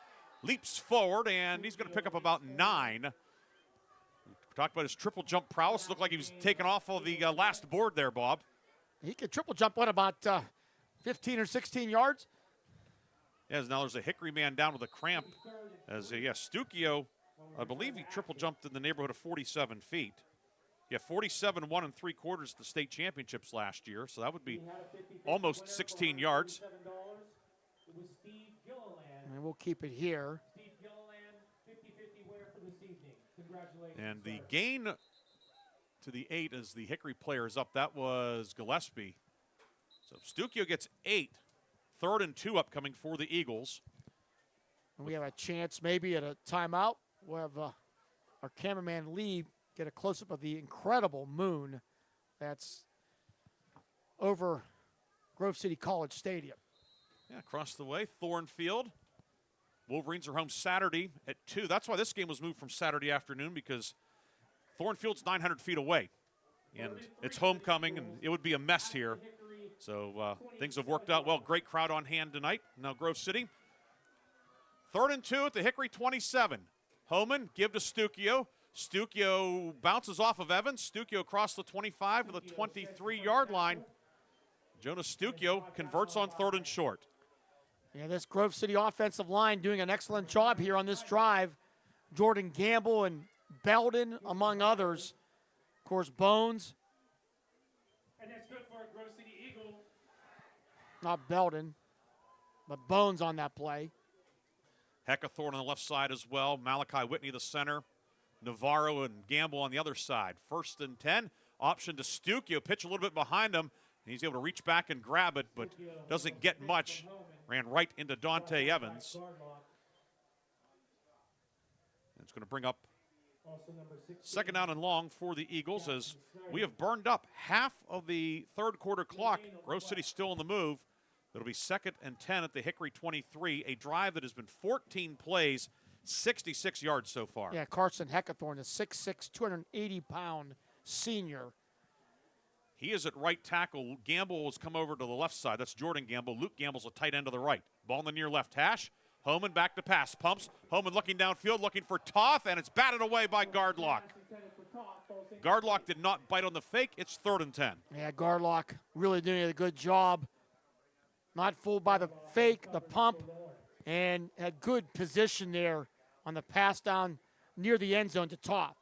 leaps forward, and he's going to pick up about 9. We talked about his triple jump prowess. Looked like he was taken off of the last board there, Bob. He could triple jump, what, about 15 or 16 yards? As now there's a Hickory man down with a cramp. As Stukio, I believe he triple jumped in the neighborhood of 47 feet. 47 1 3/4 at the state championships last year, so that would be almost 16 yards. And we'll keep it here. And the gain to the 8 as the Hickory player is up. That was Gillespie. So Stukio gets 8. 3rd and 2 upcoming for the Eagles. And we have a chance maybe at a timeout. We'll have our cameraman Lee get a close-up of the incredible moon that's over Grove City College Stadium. Yeah, across the way, Thornfield. Wolverines are home Saturday at 2. That's why this game was moved from Saturday afternoon, because Thornfield's 900 feet away. And it's homecoming, and it would be a mess here. So things have worked out well. Great crowd on hand tonight. Now Grove City. 3rd and 2 at the Hickory 27. Homan, give to Stukio. Stukio bounces off of Evans. Stukio across the 25 to the 23-yard line. Jonas Stukio converts on 3rd and short. Yeah, this Grove City offensive line doing an excellent job here on this drive. Jordan Gamble and Belden, among others. Of course, Bones. And that's good for a Grove City Eagle. Not Belden, but Bones on that play. Heckathorn on the left side as well. Malachi Whitney the center. Navarro and Gamble on the other side. 1st and 10. Option to Stukio. Pitch a little bit behind him. And he's able to reach back and grab it, but doesn't get much. Ran right into Dante Evans. And it's going to bring up 2nd down and long for the Eagles, as we have burned up half of the 3rd quarter clock. Grove City still in the move. It'll be 2nd and 10 at the Hickory 23. A drive that has been 14 plays, 66 yards so far. Yeah, Carson Heckathorn, a 6'6", 280-pound senior. He is at right tackle. Gamble has come over to the left side. That's Jordan Gamble. Luke Gamble's a tight end to the right. Ball in the near left hash. Homan back to pass. Pumps. Homan looking downfield, looking for Toth, and it's batted away by Gardlock. Gardlock did not bite on the fake. It's 3rd and 10. Yeah, Gardlock really doing a good job. Not fooled by the fake, the pump, and had good position there on the pass down near the end zone to Toth.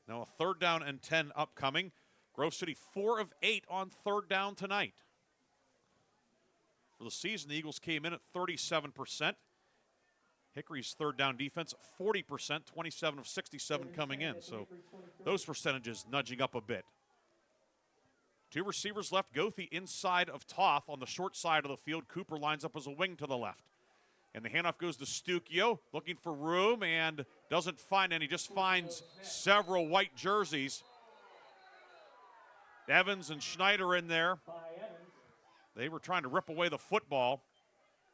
Now a 3rd down and 10 upcoming. Grove City 4 of 8 on 3rd down tonight. For the season, the Eagles came in at 37%. Hickory's 3rd down defense, 40%, 27 of 67 coming in. So those percentages nudging up a bit. 2 receivers left. Goethe inside of Toth on the short side of the field. Cooper lines up as a wing to the left. And the handoff goes to Stukio, looking for room and doesn't find any, just finds several white jerseys. Evans and Schneider in there. They were trying to rip away the football.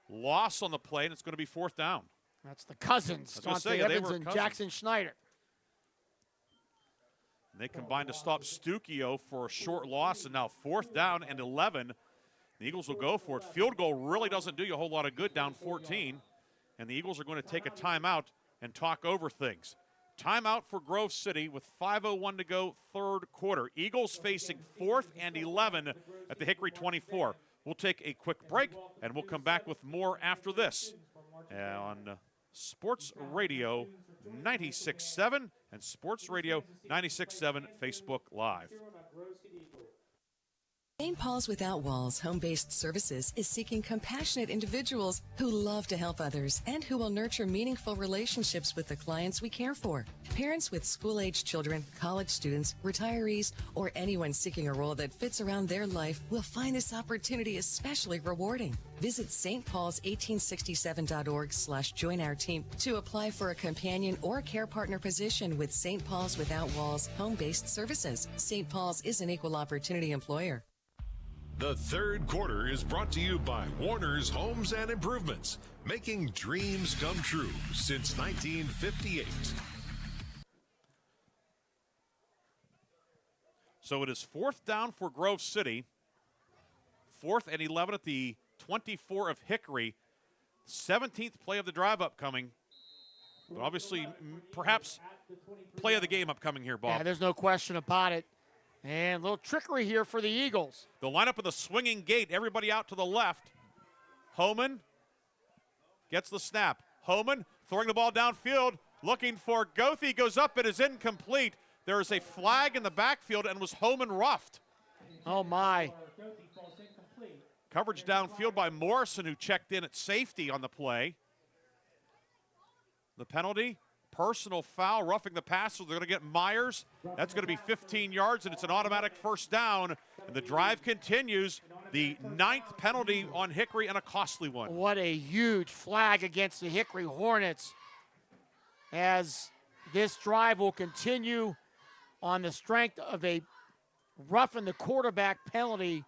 Loss on the play, and it's going to be 4th down. That's the cousins, Dante Evans and Jackson Schneider. And they combined to stop Stukio for a short loss, and now 4th down and 11. The Eagles will go for it. Field goal really doesn't do you a whole lot of good, down 14. And the Eagles are going to take a timeout and talk over things. Timeout for Grove City with 5:01 to go, 3rd quarter. Eagles facing 4th and 11 at the Hickory 24. We'll take a quick break, and we'll come back with more after this on Sports Radio 96.7 and Sports Radio 96.7 Facebook Live. St. Paul's Without Walls Home-Based Services is seeking compassionate individuals who love to help others and who will nurture meaningful relationships with the clients we care for. Parents with school-age children, college students, retirees, or anyone seeking a role that fits around their life will find this opportunity especially rewarding. Visit stpaul's1867.org/join our team to apply for a companion or care partner position with St. Paul's Without Walls Home-Based Services. St. Paul's is an equal opportunity employer. The 3rd quarter is brought to you by Warner's Homes and Improvements, making dreams come true since 1958. So it is 4th down for Grove City. 4th and 11 at the 24 of Hickory. 17th play of the drive upcoming. But obviously, perhaps play of the game upcoming here, Bob. Yeah, there's no question about it. And a little trickery here for the Eagles. They'll line up with a swinging gate. Everybody out to the left. Homan gets the snap. Homan throwing the ball downfield, looking for Goethe, goes up, it is incomplete. There is a flag in the backfield, and was Homan roughed. Oh, my. Coverage downfield by Morrison, who checked in at safety on the play. The penalty, personal foul, roughing the passer. They're going to get Myers. That's going to be 15 yards, and it's an automatic first down. And the drive continues. The 9th penalty on Hickory, and a costly one. What a huge flag against the Hickory Hornets, as this drive will continue on the strength of a roughing the quarterback penalty.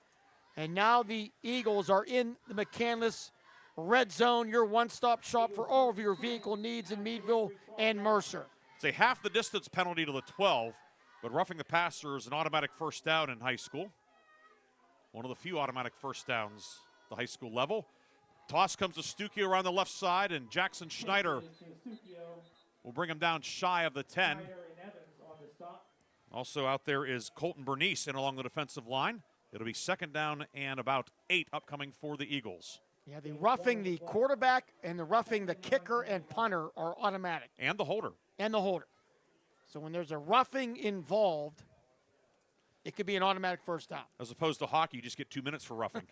And now the Eagles are in the McCandless Red Zone, your one-stop shop for all of your vehicle needs in Meadville and Mercer. It's a half the distance penalty to the 12, but roughing the passer is an automatic first down in high school. One of the few automatic first downs at the high school level. Toss comes to Stukio around the left side, and Jackson Schneider will bring him down shy of the 10. Also out there is Colton Bernice in along the defensive line. It'll be second down and about 8 upcoming for the Eagles. Yeah, the roughing the quarterback and the roughing the kicker and punter are automatic. And the holder. And the holder. So when there's a roughing involved, it could be an automatic first down. As opposed to hockey, you just get 2 minutes for roughing.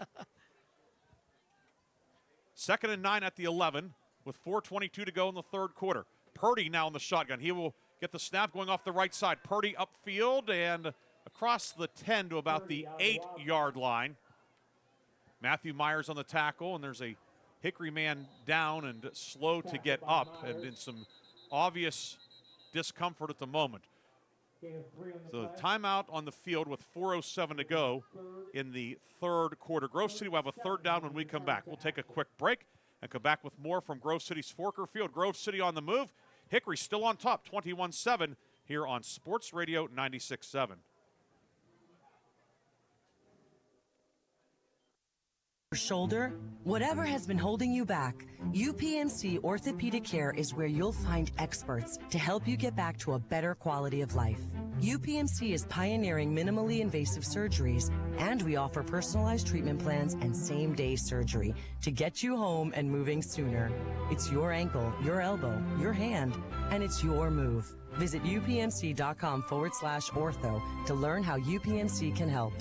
Second and 9 at the 11 with 4:22 to go in the third quarter. Purdy now in the shotgun. He will get the snap going off the right side. Purdy upfield and across the 10 to about the 8-yard line. Matthew Myers on the tackle, and there's a Hickory man down and slow to get up, and in some obvious discomfort at the moment. So the timeout on the field with 4:07 to go in the third quarter. Grove City will have a third down when we come back. We'll take a quick break and come back with more from Grove City's Forker Field. Grove City on the move. Hickory still on top, 21-7 here on Sports Radio 96.7. Shoulder, whatever has been holding you back, UPMC Orthopedic Care is where you'll find experts to help you get back to a better quality of life. UPMC is pioneering minimally invasive surgeries, and we offer personalized treatment plans and same-day surgery to get you home and moving sooner. It's your ankle, your elbow, your hand, and it's your move. Visit upmc.com/ortho to learn how UPMC can help.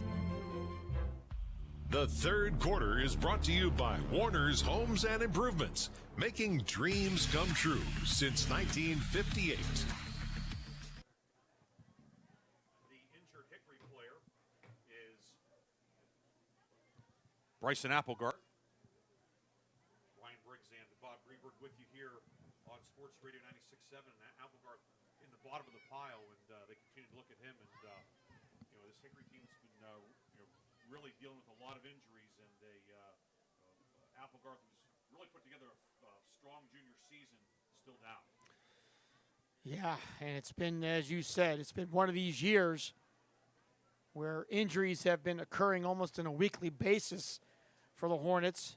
The third quarter is brought to you by Warner's Homes and Improvements, making dreams come true since 1958. The injured Hickory player is Bryson Applegarth. Ryan Briggs and Bob Greenburg with you here on Sports Radio 96.7. Applegarth in the bottom of the pile, and they continue to look at him. And this Hickory team's been really dealing with a lot of injuries, and Applegarth, who's really put together a strong junior season, still down. Yeah, and it's been, as you said, it's been one of these years where injuries have been occurring almost on a weekly basis for the Hornets.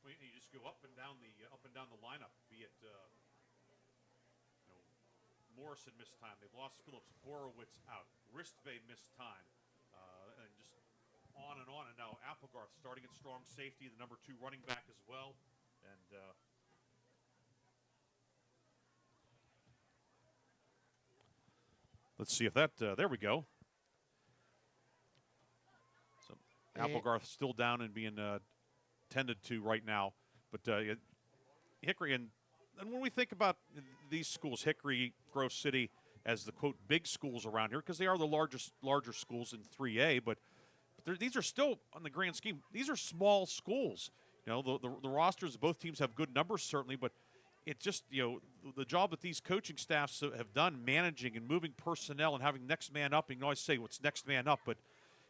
Well, you just go up and down the lineup. Be it Morrison missed time. They've lost Phillips. Horowitz out. Ristve missed time. And just on and on. And now Applegarth starting at strong safety, the number 2 running back as well. And let's see if that, there we go. So Applegarth still down and being tended to right now. But Hickory, and when we think about these schools, Hickory, Grove City, as the, quote, big schools around here, because they are the larger schools in 3A, but these are still, on the grand scheme, these are small schools. The rosters of both teams have good numbers, certainly, but it's just, the job that these coaching staffs have done, managing and moving personnel and having next man up. You can always say what's next man up, but,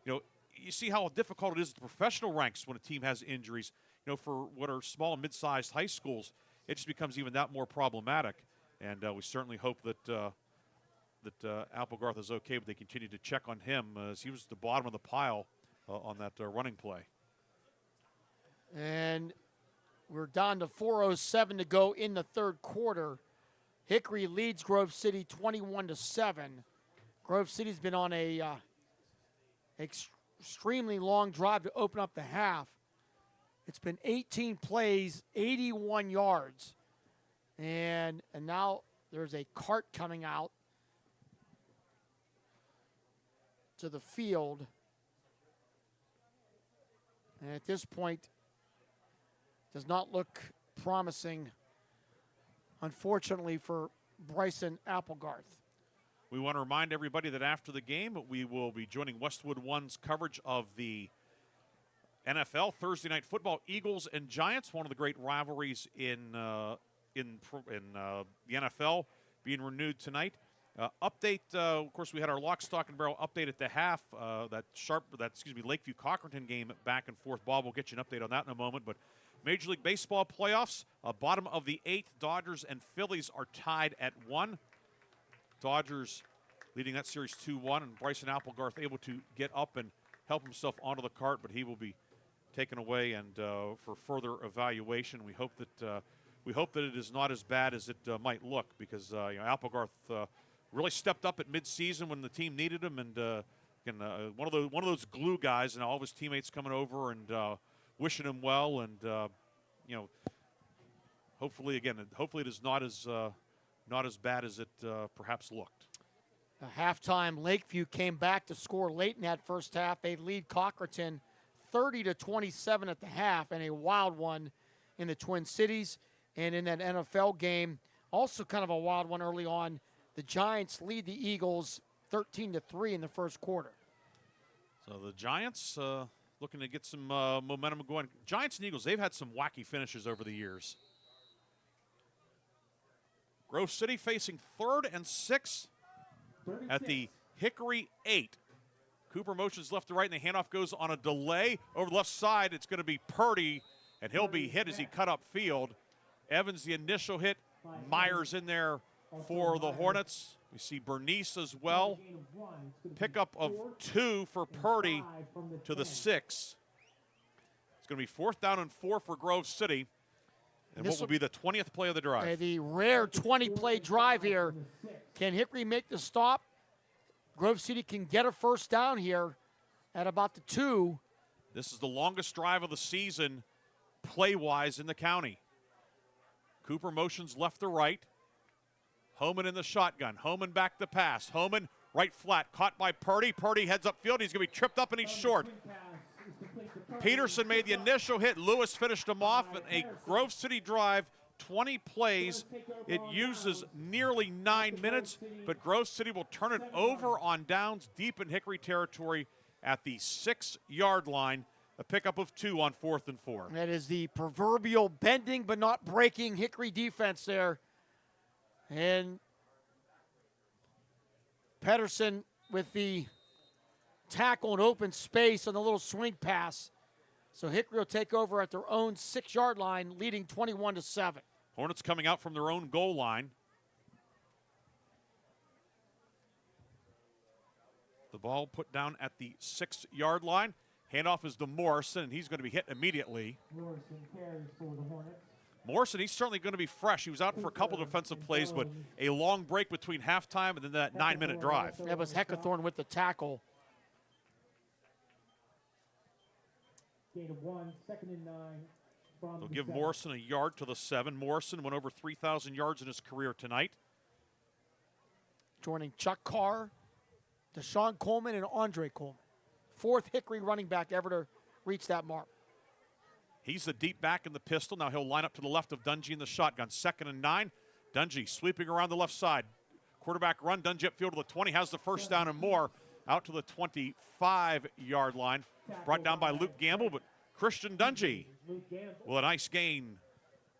you see how difficult it is at the professional ranks when a team has injuries. For what are small and mid-sized high schools, it just becomes even that more problematic. And we certainly hope that Applegarth is okay, but they continue to check on him as he was at the bottom of the pile on that running play. And we're down to 4:07 to go in the third quarter. Hickory leads Grove City 21-7. Grove City's been on a extremely long drive to open up the half. It's been 18 plays, 81 yards. And now there's a cart coming out to the field. And at this point, does not look promising, unfortunately, for Bryson Applegarth. We want to remind everybody that after the game, we will be joining Westwood One's coverage of the NFL Thursday Night Football, Eagles and Giants, one of the great rivalries in the NFL, being renewed tonight. Of course, we had our lock, stock, and barrel update at the half. Lakeview Cochranton game, back and forth ball. We'll get you an update on that in a moment. But Major League Baseball playoffs, bottom of the 8th, Dodgers and Phillies are tied at 1. Dodgers leading that series 2-1, and Bryson Applegarth able to get up and help himself onto the cart, but he will be taken away and for further evaluation. We hope that it is not as bad as it might look, because Applegarth really stepped up at midseason when the team needed him, and one of those glue guys, and all of his teammates coming over and wishing him well, and hopefully it is not as bad as it perhaps looked. Halftime, Lakeview came back to score late in that first half. They lead Cochranton 30-27 at the half, and a wild one in the Twin Cities. And in that NFL game, also kind of a wild one early on, the Giants lead the Eagles 13-3 in the first quarter. So the Giants looking to get some momentum going. Giants and Eagles, they've had some wacky finishes over the years. Grove City facing 3rd and 6 at the Hickory 8. Cooper motions left to right, and the handoff goes on a delay. Over the left side, it's going to be Purdy, and he'll be hit as he cut up field. Evans, the initial hit. Myers in there for the Hornets. We see Bernice as well. Pickup of 2 for Purdy to the 6. It's going to be 4th down and 4 for Grove City. And what will be the 20th play of the drive? The rare 20-play drive here. Can Hickory make the stop? Grove City can get a first down here at about the 2. This is the longest drive of the season, play-wise, in the county. Cooper motions left to right. Homan in the shotgun. Homan back to pass. Homan right flat, caught by Purdy. Purdy heads upfield. He's going to be tripped up and he's short. Peterson made the initial hit. Lewis finished him off in a Grove City drive, 20 plays. It uses nearly 9 minutes, but Grove City will turn it over on downs deep in Hickory territory at the 6-yard line. A pickup of 2 on 4th and 4. That is the proverbial bending but not breaking Hickory defense there. And Pedersen with the tackle in open space on the little swing pass. So Hickory will take over at their own 6-yard line, leading 21-7. Hornets coming out from their own goal line. The ball put down at the 6-yard line. Handoff is to Morrison, and he's going to be hit immediately. Morrison carries for the Hornets. Morrison, he's certainly going to be fresh. He was out for a couple defensive plays, but a long break between halftime and then that 9-minute drive. That was Heckathorn with the tackle. Gain of 1, 2nd and 9. They'll give Morrison a yard to the 7. Morrison went over 3,000 yards in his career tonight. Joining Chuck Carr, Deshaun Coleman, and Andre Coleman. 4th Hickory running back ever to reach that mark. He's the deep back in the pistol. Now he'll line up to the left of Dungy in the shotgun. 2nd and 9. Dungy sweeping around the left side. Quarterback run. Dungy upfield to the 20. Has the first down and more. Out to the 25-yard line. Brought down by Luke Gamble, but Christian Dungy with a nice gain.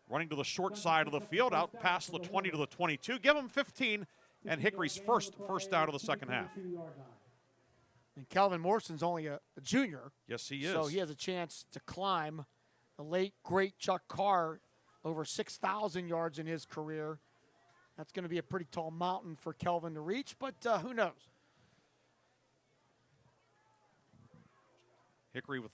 Running to the short side of the field. Out past the 20 to the 22. Give him 15. And Hickory's first down of the second half. And Calvin Morrison's only a junior. Yes, he is. So he has a chance to climb. The late, great Chuck Carr, over 6,000 yards in his career. That's going to be a pretty tall mountain for Kelvin to reach, but who knows? Hickory with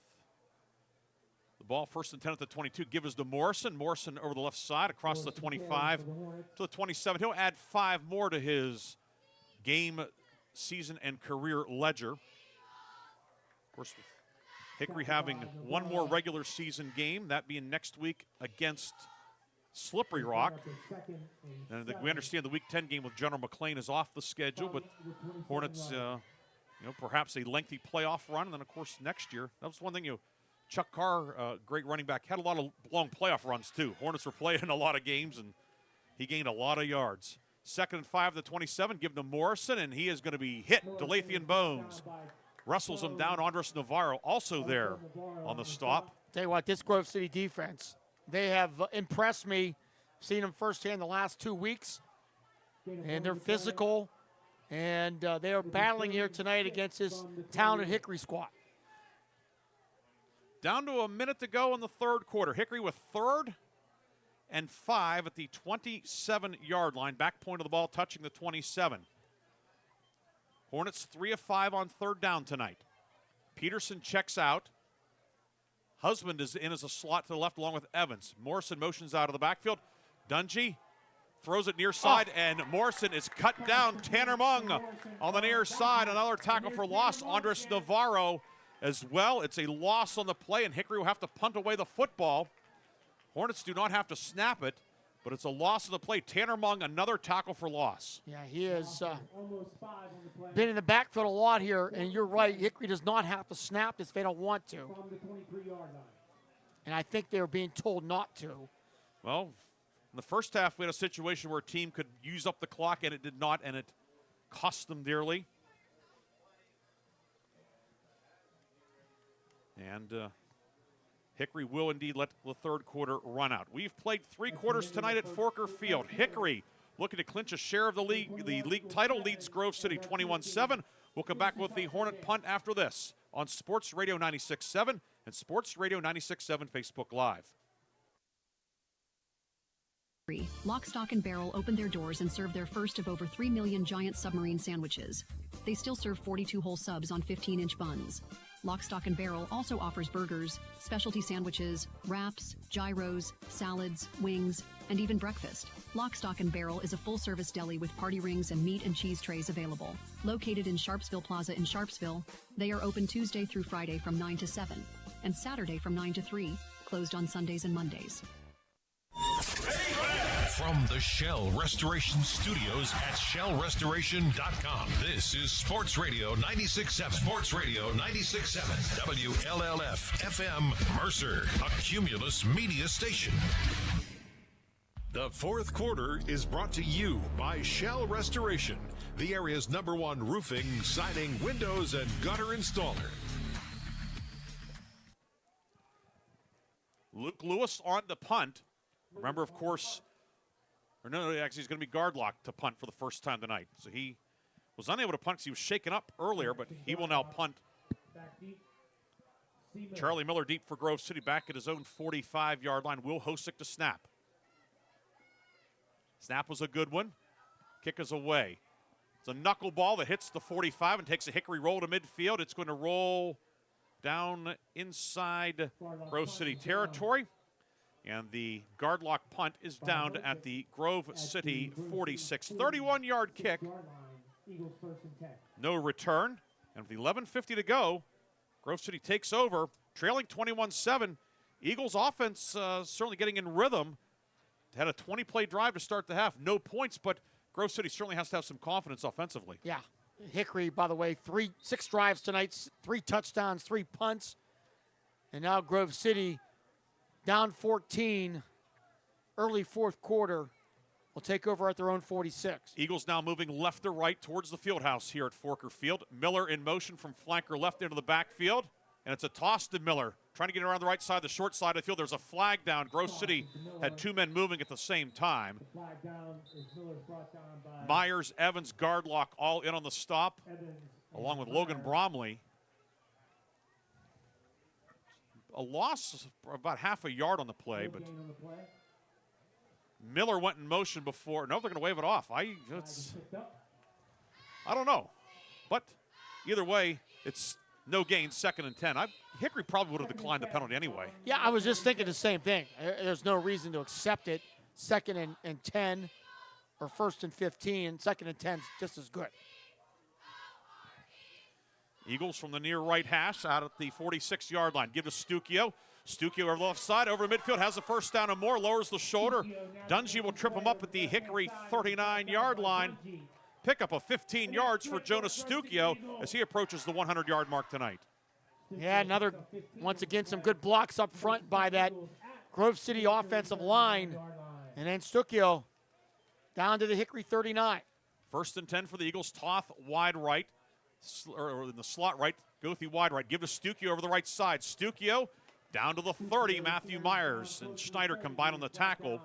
the ball, 1st and 10 at the 22. Give us to Morrison. Morrison over the left side, across the 25 to the 27. He'll add 5 more to his game, season, and career ledger. Of course, with Hickory having one more regular season game, that being next week against Slippery Rock. And we understand the Week 10 game with General McLean is off the schedule, but Hornets, perhaps a lengthy playoff run. And then, of course, next year, that was one thing, Chuck Carr, great running back, had a lot of long playoff runs, too. Hornets were playing a lot of games, and he gained a lot of yards. 2nd and 5 to 27, give to Morrison, and he is going to be hit. DeLathan Bones wrestles him down. Andres Navarro also there on the stop. Tell you what, this Grove City defense, they have impressed me. Seen them firsthand the last 2 weeks, and they're physical, and they are battling here tonight against this talented Hickory squad. Down to a minute to go in the third quarter. Hickory with 3rd and 5 at the 27-yard line. Back point of the ball touching the 27. Hornets 3 of 5 on 3rd down tonight. Peterson checks out. Husband is in as a slot to the left along with Evans. Morrison motions out of the backfield. Dungy throws it near side, and Morrison is cut down. Tanner Mung on the near side. Another tackle for loss. Andres Navarro as well. It's a loss on the play, and Hickory will have to punt away the football. Hornets do not have to snap it, but it's a loss of the play. Tanner Mung, another tackle for loss. Yeah, he has been in the backfield a lot here, and you're right. Hickory does not have to snap this if they don't want to. And I think they were being told not to. Well, in the first half, we had a situation where a team could use up the clock, and it did not, and it cost them dearly. And Hickory will indeed let the third quarter run out. We've played 3 quarters tonight at Forker Field. Hickory looking to clinch a share of the league title, leads Grove City 21-7. We'll come back with the Hornet punt after this on Sports Radio 96.7 and Sports Radio 96.7 Facebook Live. Lock, Stock, and Barrel opened their doors and served their first of over 3 million giant submarine sandwiches. They still serve 42 whole subs on 15-inch buns. Lock, Stock, and Barrel also offers burgers, specialty sandwiches, wraps, gyros, salads, wings, and even breakfast. Lock, Stock, and Barrel is a full-service deli with party rings and meat and cheese trays available. Located in Sharpsville Plaza in Sharpsville, they are open Tuesday through Friday from 9 to 7 and Saturday from 9 to 3, closed on Sundays and Mondays. From the Shell Restoration Studios at shellrestoration.com. This is Sports Radio 96.7. Sports Radio 96.7. WLLF FM Mercer, a Cumulus media station. The fourth quarter is brought to you by Shell Restoration, the area's #1 roofing, siding, windows, and gutter installer. Luke Lewis on the punt. Remember, of course, actually, he's going to be guard locked to punt for the first time tonight. So he was unable to punt because he was shaken up earlier, but he will now punt. Charlie Miller deep for Grove City, back at his own 45-yard line. Will Hosick to snap. Snap was a good one. Kick is away. It's a knuckleball that hits the 45 and takes a Hickory roll to midfield. It's going to roll down inside Grove City territory. And the guard lock punt is down at the Grove City 46. 31-yard kick. No return. And with 11:50 to go, Grove City takes over, trailing 21-7. Eagles offense certainly getting in rhythm. Had a 20-play drive to start the half. No points, but Grove City certainly has to have some confidence offensively. Yeah. Hickory, by the way, 6 drives tonight, 3 touchdowns, 3 punts. And now Grove City down 14, early fourth quarter, will take over at their own 46. Eagles now moving left to right towards the field house here at Forker Field. Miller in motion from flanker left into the backfield, and it's a toss to Miller. Trying to get around the right side, the short side of the field. There's a flag down. Grove City had 2 men moving at the same time. Myers, Evans, guard lock all in on the stop, along with Logan Bromley. A loss of about half a yard on the play, but Miller went in motion before. No, they're going to wave it off. I don't know. But either way, it's no gain, 2nd and 10. Hickory probably would have declined the penalty anyway. Yeah, I was just thinking the same thing. There's no reason to accept it. 2nd and 10 or 1st and 15. 2nd and 10 is just as good. Eagles from the near right hash out at the 46-yard line. Give to Stuckio. Stuckio over the left side, over midfield, has the first down and more, lowers the shoulder. Dungy will trip him up at the Hickory 39-yard line. Pick up of 15 yards for Jonas Stuckio as he approaches the 100-yard mark tonight. Yeah, another, once again, some good blocks up front by that Grove City offensive line. And then Stuckio down to the Hickory 39. 1st and 10 for the Eagles. Toth wide right, or in the slot right. Goethe wide right. Give to Stuckio over the right side. Stuckio down to the 30. Matthew Myers and Schneider combine on the tackle.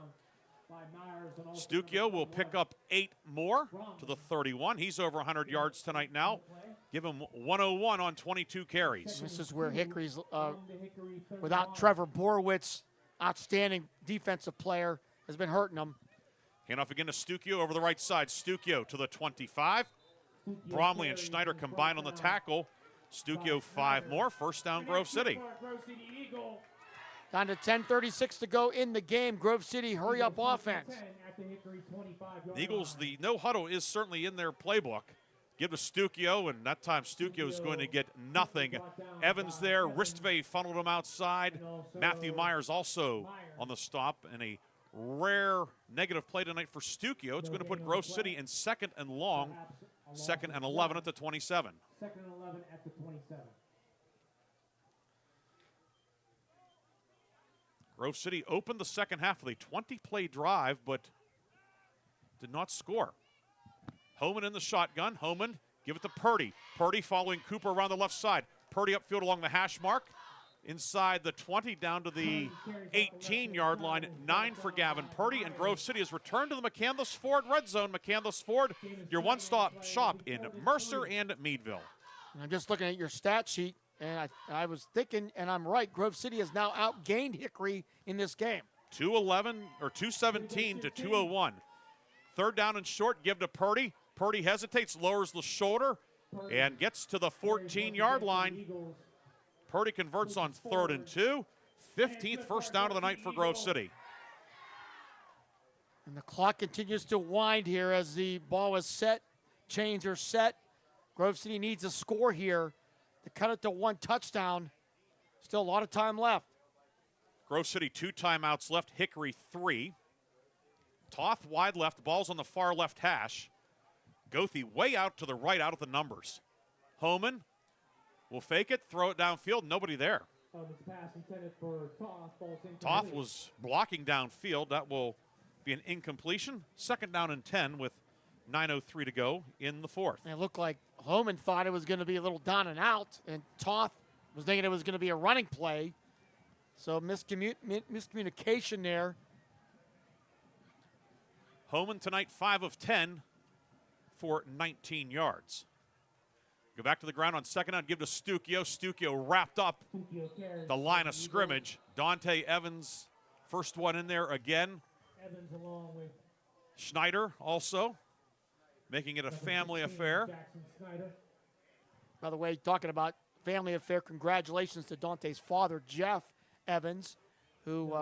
Stuckio will pick up 8 more to the 31. He's over 100 yards tonight now. Give him 101 on 22 carries. This is where Hickory's, without Trevor Borowitz, outstanding defensive player, has been hurting them. Handoff again to Stuckio over the right side. Stuckio to the 25. Bromley and Schneider combine on the tackle. Stuckio 5 more. First down, Grove City. Down to 10:36 to go in the game. Grove City, hurry up offense. The Eagles, the no huddle is certainly in their playbook. Give to Stuckio, and that time Stuckio is going to get nothing. Evans there, Ristvay funneled him outside. Matthew Myers also on the stop, and a rare negative play tonight for Stuckio. It's going to put Grove City in 2nd and long, 2nd and 11 at the 27. 2nd and 11 at the 27. Grove City opened the second half with a 20-play drive, but did not score. Homan in the shotgun. Homan, give it to Purdy. Purdy following Cooper around the left side. Purdy upfield along the hash mark. Inside the 20, down to the 18-yard line. 9 for Gavin Purdy, and Grove City has returned to the McCandless Ford red zone. McCandless Ford, your one-stop shop in Mercer and Meadville. And I'm just looking at your stat sheet, and I was thinking, and I'm right, Grove City has now outgained Hickory in this game. 217 to 201. 3rd down and short, give to Purdy. Purdy hesitates, lowers the shoulder, and gets to the 14-yard line. Purdy converts on 3rd and 2. 15th first down of the night for Grove City. And the clock continues to wind here as the ball is set. Chains are set. Grove City needs a score here to cut it to 1 touchdown. Still a lot of time left. Grove City 2 timeouts left, Hickory 3. Toth wide left, ball's on the far left hash. Goethe way out to the right, out of the numbers. Homan will fake it, throw it downfield, nobody there. Toth was blocking downfield. That will be an incompletion. 2nd down and 10 with 9:03 to go in the 4th. And it looked like Homan thought it was going to be a little down and out, and Toth was thinking it was going to be a running play. So miscommunication there. Homan tonight 5 of 10 for 19 yards. Go back to the ground on 2nd down, give to Stuckio. Stuckio wrapped up the line of scrimmage. Dante Evans, first one in there again. Evans along with Schneider also making it a family affair. By the way, talking about family affair, congratulations to Dante's father, Jeff Evans, who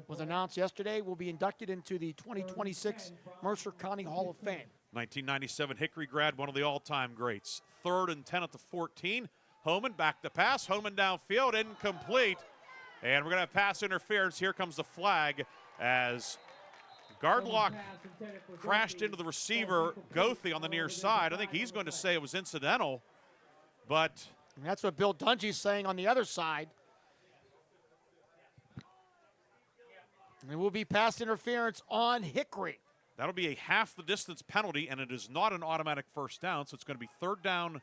was announced yesterday, will be inducted into the 2026 Mercer County Hall of Fame. 1997 Hickory grad, one of the all-time greats. 3rd and 10 at the 14. Homan back to pass. Homan downfield, incomplete. And we're going to have pass interference. Here comes the flag as Gardlock crashed into the receiver, Goethe, on the near side. I think he's going to say it was incidental, but... And that's what Bill Dungy's saying on the other side. And it will be pass interference on Hickory. That'll be a half the distance penalty, and it is not an automatic first down, so it's going to be 3rd down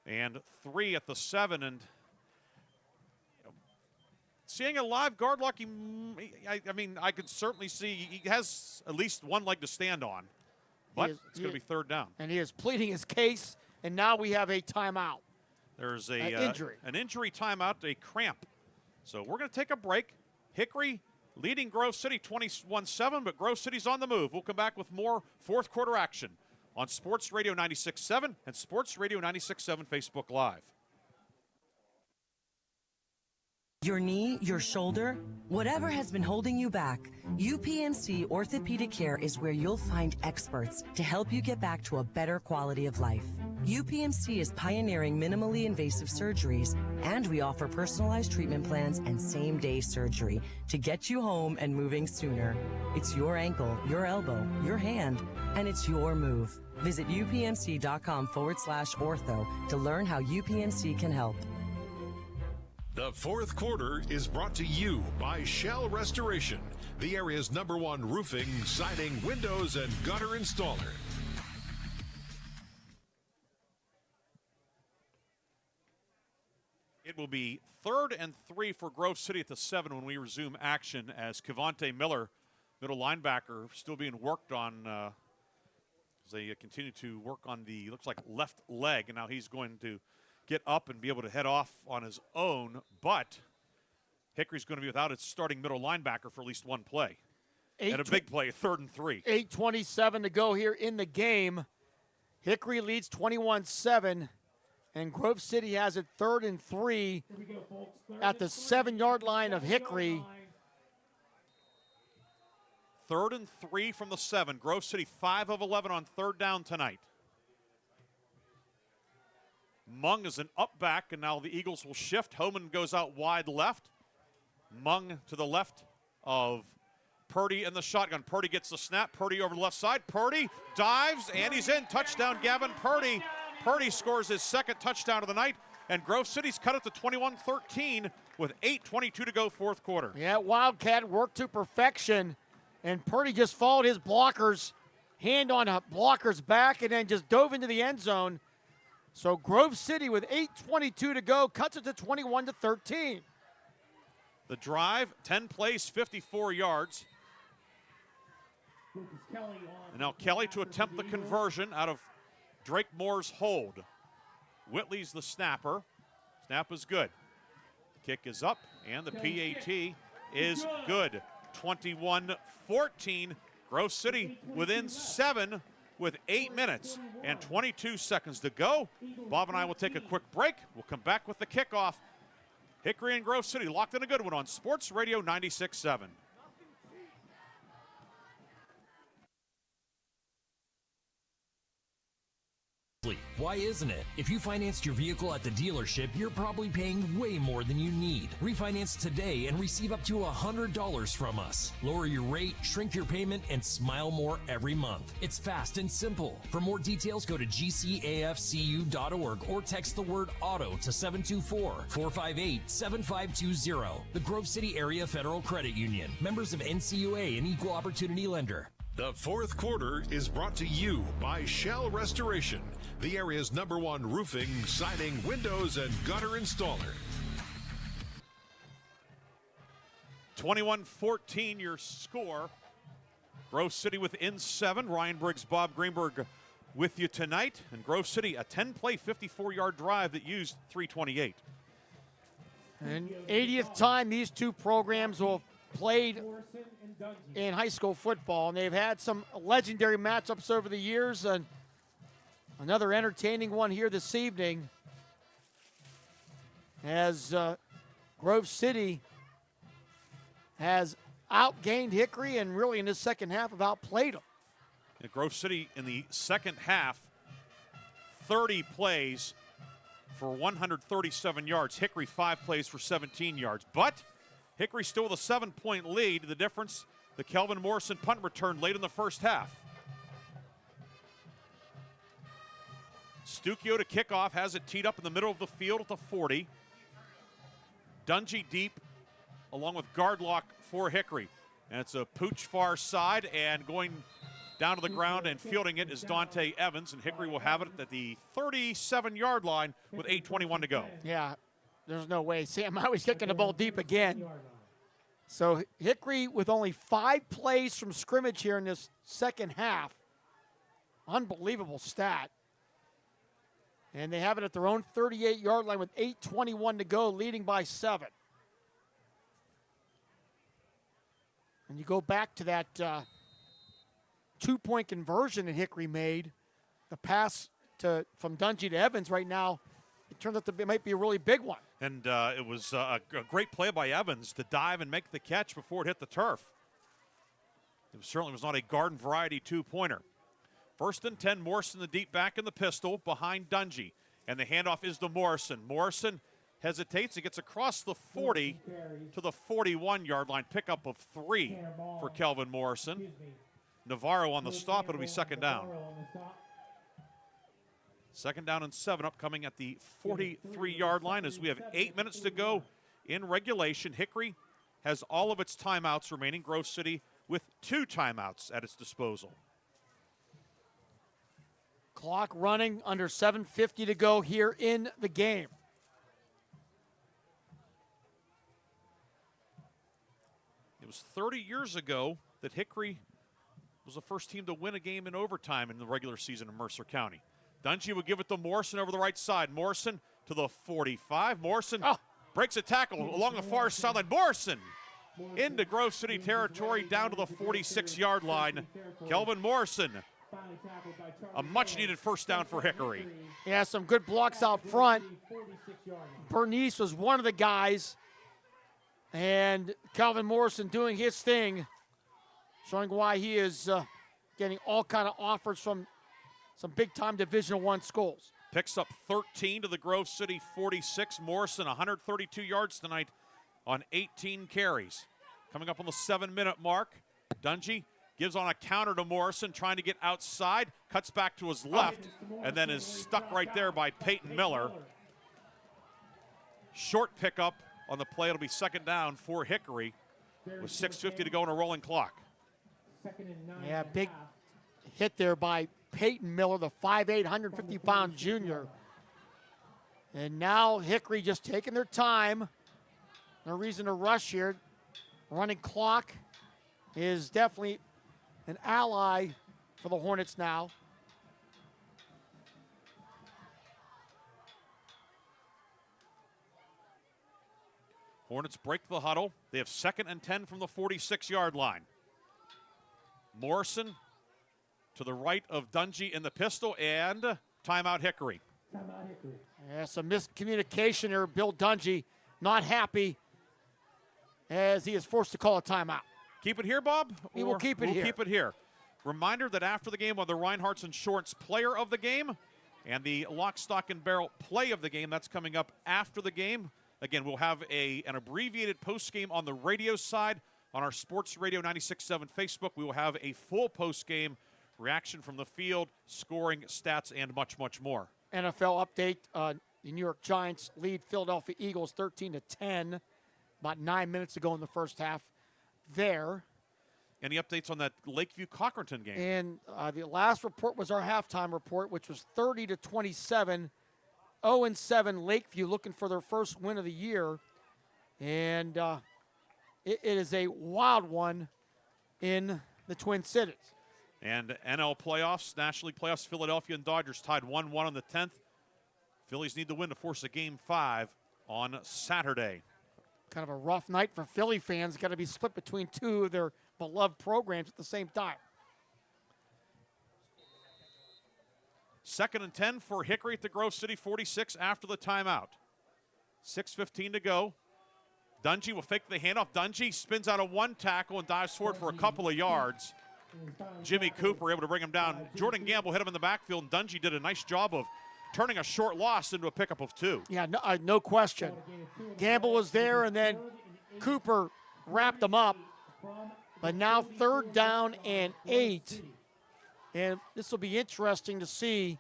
and 3 at the 7. And seeing a live Gardlock, I mean, I could certainly see he has at least one leg to stand on, but it's going to be 3rd down. And he is pleading his case, and now we have a timeout. There's an injury timeout, a cramp. So we're going to take a break. Hickory leading Grove City 21-7, but Grove City's on the move. We'll come back with more 4th quarter action on Sports Radio 96.7 and Sports Radio 96.7 Facebook Live. Your knee, your shoulder, whatever has been holding you back, UPMC Orthopedic Care is where you'll find experts to help you get back to a better quality of life. UPMC is pioneering minimally invasive surgeries, and we offer personalized treatment plans and same-day surgery to get you home and moving sooner. It's your ankle, your elbow, your hand, and it's your move. Visit upmc.com/ortho to learn how UPMC can help. The fourth quarter is brought to you by Shell Restoration, the area's #1 roofing, siding, windows, and gutter installer. It will be 3rd and 3 for Grove City at the 7 when we resume action as Cavante Miller, middle linebacker, still being worked on as they continue to work on the, looks like, left leg. And now he's going to get up and be able to head off on his own. But Hickory's going to be without its starting middle linebacker for at least one play. And a big play, 3rd and 3. 8:27 to go here in the game. Hickory leads 21-7. And Grove City has it 3rd and 3 at the 7-yard line of Hickory. 3rd and 3 from the 7. Grove City 5 of 11 on 3rd down tonight. Mung is an up back, and now the Eagles will shift. Homan goes out wide left. Mung to the left of Purdy in the shotgun. Purdy gets the snap. Purdy over the left side. Purdy dives, and he's in. Touchdown, Gavin Purdy. Purdy scores his 2nd touchdown of the night, and Grove City's cut it to 21-13 with 8:22 to go, 4th quarter. Yeah, Wildcat worked to perfection, and Purdy just followed his blockers, hand on a blocker's back, and then just dove into the end zone. So Grove City, with 8:22 to go, cuts it to 21-13. The drive, 10 plays, 54 yards. And now Kelly to attempt the conversion out of Drake Moore's hold. Whitley's the snapper. Snap is good. Kick is up, and the PAT is good. 21-14. Grove City within 7 with 8 minutes and 22 seconds to go. Bob and I will take a quick break. We'll come back with the kickoff. Hickory and Grove City locked in a good one on Sports Radio 96.7. Why isn't it? If you financed your vehicle at the dealership, you're probably paying way more than you need. Refinance today and receive up to $100 from us. Lower your rate, shrink your payment, and smile more every month. It's fast and simple. For more details, go to gcafcu.org or text the word AUTO to 724-458-7520. The Grove City Area Federal Credit Union. Members of NCUA and Equal Opportunity Lender. The fourth quarter is brought to you by Shell Restoration, the area's #1 roofing, siding, windows, and gutter installer. 21-14 your score. Grove City within 7. Ryan Briggs, Bob Greenburg with you tonight. And Grove City, a 10-play, 54-yard drive that used 3:28. And 80th time these two programs will have played in high school football, and they've had some legendary matchups over the years, and another entertaining one here this evening as Grove City has outgained Hickory and really in the second half have outplayed them. And Grove City in the second half, 30 plays for 137 yards. Hickory 5 plays for 17 yards. But Hickory still with a 7-point lead. The difference, the Kelvin Morrison punt return late in the first half. Stucchio to kick off, has it teed up in the middle of the field at the 40. Dungy deep, along with Gardlock for Hickory. And it's a pooch far side, and going down to the ground and fielding it is Dante Evans, and Hickory will have it at the 37-yard line with 8:21 to go. Yeah, there's no way. Sam Mowry's kicking the ball deep again. So Hickory with only 5 plays from scrimmage here in this second half. Unbelievable stat. And they have it at their own 38-yard line with 8:21 to go, leading by 7. And you go back to that 2-point conversion that Hickory made. The pass from Dungy to Evans right now it turns out it might be a really big one. And it was a great play by Evans to dive and make the catch before it hit the turf. It certainly was not a garden variety two-pointer. 1st and 10, Morrison the deep back in the pistol behind Dungy. And the handoff is to Morrison. Morrison hesitates. He gets across the 40 to the 41-yard line. Pickup of 3 for Kelvin Morrison. Navarro on the stop. It'll be 2nd down. 2nd down and 7 upcoming at the 43-yard line as we have 8 minutes to go in regulation. Hickory has all of its timeouts remaining. Grove City with 2 timeouts at its disposal. Clock running, under 7:50 to go here in the game. It was 30 years ago that Hickory was the first team to win a game in overtime in the regular season in Mercer County. Dungy would give it to Morrison over the right side. Morrison to the 45. Morrison breaks a tackle along the far sideline. Morrison into Grove City territory down to the 46-yard line. Kelvin Morrison, a much-needed 1st down for Hickory. Yeah, some good blocks out front. Bernice was one of the guys. And Calvin Morrison doing his thing, showing why he is getting all kind of offers from some big-time Division I schools. Picks up 13 to the Grove City 46. Morrison, 132 yards tonight on 18 carries. Coming up on the 7-minute mark, Dungy gives on a counter to Morrison, trying to get outside, cuts back to his left, and then is stuck right there by Peyton Miller. Short pickup on the play. It'll be 2nd down for Hickory with 6:50 to go on a rolling clock. Yeah, big hit there by Peyton Miller, the 5'8", 150-pound junior. And now Hickory just taking their time. No reason to rush here. Running clock is definitely an ally for the Hornets now. Hornets break the huddle. They have 2nd and 10 from the 46-yard line. Morrison to the right of Dungy in the pistol, and timeout Hickory. Yeah, some miscommunication here. Bill Dungy not happy as he is forced to call a timeout. Keep it here, Bob? He will keep it here. We'll keep it here. Reminder that after the game, we'll have the Reinhardt's Insurance Player of the Game and the Lock, Stock, and Barrel Play of the Game. That's coming up after the game. Again, we'll have an abbreviated post-game on the radio side. On our Sports Radio 96.7 Facebook, we will have a full post-game reaction from the field, scoring, stats, and much, much more. NFL update, the New York Giants lead Philadelphia Eagles 13-10. About 9 minutes to go in the first half there. Any updates on that Lakeview-Cochranton game? And the last report was our halftime report, which was 30-27. 0-7 Lakeview looking for their first win of the year. And it is a wild one in the Twin Cities. And NL playoffs, National League playoffs, Philadelphia and Dodgers tied 1-1 on the 10th. Phillies need to win to force a Game 5 on Saturday. Kind of a rough night for Philly fans. Got to be split between two of their beloved programs at the same time. 2nd and 10 for Hickory at the Grove City 46 after the timeout. 6:15 to go. Dungy will fake the handoff. Dungy spins out of one tackle and dives forward for a couple of yards. Jimmy Cooper able to bring him down. Jordan Gamble hit him in the backfield, and Dungy did a nice job of turning a short loss into a pickup of 2. Yeah, no question. Gamble was there, and then Cooper wrapped him up. But now 3rd down and 8. And this will be interesting to see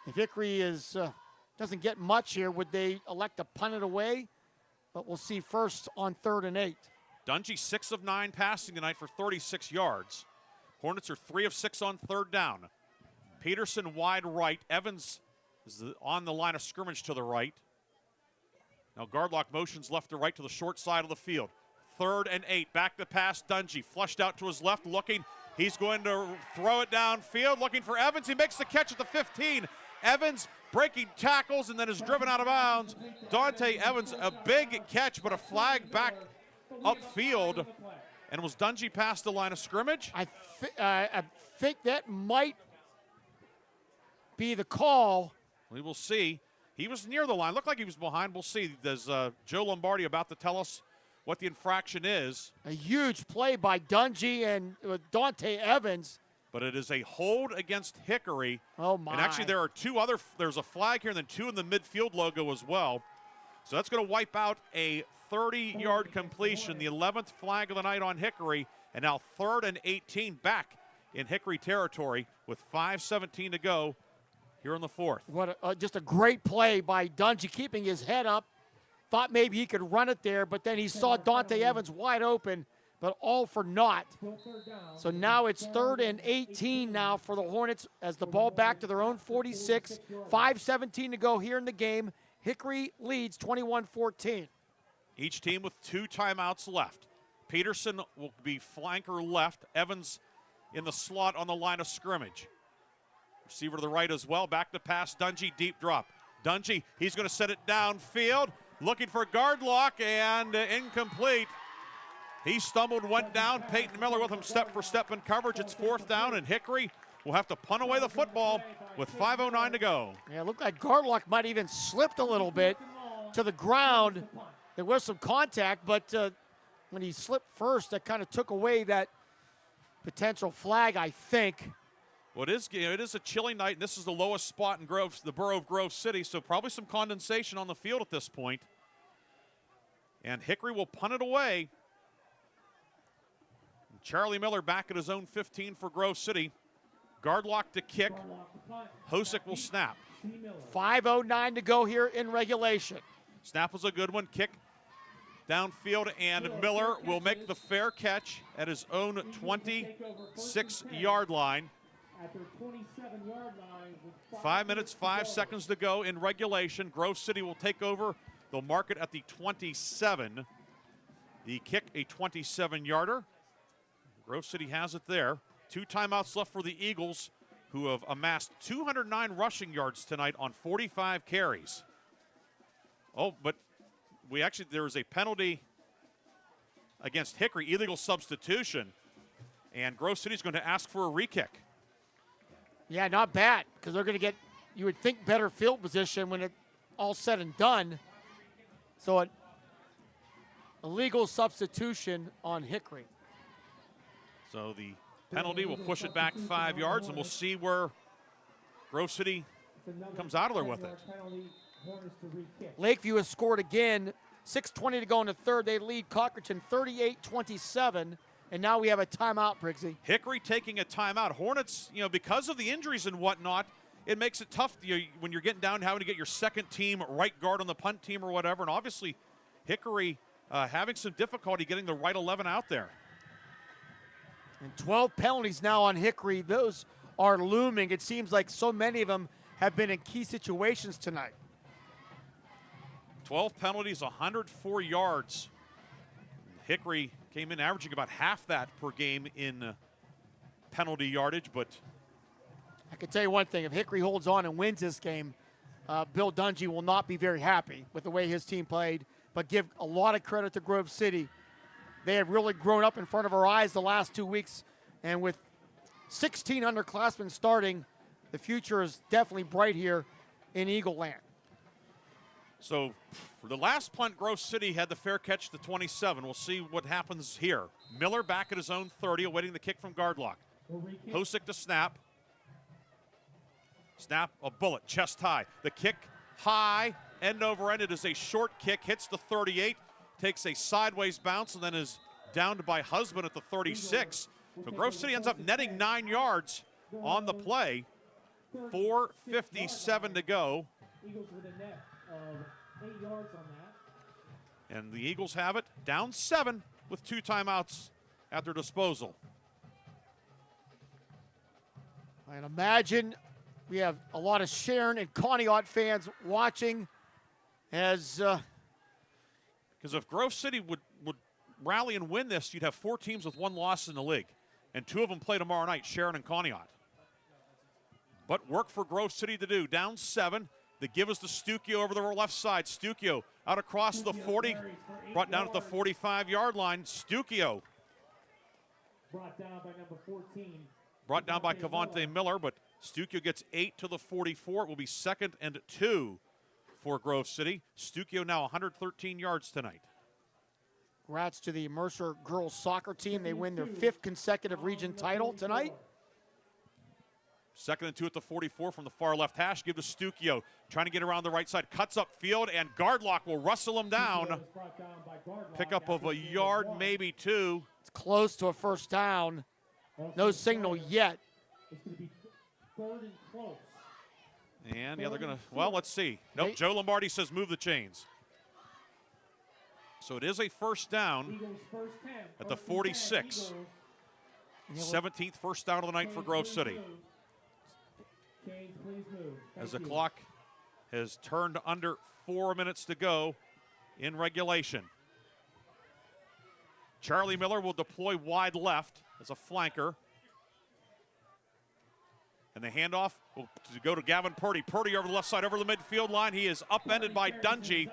if Hickory doesn't get much here. Would they elect to punt it away? But we'll see first on 3rd and 8. Dungy 6 of 9 passing tonight for 36 yards. Hornets are 3 of 6 on 3rd down. Peterson wide right. Evans is on the line of scrimmage to the right. Now guard lock motions left to right to the short side of the field. 3rd and 8. Back to pass. Dungy flushed out to his left, looking. He's going to throw it downfield, looking for Evans. He makes the catch at the 15. Evans breaking tackles and then is driven out of bounds. Dante Evans, a big catch, but a flag back upfield. And was Dungy past the line of scrimmage? I think that might be the call. We will see. He was near the line. Looked like he was behind. We'll see. Does Joe Lombardi about to tell us what the infraction is? A huge play by Dungy and Dante Evans. But it is a hold against Hickory. Oh, my. And actually, there are there's a flag here and then 2 in the midfield logo as well. So that's going to wipe out a 30-yard completion, the 11th flag of the night on Hickory, and now 3rd and 18 back in Hickory territory with 5:17 to go here in the 4th. What just a great play by Dungy, keeping his head up. Thought maybe he could run it there, but then he saw Dante Evans wide open, but all for naught. So now it's 3rd and 18 now for the Hornets as the ball back to their own 46. 5:17 to go here in the game. Hickory leads 21-14. Each team with 2 timeouts left. Peterson will be flanker left. Evans in the slot on the line of scrimmage. Receiver to the right as well. Back to pass. Dungy, deep drop. Dungy, he's going to set it downfield. Looking for guard lock and incomplete. He stumbled, went down. Peyton Miller with him step for step in coverage. It's 4th down, and Hickory will have to punt away the football with 5:09 to go. Yeah, it looked like Gardlock might even slipped a little bit to the ground. There was some contact, but when he slipped first, that kind of took away that potential flag, I think. Well, it is a chilly night, and this is the lowest spot in the borough of Grove City, so probably some condensation on the field at this point. And Hickory will punt it away. Charlie Miller back at his own 15 for Grove City. Gardlock to kick. Hosick will snap. 5:09 to go here in regulation. Snap was a good one. Kick downfield, and Miller will make the fair catch at his own 26-yard line. At their 27-yard line. 5 minutes, 5 seconds to go in regulation. Grove City will take over. They'll mark it at the 27. The kick, a 27-yarder. Grove City has it there. 2 timeouts left for the Eagles, who have amassed 209 rushing yards tonight on 45 carries. Oh, but there was a penalty against Hickory, illegal substitution, and Grove City's going to ask for a re-kick. Yeah, not bad, because they're going to get, you would think, better field position when it's all said and done. So an illegal substitution on Hickory. So the penalty will push it back 5 yards, and we'll see where Grove City comes out of there with it. Lakeview has scored again. 6:20 to go in the 3rd. They lead Cochraton 38-27. And now we have a timeout, Briggsy. Hickory taking a timeout. Hornets, because of the injuries and whatnot, it makes it tough when you're getting down having to get your second team right guard on the punt team or whatever. And obviously, Hickory having some difficulty getting the right 11 out there. And 12 penalties now on Hickory. Those are looming. It seems like so many of them have been in key situations tonight. 12 penalties, 104 yards. Hickory came in averaging about half that per game in penalty yardage, but I can tell you one thing. If Hickory holds on and wins this game, Bill Dungy will not be very happy with the way his team played, but give a lot of credit to Grove City. They have really grown up in front of our eyes the last 2 weeks, and with 16 underclassmen starting, the future is definitely bright here in Eagle Land. So for the last punt, Grove City had the fair catch to 27. We'll see what happens here. Miller back at his own 30, awaiting the kick from Gardlock. Hosick to snap. Snap, a bullet, chest high. The kick high, end over end. It is a short kick, hits the 38, takes a sideways bounce, and then is downed by Husband at the 36. So Grove City ends up netting 9 yards on the play. 4:57 to go. Eagles with a net of 8 yards on that. And the Eagles have it down 7 with 2 timeouts at their disposal. And imagine we have a lot of Sharon and Conneaut fans watching as because if Grove City would rally and win this, you'd have 4 teams with 1 loss in the league. And 2 of them play tomorrow night, Sharon and Conneaut. But work for Grove City to do. Down 7. The give is to Stukio over the left side. Stukio out across the 40, brought down at the 45-yard line. Stukio. Brought down by number 14. Brought down by Cavante Miller, but Stukio gets 8 to the 44. It will be 2nd and 2 for Grove City. Stuckio now 113 yards tonight. Congrats to the Mercer girls soccer team. They win their 5th consecutive region title tonight. 2nd and 2 at the 44 from the far left hash. Give to Stuckio. Trying to get around the right side. Cuts up field, and Gardlock will rustle him down. Pickup of a yard, maybe 2. It's close to a first down. No signal yet. It's going to be 3rd and close. And, yeah, they're going to, well, let's see. Nope, Joe Lombardi says move the chains. So it is a first down at the 46. 17th first down of the night for Grove City. As the clock has turned under 4 minutes to go in regulation. Charlie Miller will deploy wide left as a flanker. And the handoff will go to Gavin Purdy. Purdy over the left side, over the midfield line. He is upended by Dungy.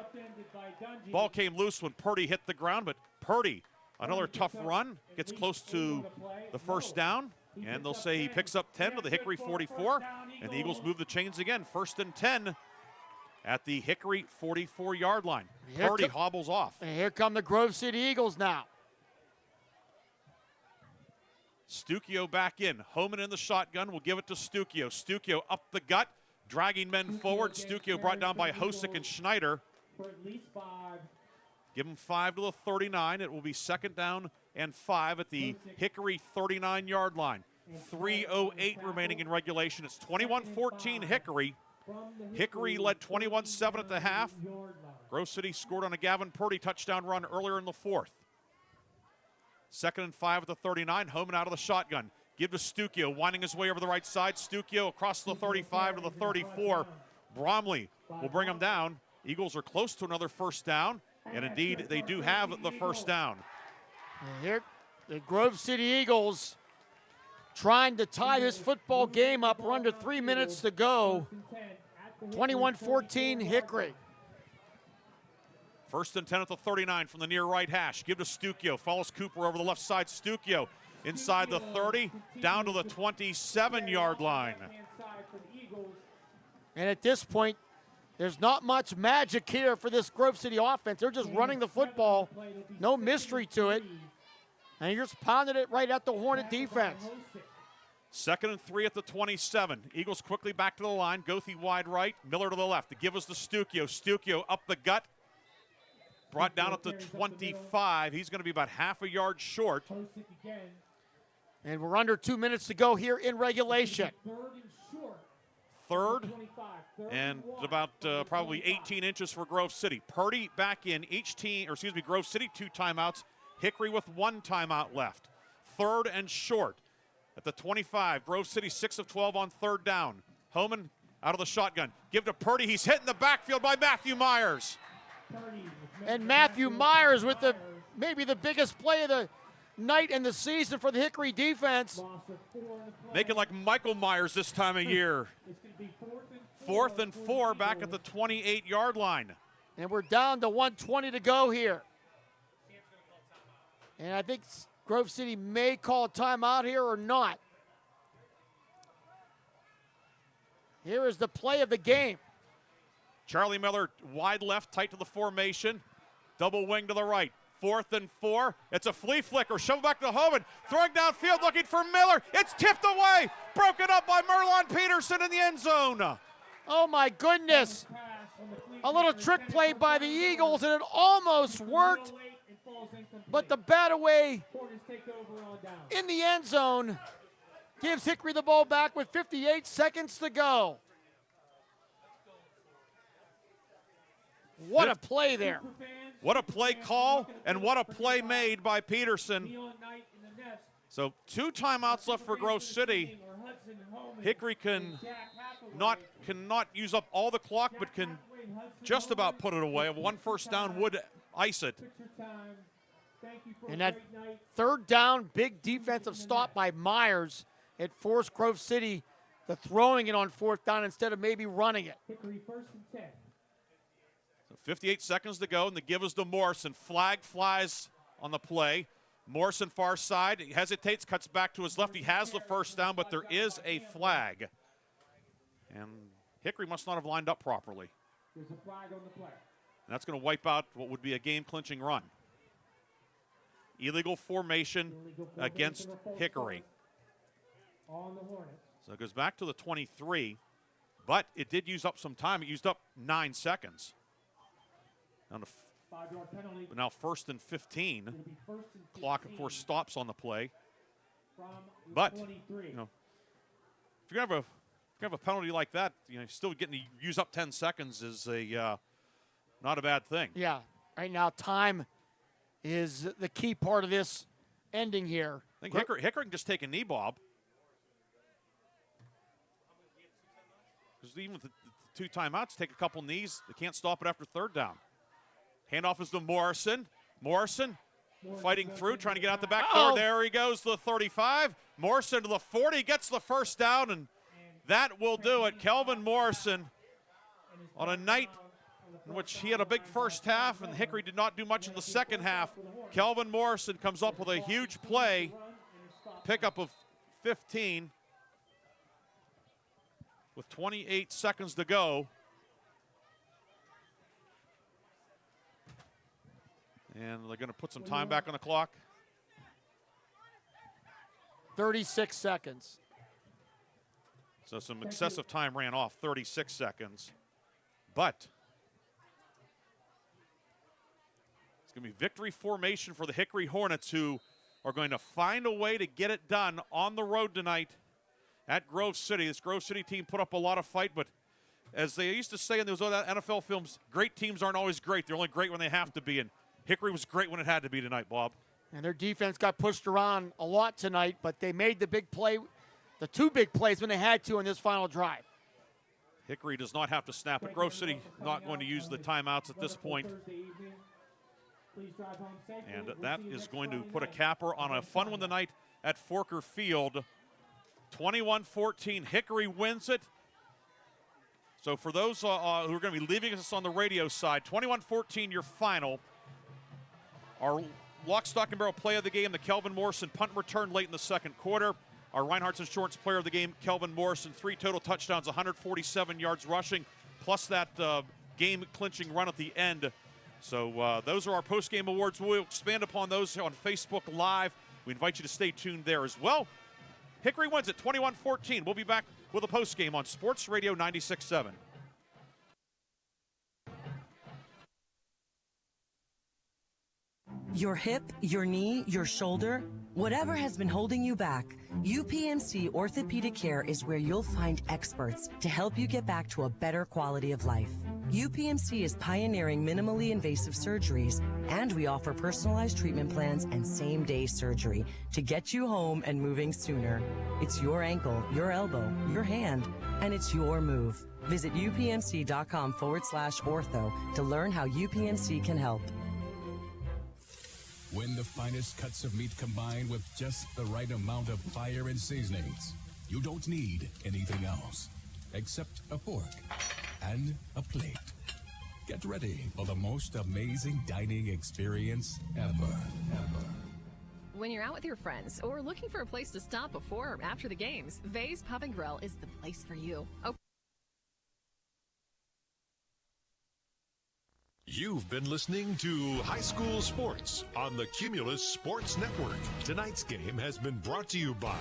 Ball came loose when Purdy hit the ground, but Purdy, another tough run, gets close to the first down. And they'll say he picks up 10 to the Hickory 44. And the Eagles move the chains again. 1st and 10 at the Hickory 44-yard line. Purdy hobbles off. And here come the Grove City Eagles now. Stuckio back in. Homan in the shotgun will give it to Stuckio. Stuckio up the gut, dragging men forward. Stuckio brought down by Hosick and Schneider. Give him 5 to the 39. It will be 2nd down and 5 at the Hickory 39-yard line. 3:08 remaining in regulation. It's 21-14 Hickory. Hickory led 21-7 at the half. Grove City scored on a Gavin Purdy touchdown run earlier in the 4th. 2nd and 5 at the 39. Homan out of the shotgun. Give to Stuckio, winding his way over the right side. Stuckio across the 35 to the 34. Bromley will bring him down. Eagles are close to another first down, and indeed they do have the first down. And here, the Grove City Eagles trying to tie this football game up. We're under 3 minutes to go. 21-14 Hickory. 1st and 10 at the 39 from the near right hash. Give to Stuckio. Follows Cooper over the left side. Stuckio inside the 30, down to the 27-yard line. And at this point, there's not much magic here for this Grove City offense. They're just running the football. No mystery to it. And you're just pounding it right at the Hornet defense. 2nd and 3 at the 27. Eagles quickly back to the line. Goethe wide right. Miller to the left. To give us to Stuckio. Stuckio up the gut. Brought down at the 25. He's going to be about half a yard short. And we're under 2 minutes to go here in regulation. 3rd and about probably 18 inches for Grove City. Purdy back in. Grove City 2 timeouts. Hickory with 1 timeout left. 3rd and short at the 25. Grove City 6 of 12 on 3rd down. Homan out of the shotgun. Give to Purdy. He's hit in the backfield by Matthew Myers. And Matthew Myers with maybe the biggest play of the night and the season for the Hickory defense. Making like Michael Myers this time of year. 4th and 4 back at the 28-yard line. And we're down to 1:20 to go here. And I think Grove City may call a timeout here or not. Here is the play of the game. Charlie Miller wide left, tight to the formation. Double wing to the right. 4th and 4. It's a flea flicker. Shovel back to Homan. Throwing downfield, looking for Miller. It's tipped away. Broken up by Merlon Peterson in the end zone. Oh, my goodness. A little trick play by the Eagles, and it almost worked. But the bat away in the end zone gives Hickory the ball back with 58 seconds to go. What a play there. What a play call, and what a play made by Peterson. So 2 timeouts left for Grove City. Hickory cannot use up all the clock, but can just about put it away. 1 first down would ice it. And that 3rd down, big defensive stop by Myers. It forced Grove City to throwing it on 4th down instead of maybe running it. 58 seconds to go, and the give is to Morrison. Flag flies on the play. Morrison far side. He hesitates, cuts back to his left. He has the first down, but there is a flag. And Hickory must not have lined up properly. There's a flag on the play. And that's going to wipe out what would be a game-clinching run. Illegal formation against Hickory. On the Hornets. So it goes back to the 23, but it did use up some time. It used up 9 seconds. Now, 5-yard penalty. now first and 15. Clock, of course, stops on the play. But, you know, if you're going to have a penalty like that, you know, still getting to use up 10 seconds is a not a bad thing. Yeah. Right now, time is the key part of this ending here. I think Hickory can just take a knee, Bob. Because even with the 2 timeouts, take a couple knees. They can't stop it after 3rd down. Handoff is to Morrison. Morrison fighting through, trying to get out the back door. There he goes to the 35. Morrison to the 40, gets the first down, and that will do it. Kelvin Morrison, on a night in which he had a big first half and Hickory did not do much in the second half, Kelvin Morrison comes up with a huge play, pickup of 15 with 28 seconds to go. And they're going to put some time back on the clock. 36 seconds. So some excessive time ran off, 36 seconds. But it's going to be victory formation for the Hickory Hornets, who are going to find a way to get it done on the road tonight at Grove City. This Grove City team put up a lot of fight, but as they used to say in those other NFL films, great teams aren't always great. They're only great when they have to be, and Hickory was great when it had to be tonight, Bob. And their defense got pushed around a lot tonight, but they made the big play, the 2 big plays when they had to in this final drive. Hickory does not have to snap it. Grove City not going to use the timeouts at this point. And that is going to put a capper on a fun one tonight at Forker Field. 21-14, Hickory wins it. So for those who are going to be leaving us on the radio side, 21-14 your final. Our lock, stock, and barrel play of the game, the Kelvin Morrison punt return late in the second quarter. Our Reinhardt's Insurance player of the game, Kelvin Morrison, 3 total touchdowns, 147 yards rushing, plus that game-clinching run at the end. So those are our post-game awards. We'll expand upon those on Facebook Live. We invite you to stay tuned there as well. Hickory wins it 21-14. We'll be back with a post-game on Sports Radio 96.7. Your hip, your knee, your shoulder, whatever has been holding you back, UPMC Orthopedic Care is where you'll find experts to help you get back to a better quality of life. UPMC is pioneering minimally invasive surgeries, and we offer personalized treatment plans and same-day surgery to get you home and moving sooner. It's your ankle, your elbow, your hand, and it's your move. Visit upmc.com/ortho to learn how UPMC can help. When the finest cuts of meat combine with just the right amount of fire and seasonings, you don't need anything else except a fork and a plate. Get ready for the most amazing dining experience ever. When you're out with your friends or looking for a place to stop before or after the games, Vay's Pub and Grill is the place for you. You've been listening to High School Sports on the Cumulus Sports Network. Tonight's game has been brought to you by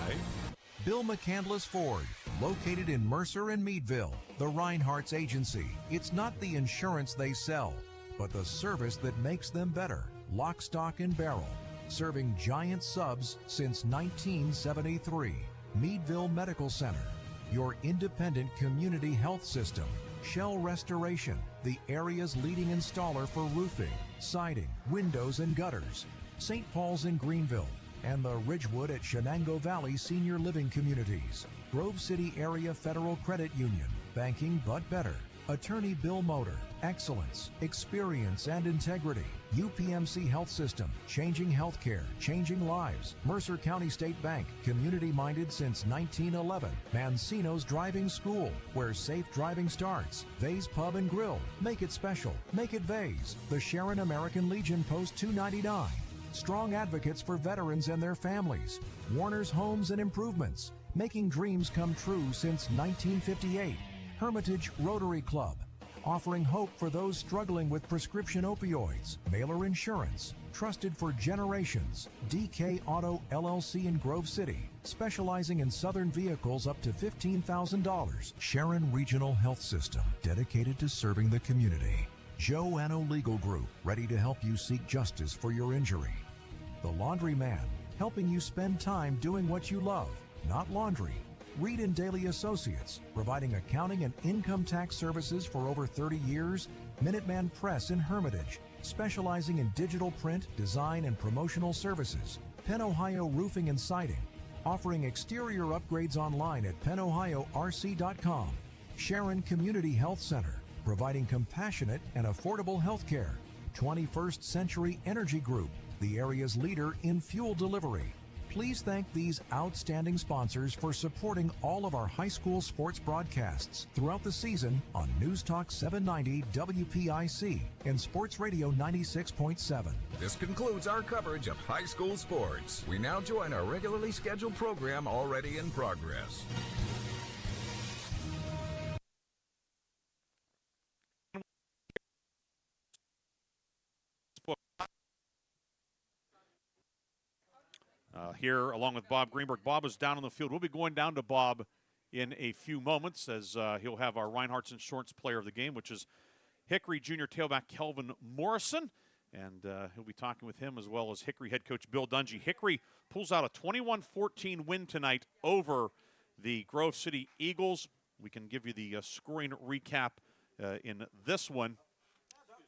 Bill McCandless Ford, located in Mercer and Meadville, the Reinhardt's agency. It's not the insurance they sell, but the service that makes them better. Lock, stock, and barrel, serving giant subs since 1973. Meadville Medical Center, your independent community health system. Shell Restoration, the area's leading installer for roofing, siding, windows, and gutters. St. Paul's in Greenville, and the Ridgewood at Shenango Valley Senior Living Communities. Grove City Area Federal Credit Union, banking but better. Attorney Bill Motor, excellence, experience, and integrity. UPMC Health System, changing healthcare, changing lives. Mercer County State Bank, community-minded since 1911. Mancino's Driving School, where safe driving starts. Vay's Pub and Grill, make it special, make it Vay's. The Sharon American Legion Post 299. Strong advocates for veterans and their families. Warner's Homes and Improvements, making dreams come true since 1958. Hermitage Rotary Club, offering hope for those struggling with prescription opioids. Mailer Insurance, trusted for generations. DK Auto LLC in Grove City, specializing in Southern vehicles up to $15,000. Sharon Regional Health System, dedicated to serving the community. Joanno Legal Group, ready to help you seek justice for your injury. The Laundry Man, helping you spend time doing what you love, not laundry. Reed and Daly Associates, providing accounting and income tax services for over 30 years. Minuteman Press in Hermitage, specializing in digital print, design, and promotional services. Penn Ohio Roofing and Siding, offering exterior upgrades online at pennohiorc.com. Sharon Community Health Center, providing compassionate and affordable health care. 21st Century Energy Group, the area's leader in fuel delivery. Please thank these outstanding sponsors for supporting all of our high school sports broadcasts throughout the season on News Talk 790 WPIC and Sports Radio 96.7. This concludes our coverage of high school sports. We now join our regularly scheduled program already in progress. Here, along with Bob Greenberg. Bob is down on the field. We'll be going down to Bob in a few moments as he'll have our Reinhardt's Insurance Player of the Game, which is Hickory Junior tailback Kelvin Morrison. And he'll be talking with him as well as Hickory head coach Bill Dungy. Hickory pulls out a 21-14 win tonight over the Grove City Eagles. We can give you the scoring recap in this one.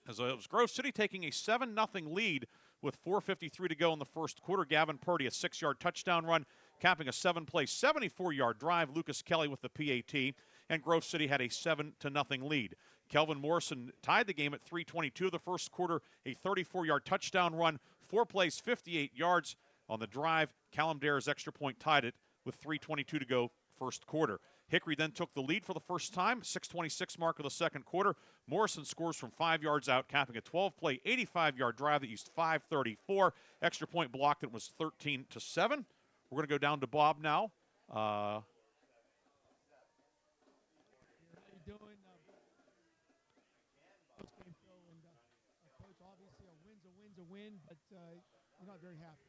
As it was Grove City taking a 7-0 lead with 4:53 to go in the first quarter. Gavin Purdy, a 6-yard touchdown run, capping a 7-play, 74-yard drive. Lucas Kelly with the PAT, and Grove City had a 7-0 lead. Kelvin Morrison tied the game at 3:22 of the first quarter, a 34-yard touchdown run, 4 plays, 58 yards on the drive. Callum Dare's extra point tied it with 3:22 to go first quarter. Hickory then took the lead for the first time, 6:26 mark of the second quarter. Morrison scores from 5 yards out, capping a 12-play, 85-yard drive that used 5:34. Extra point blocked, it was 13-7. We're going to go down to Bob now. How you doing? Coach, obviously a win, but you're not very happy.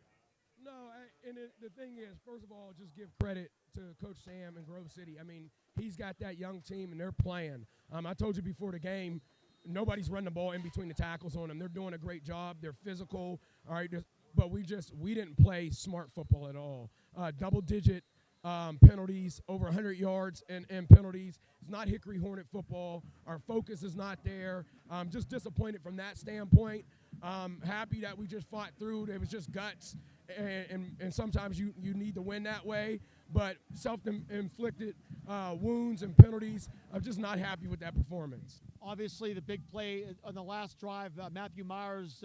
No, the thing is, first of all, just give credit to Coach Sam and Grove City. I mean, he's got that young team, and they're playing. I told you before the game, nobody's running the ball in between the tackles on them. They're doing a great job. They're physical, all right, but we didn't play smart football at all. Double-digit penalties, over 100 yards and penalties. It's not Hickory Hornet football. Our focus is not there. Just disappointed from that standpoint. Happy that we just fought through. It was just guts. And sometimes you need to win that way, but self-inflicted wounds and penalties, I'm just not happy with that performance. Obviously, the big play on the last drive, Matthew Myers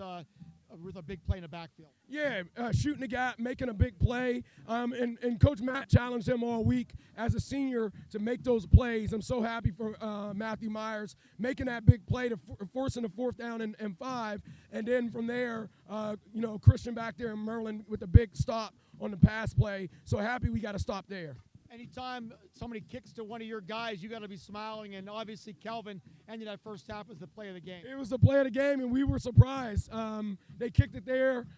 with a big play in the backfield. Yeah, shooting the gap, making a big play, and Coach Matt challenged him all week as a senior to make those plays. I'm so happy for Matthew Myers making that big play to forcing the 4th down and 5, and then from there, Christian back there and Merlin with the big stop on the pass play. So happy we got to stop there. Anytime somebody kicks to one of your guys, you got to be smiling, and obviously Kelvin ended that first half as the play of the game. It was the play of the game, and we were surprised. They kicked it there.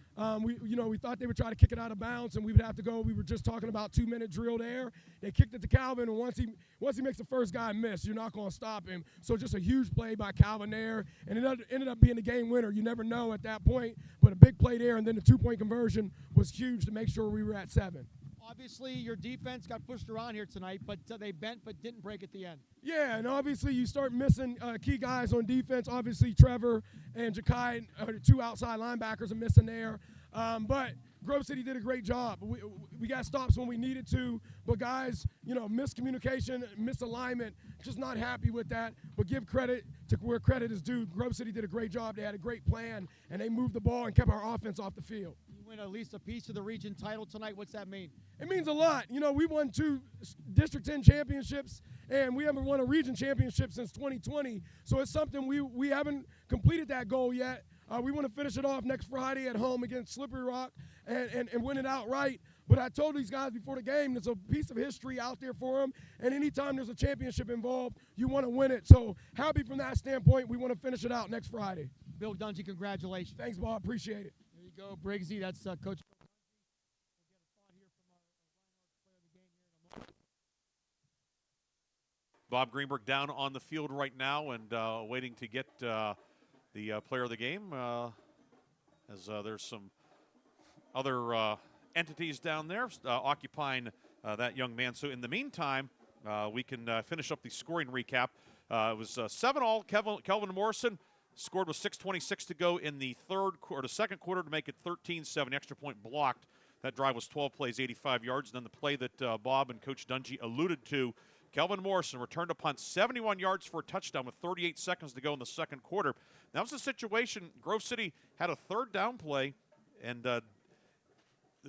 We thought they would try to kick it out of bounds, and we would have to go. We were just talking about 2-minute drill there. They kicked it to Calvin, and once he makes the first guy miss, you're not going to stop him. So just a huge play by Calvin there, and it ended up being the game winner. You never know at that point, but a big play there, and then the 2-point conversion was huge to make sure we were at 7. Obviously, your defense got pushed around here tonight, but they bent but didn't break at the end. Yeah, and obviously you start missing key guys on defense. Obviously, Trevor and Jakai, the 2 outside linebackers, are missing there. But Grove City did a great job. We got stops when we needed to, but guys, miscommunication, misalignment, just not happy with that. But give credit to where credit is due. Grove City did a great job. They had a great plan, and they moved the ball and kept our offense off the field. You win at least a piece of the region title tonight. What's that mean? It means a lot. We won 2 District 10 championships, and we haven't won a region championship since 2020. So it's something we haven't completed that goal yet. We want to finish it off next Friday at home against Slippery Rock and win it outright. But I told these guys before the game, there's a piece of history out there for them, and anytime there's a championship involved, you want to win it. So happy from that standpoint. We want to finish it out next Friday. Bill Dungy, congratulations. Thanks, Bob. Appreciate it. There you go, Briggsy. That's Coach. Bob Greenburg down on the field right now and waiting to get the player of the game as there's some other entities down there occupying that young man. So in the meantime, we can finish up the scoring recap. It was 7-all. Kelvin Morrison scored with 6:26 to go in the second quarter to make it 13-7. Extra point blocked. That drive was 12 plays, 85 yards. And then the play that Bob and Coach Dungy alluded to, Kelvin Morrison returned a punt 71 yards for a touchdown with 38 seconds to go in the second quarter. That was a situation. Grove City had a third down play, and the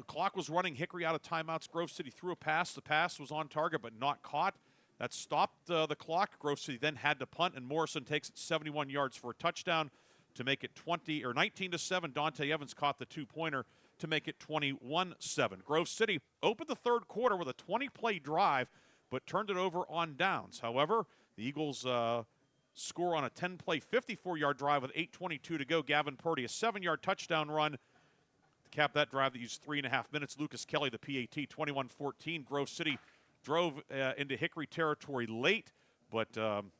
clock was running. Hickory out of timeouts. Grove City threw a pass. The pass was on target but not caught. That stopped the clock. Grove City then had to punt, and Morrison takes it 71 yards for a touchdown to make it 19-7. Dante Evans caught the two-pointer to make it 21-7. Grove City opened the third quarter with a 20-play drive, but turned it over on downs. However, the Eagles score on a 10-play, 54-yard drive with 8:22 to go. Gavin Purdy, a 7-yard touchdown run to cap that drive that used 3.5 minutes. Lucas Kelly, the PAT, 21-14. Grove City drove into Hickory territory late, but on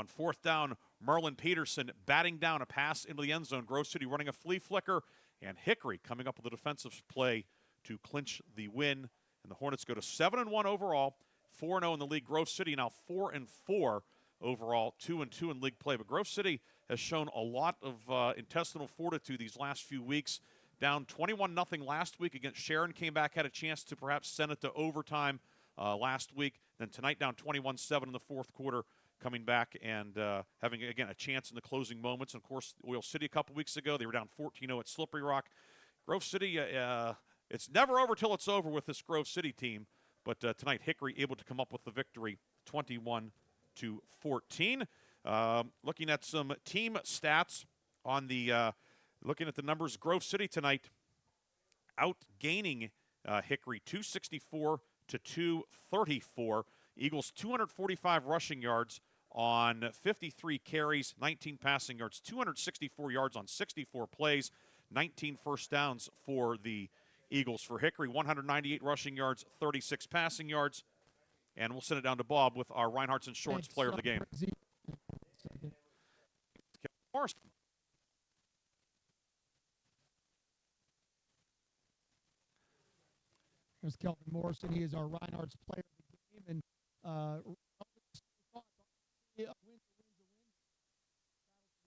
fourth down, Merlin Peterson batting down a pass into the end zone. Grove City running a flea flicker, and Hickory coming up with a defensive play to clinch the win. And the Hornets go to 7-1 overall, 4-0 in the league. Grove City now 4-4 overall, 2-2 in league play. But Grove City has shown a lot of intestinal fortitude these last few weeks. Down 21-0 last week against Sharon, came back, had a chance to perhaps send it to overtime last week. Then tonight down 21-7 in the fourth quarter, coming back and having, again, a chance in the closing moments. And, of course, Oil City a couple weeks ago, they were down 14-0 at Slippery Rock. Grove City, it's never over till it's over with this Grove City team. But tonight, Hickory able to come up with the victory, 21-14. Looking at some team stats on the looking at the numbers, Grove City tonight outgaining Hickory 264 to 234. Eagles 245 rushing yards on 53 carries, 19 passing yards, 264 yards on 64 plays, 19 first downs for the Eagles. For Hickory, 198 rushing yards, 36 passing yards. And we'll send it down to Bob with our Reinhardt's Insurance player of the game. Morrison. Here's Kelvin Morrison. He is our Reinhardt's player of the game. And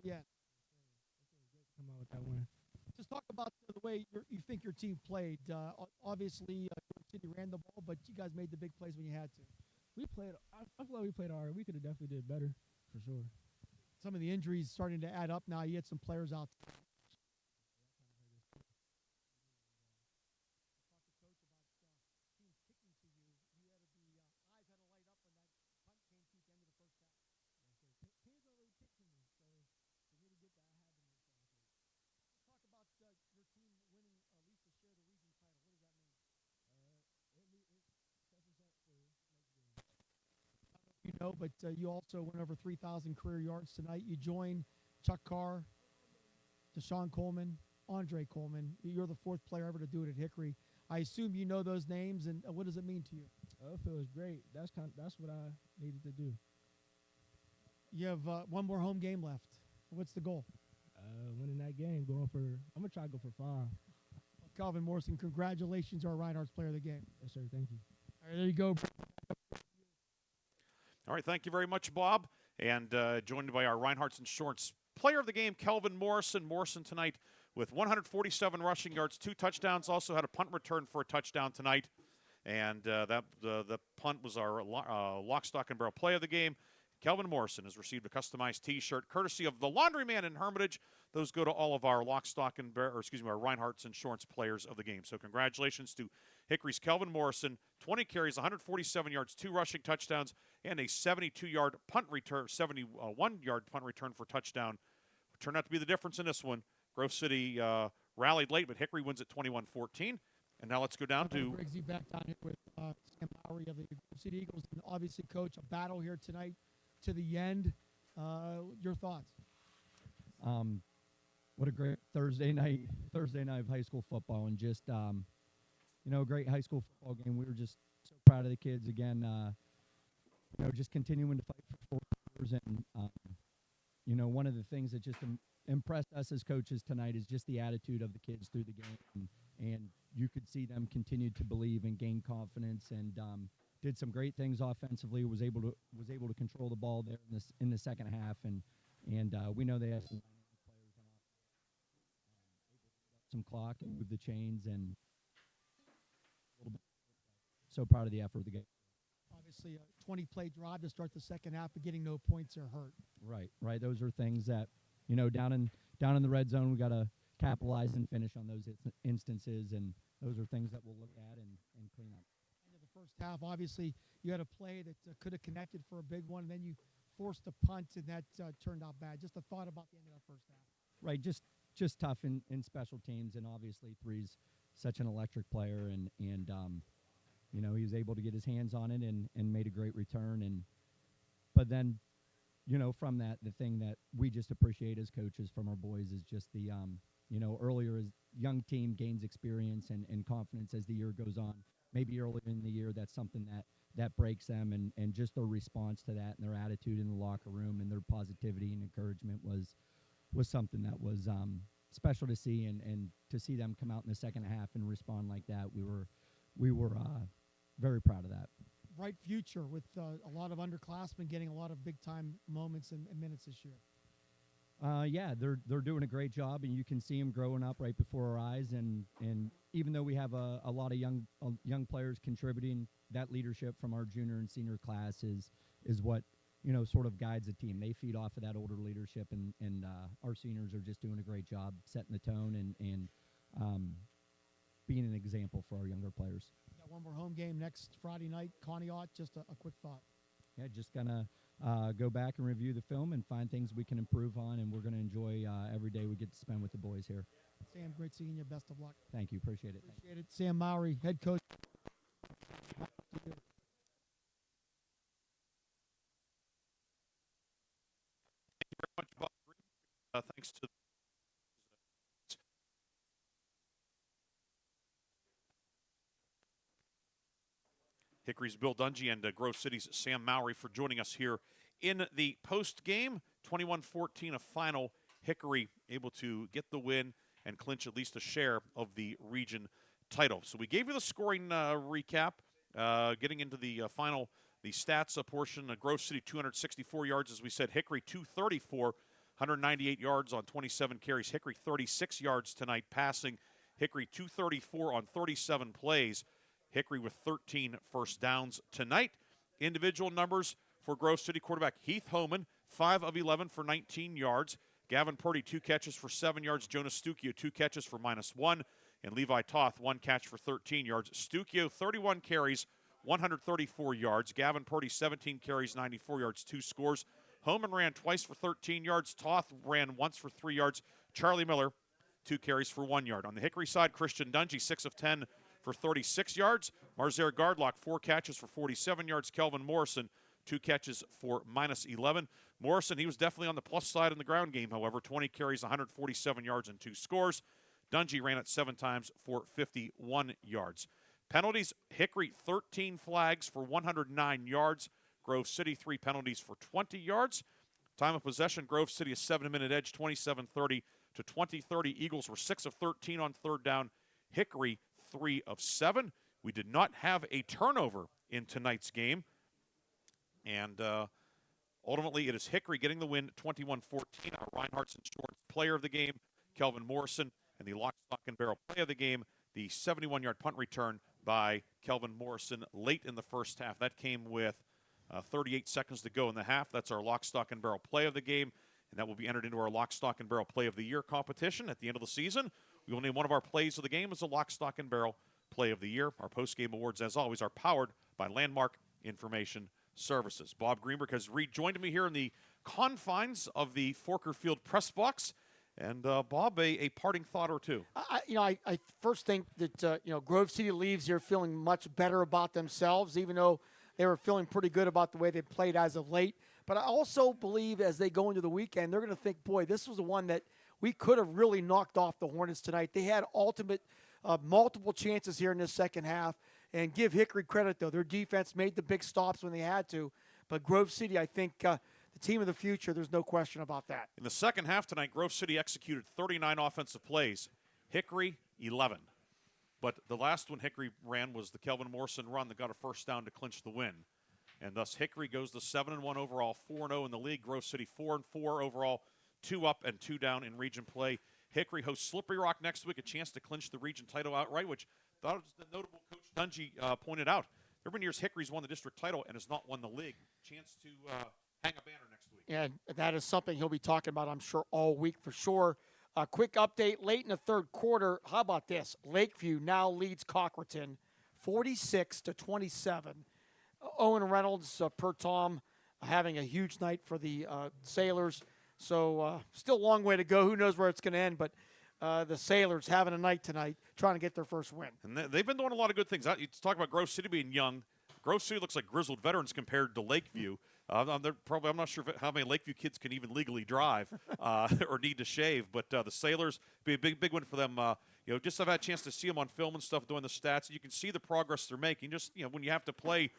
yeah. Come on with that win. Just talk about the way you think your team played. Obviously, Grove City ran the ball, but you guys made the big plays when you had to. We played. I feel like we played hard. We could have definitely did better, for sure. Some of the injuries starting to add up now. You had some players out. But you also went over 3,000 career yards tonight. You joined Chuck Carr, Deshaun Coleman, Andre Coleman. You're the fourth player ever to do it at Hickory. I assume you know those names, and what does it mean to you? It feels great. That's what I needed to do. You have one more home game left. What's the goal? Winning that game. I'm gonna try to go for 5. Calvin Morrison, congratulations, our Reinhardt's player of the game. Yes, sir. Thank you. All right, there you go. All right, thank you very much, Bob. And joined by our Reinhardt's Insurance player of the game, Kelvin Morrison. Morrison tonight with 147 rushing yards, 2 touchdowns. Also had a punt return for a touchdown tonight. And the punt was our lock, stock, and barrel play of the game. Kelvin Morrison has received a customized T-shirt courtesy of the Laundryman in Hermitage. Those go to all of our lock, stock, and barrel, our Reinhardt's Insurance players of the game. So congratulations to Hickory's Kelvin Morrison, 20 carries, 147 yards, 2 rushing touchdowns, and a 71-yard punt return for touchdown. Turned out to be the difference in this one. Grove City rallied late, but Hickory wins at 21-14. And now let's go down to Briggsy back down here with Sam Lowry of the Grove City Eagles. And obviously, Coach, a battle here tonight to the end. Your thoughts? What a great Thursday night of high school football, and just great high school football game. We were just so proud of the kids again. Just continuing to fight for 4 years, and one of the things that just impressed us as coaches tonight is just the attitude of the kids through the game, and you could see them continue to believe and gain confidence, and did some great things offensively. Was able to control the ball there in the second half, and we know they have some players on some clock and move the chains, and a little bit. So proud of the effort of the game. Obviously, a 20-play drive to start the second half, but getting no points or hurt. Right. Those are things that down in the red zone, we got to capitalize and finish on those instances, and those are things that we'll look at and clean up. In the first half, obviously, you had a play that could have connected for a big one, and then you forced a punt, and that turned out bad. Just a thought about the end of that first half. Right, just tough in special teams, and obviously Three's such an electric player, and he was able to get his hands on it and made a great return. But then, from that, the thing that we just appreciate as coaches from our boys is just the, earlier as young team gains experience and confidence as the year goes on. Maybe earlier in the year, that's something that breaks them, and just their response to that and their attitude in the locker room and their positivity and encouragement was something that was special to see, and to see them come out in the second half and respond like that, we were very proud of that. Bright future with a lot of underclassmen getting a lot of big-time moments and minutes this year. Yeah, they're doing a great job, and you can see them growing up right before our eyes. And even though we have a lot of young players contributing, that leadership from our junior and senior class is what sort of guides the team. They feed off of that older leadership, and our seniors are just doing a great job setting the tone and being an example for our younger players. Got one more home game next Friday night, Conneaut. Just a quick thought. Yeah, just gonna go back and review the film and find things we can improve on, and we're gonna enjoy every day we get to spend with the boys here. Sam, great seeing you. Best of luck. Thank you. Appreciate it. Appreciate it. Sam Mowry, head coach. Thank you very much, Bob Green. Thanks to Hickory's Bill Dungy and Grove City's Sam Mowry for joining us here in the post game. 21-14 a final. Hickory able to get the win and clinch at least a share of the region title. So we gave you the scoring recap. Getting into the the stats portion. Grove City 264 yards, as we said. Hickory 234, 198 yards on 27 carries. Hickory 36 yards tonight passing. Hickory 234 on 37 plays. Hickory with 13 first downs tonight. Individual numbers for Grove City quarterback Heath Homan, 5 of 11 for 19 yards. Gavin Purdy, 2 catches for 7 yards. Jonas Stukio, 2 catches for -1. And Levi Toth, 1 catch for 13 yards. Stukio, 31 carries, 134 yards. Gavin Purdy, 17 carries, 94 yards, 2 scores. Homan ran twice for 13 yards. Toth ran once for 3 yards. Charlie Miller, 2 carries for 1 yard. On the Hickory side, Christian Dungy, 6 of 10 for 36 yards. Marzair Gardlock, 4 catches for 47 yards. Kelvin Morrison, 2 catches for -11. Morrison, he was definitely on the plus side in the ground game, however. 20 carries, 147 yards, and 2 scores. Dungy ran it 7 times for 51 yards. Penalties, Hickory 13 flags for 109 yards. Grove City 3 penalties for 20 yards. Time of possession, Grove City a 7-minute edge, 27-30 to 20-30. Eagles were 6 of 13 on third down. Hickory 3 of 7. We did not have a turnover in tonight's game. And ultimately, it is Hickory getting the win, 21-14. Our Reinhardt's Insurance player of the game, Kelvin Morrison, and the lock, stock, and barrel play of the game, the 71-yard punt return by Kelvin Morrison late in the first half. That came with 38 seconds to go in the half. That's our lock, stock, and barrel play of the game, and that will be entered into our lock, stock, and barrel play of the year competition at the end of the season. We will name one of our plays of the game as a lock, stock, and barrel play of the year. Our post-game awards, as always, are powered by Landmark Information Services. Bob Greenburg has rejoined me here in the confines of the Forker Field press box And Bob, a parting thought or two. I first think that Grove City leaves here feeling much better about themselves, even though they were feeling pretty good about the way they played as of late. But I also believe as they go into the weekend, they're going to think, boy, this was the one that we could have really knocked off the Hornets tonight. They had multiple chances here in this second half. And give Hickory credit, though. Their defense made the big stops when they had to. But Grove City, I think, the team of the future, there's no question about that. In the second half tonight, Grove City executed 39 offensive plays. Hickory, 11. But the last one Hickory ran was the Kelvin Morrison run that got a first down to clinch the win. And thus Hickory goes to 7-1 overall, 4-0 in the league. Grove City 4-4 overall, 2 up and 2 down in region play. Hickory hosts Slippery Rock next week, a chance to clinch the region title outright, which thought was the notable Coach Dungy pointed out. There have been years Hickory's won the district title and has not won the league. Chance to hang a banner next week. And that is something he'll be talking about, I'm sure, all week for sure. A quick update late in the third quarter. How about this? Lakeview now leads Cochraton 46-27. Owen Reynolds, per Tom, having a huge night for the Sailors. So still a long way to go. Who knows where it's going to end, but the Sailors having a night tonight, trying to get their first win. And they've been doing a lot of good things. You talk about Grove City being young. Grove City looks like grizzled veterans compared to Lakeview. I'm not sure how many Lakeview kids can even legally drive or need to shave. But the Sailors, be a big win for them. Just I've had a chance to see them on film and stuff doing the stats. You can see the progress they're making. Just when you have to play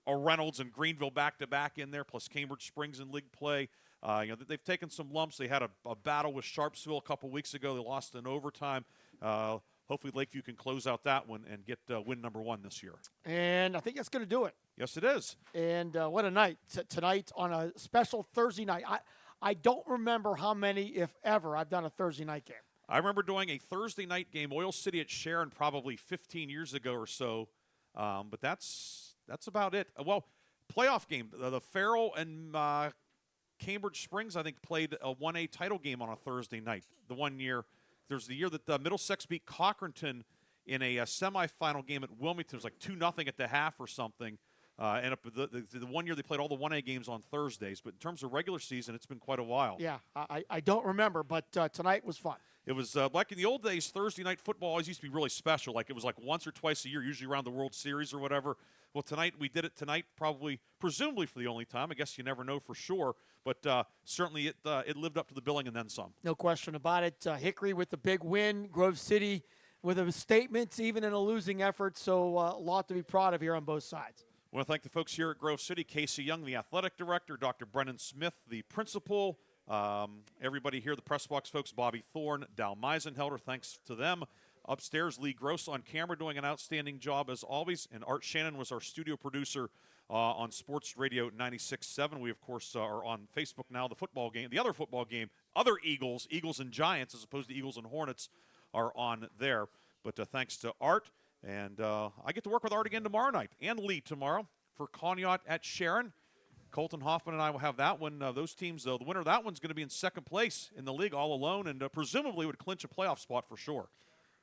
a Reynolds and Greenville back-to-back in there, plus Cambridge Springs in league play. They've taken some lumps. They had a battle with Sharpsville a couple weeks ago. They lost in overtime. Hopefully Lakeview can close out that one and get win number 1 this year. And I think that's going to do it. Yes, it is. And what a night tonight on a special Thursday night. I don't remember how many, if ever, I've done a Thursday night game. I remember doing a Thursday night game, Oil City at Sharon, probably 15 years ago or so. But that's about it. Well, playoff game. The Farrell and Cambridge Springs, I think, played a 1A title game on a Thursday night. The one year, there's the year that Middlesex beat Cochraton in a semifinal game at Wilmington. It was like 2-0 at the half or something. And the one year they played all the 1A games on Thursdays. But in terms of regular season, it's been quite a while. Yeah, I don't remember, but tonight was fun. It was like in the old days, Thursday night football always used to be really special. Like it was like once or twice a year, usually around the World Series or whatever. Well, tonight we did it tonight, presumably for the only time. I guess you never know for sure, but certainly it lived up to the billing and then some. No question about it. Hickory with the big win, Grove City with a statement, even in a losing effort. So a lot to be proud of here on both sides. I want to thank the folks here at Grove City, Casey Young, the athletic director, Dr. Brennan Smith, the principal, everybody here, the press box folks, Bobby Thorne, Dal Meisenhelder, thanks to them. Upstairs, Lee Gross on camera doing an outstanding job as always, and Art Shannon was our studio producer on Sports Radio 96.7. We, of course, are on Facebook now. The other football game, other Eagles and Giants, as opposed to Eagles and Hornets, are on there. But thanks to Art, and I get to work with Art again tomorrow night, and Lee tomorrow for Conneaut at Sharon. Colton Hoffman and I will have that one. Those teams, though, the winner of that one's going to be in second place in the league all alone, and presumably would clinch a playoff spot for sure.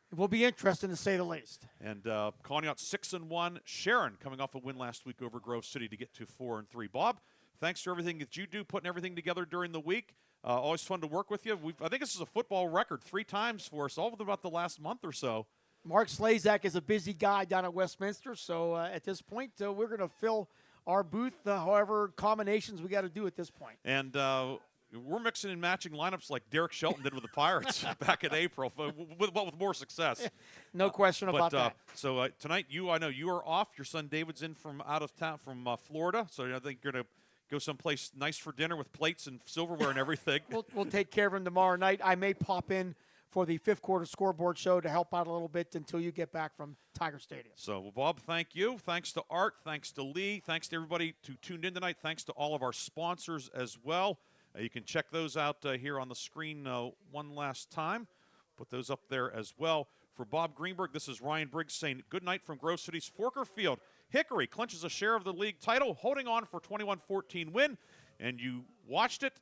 It will be interesting to say the least. And Conneaut 6-1. Sharon coming off a win last week over Grove City to get to 4-3. Bob, thanks for everything that you do, putting everything together during the week. Always fun to work with you. I think this is a football record 3 times for us, all of about the last month or so. Mark Slazak is a busy guy down at Westminster, so at this point, we're going to fill our booth, however combinations we got to do at this point. And we're mixing and matching lineups like Derek Shelton did with the Pirates back in April, but with more success. No question about that. So tonight, I know you are off. Your son David's in from out of town, from Florida, so I think you're going to go someplace nice for dinner with plates and silverware and everything. We'll take care of him tomorrow night. I may pop in for the fifth quarter scoreboard show to help out a little bit until you get back from Tiger Stadium. So, Bob, thank you. Thanks to Art. Thanks to Lee. Thanks to everybody who tuned in tonight. Thanks to all of our sponsors as well. You can check those out here on the screen one last time. Put those up there as well. For Bob Greenberg, this is Ryan Briggs saying good night from Grove City's Forker Field. Hickory clinches a share of the league title, holding on for 21-14 win. And you watched it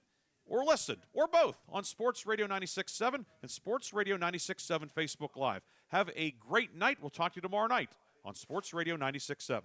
or listened, or both, on Sports Radio 96.7 and Sports Radio 96.7 Facebook Live. Have a great night. We'll talk to you tomorrow night on Sports Radio 96.7.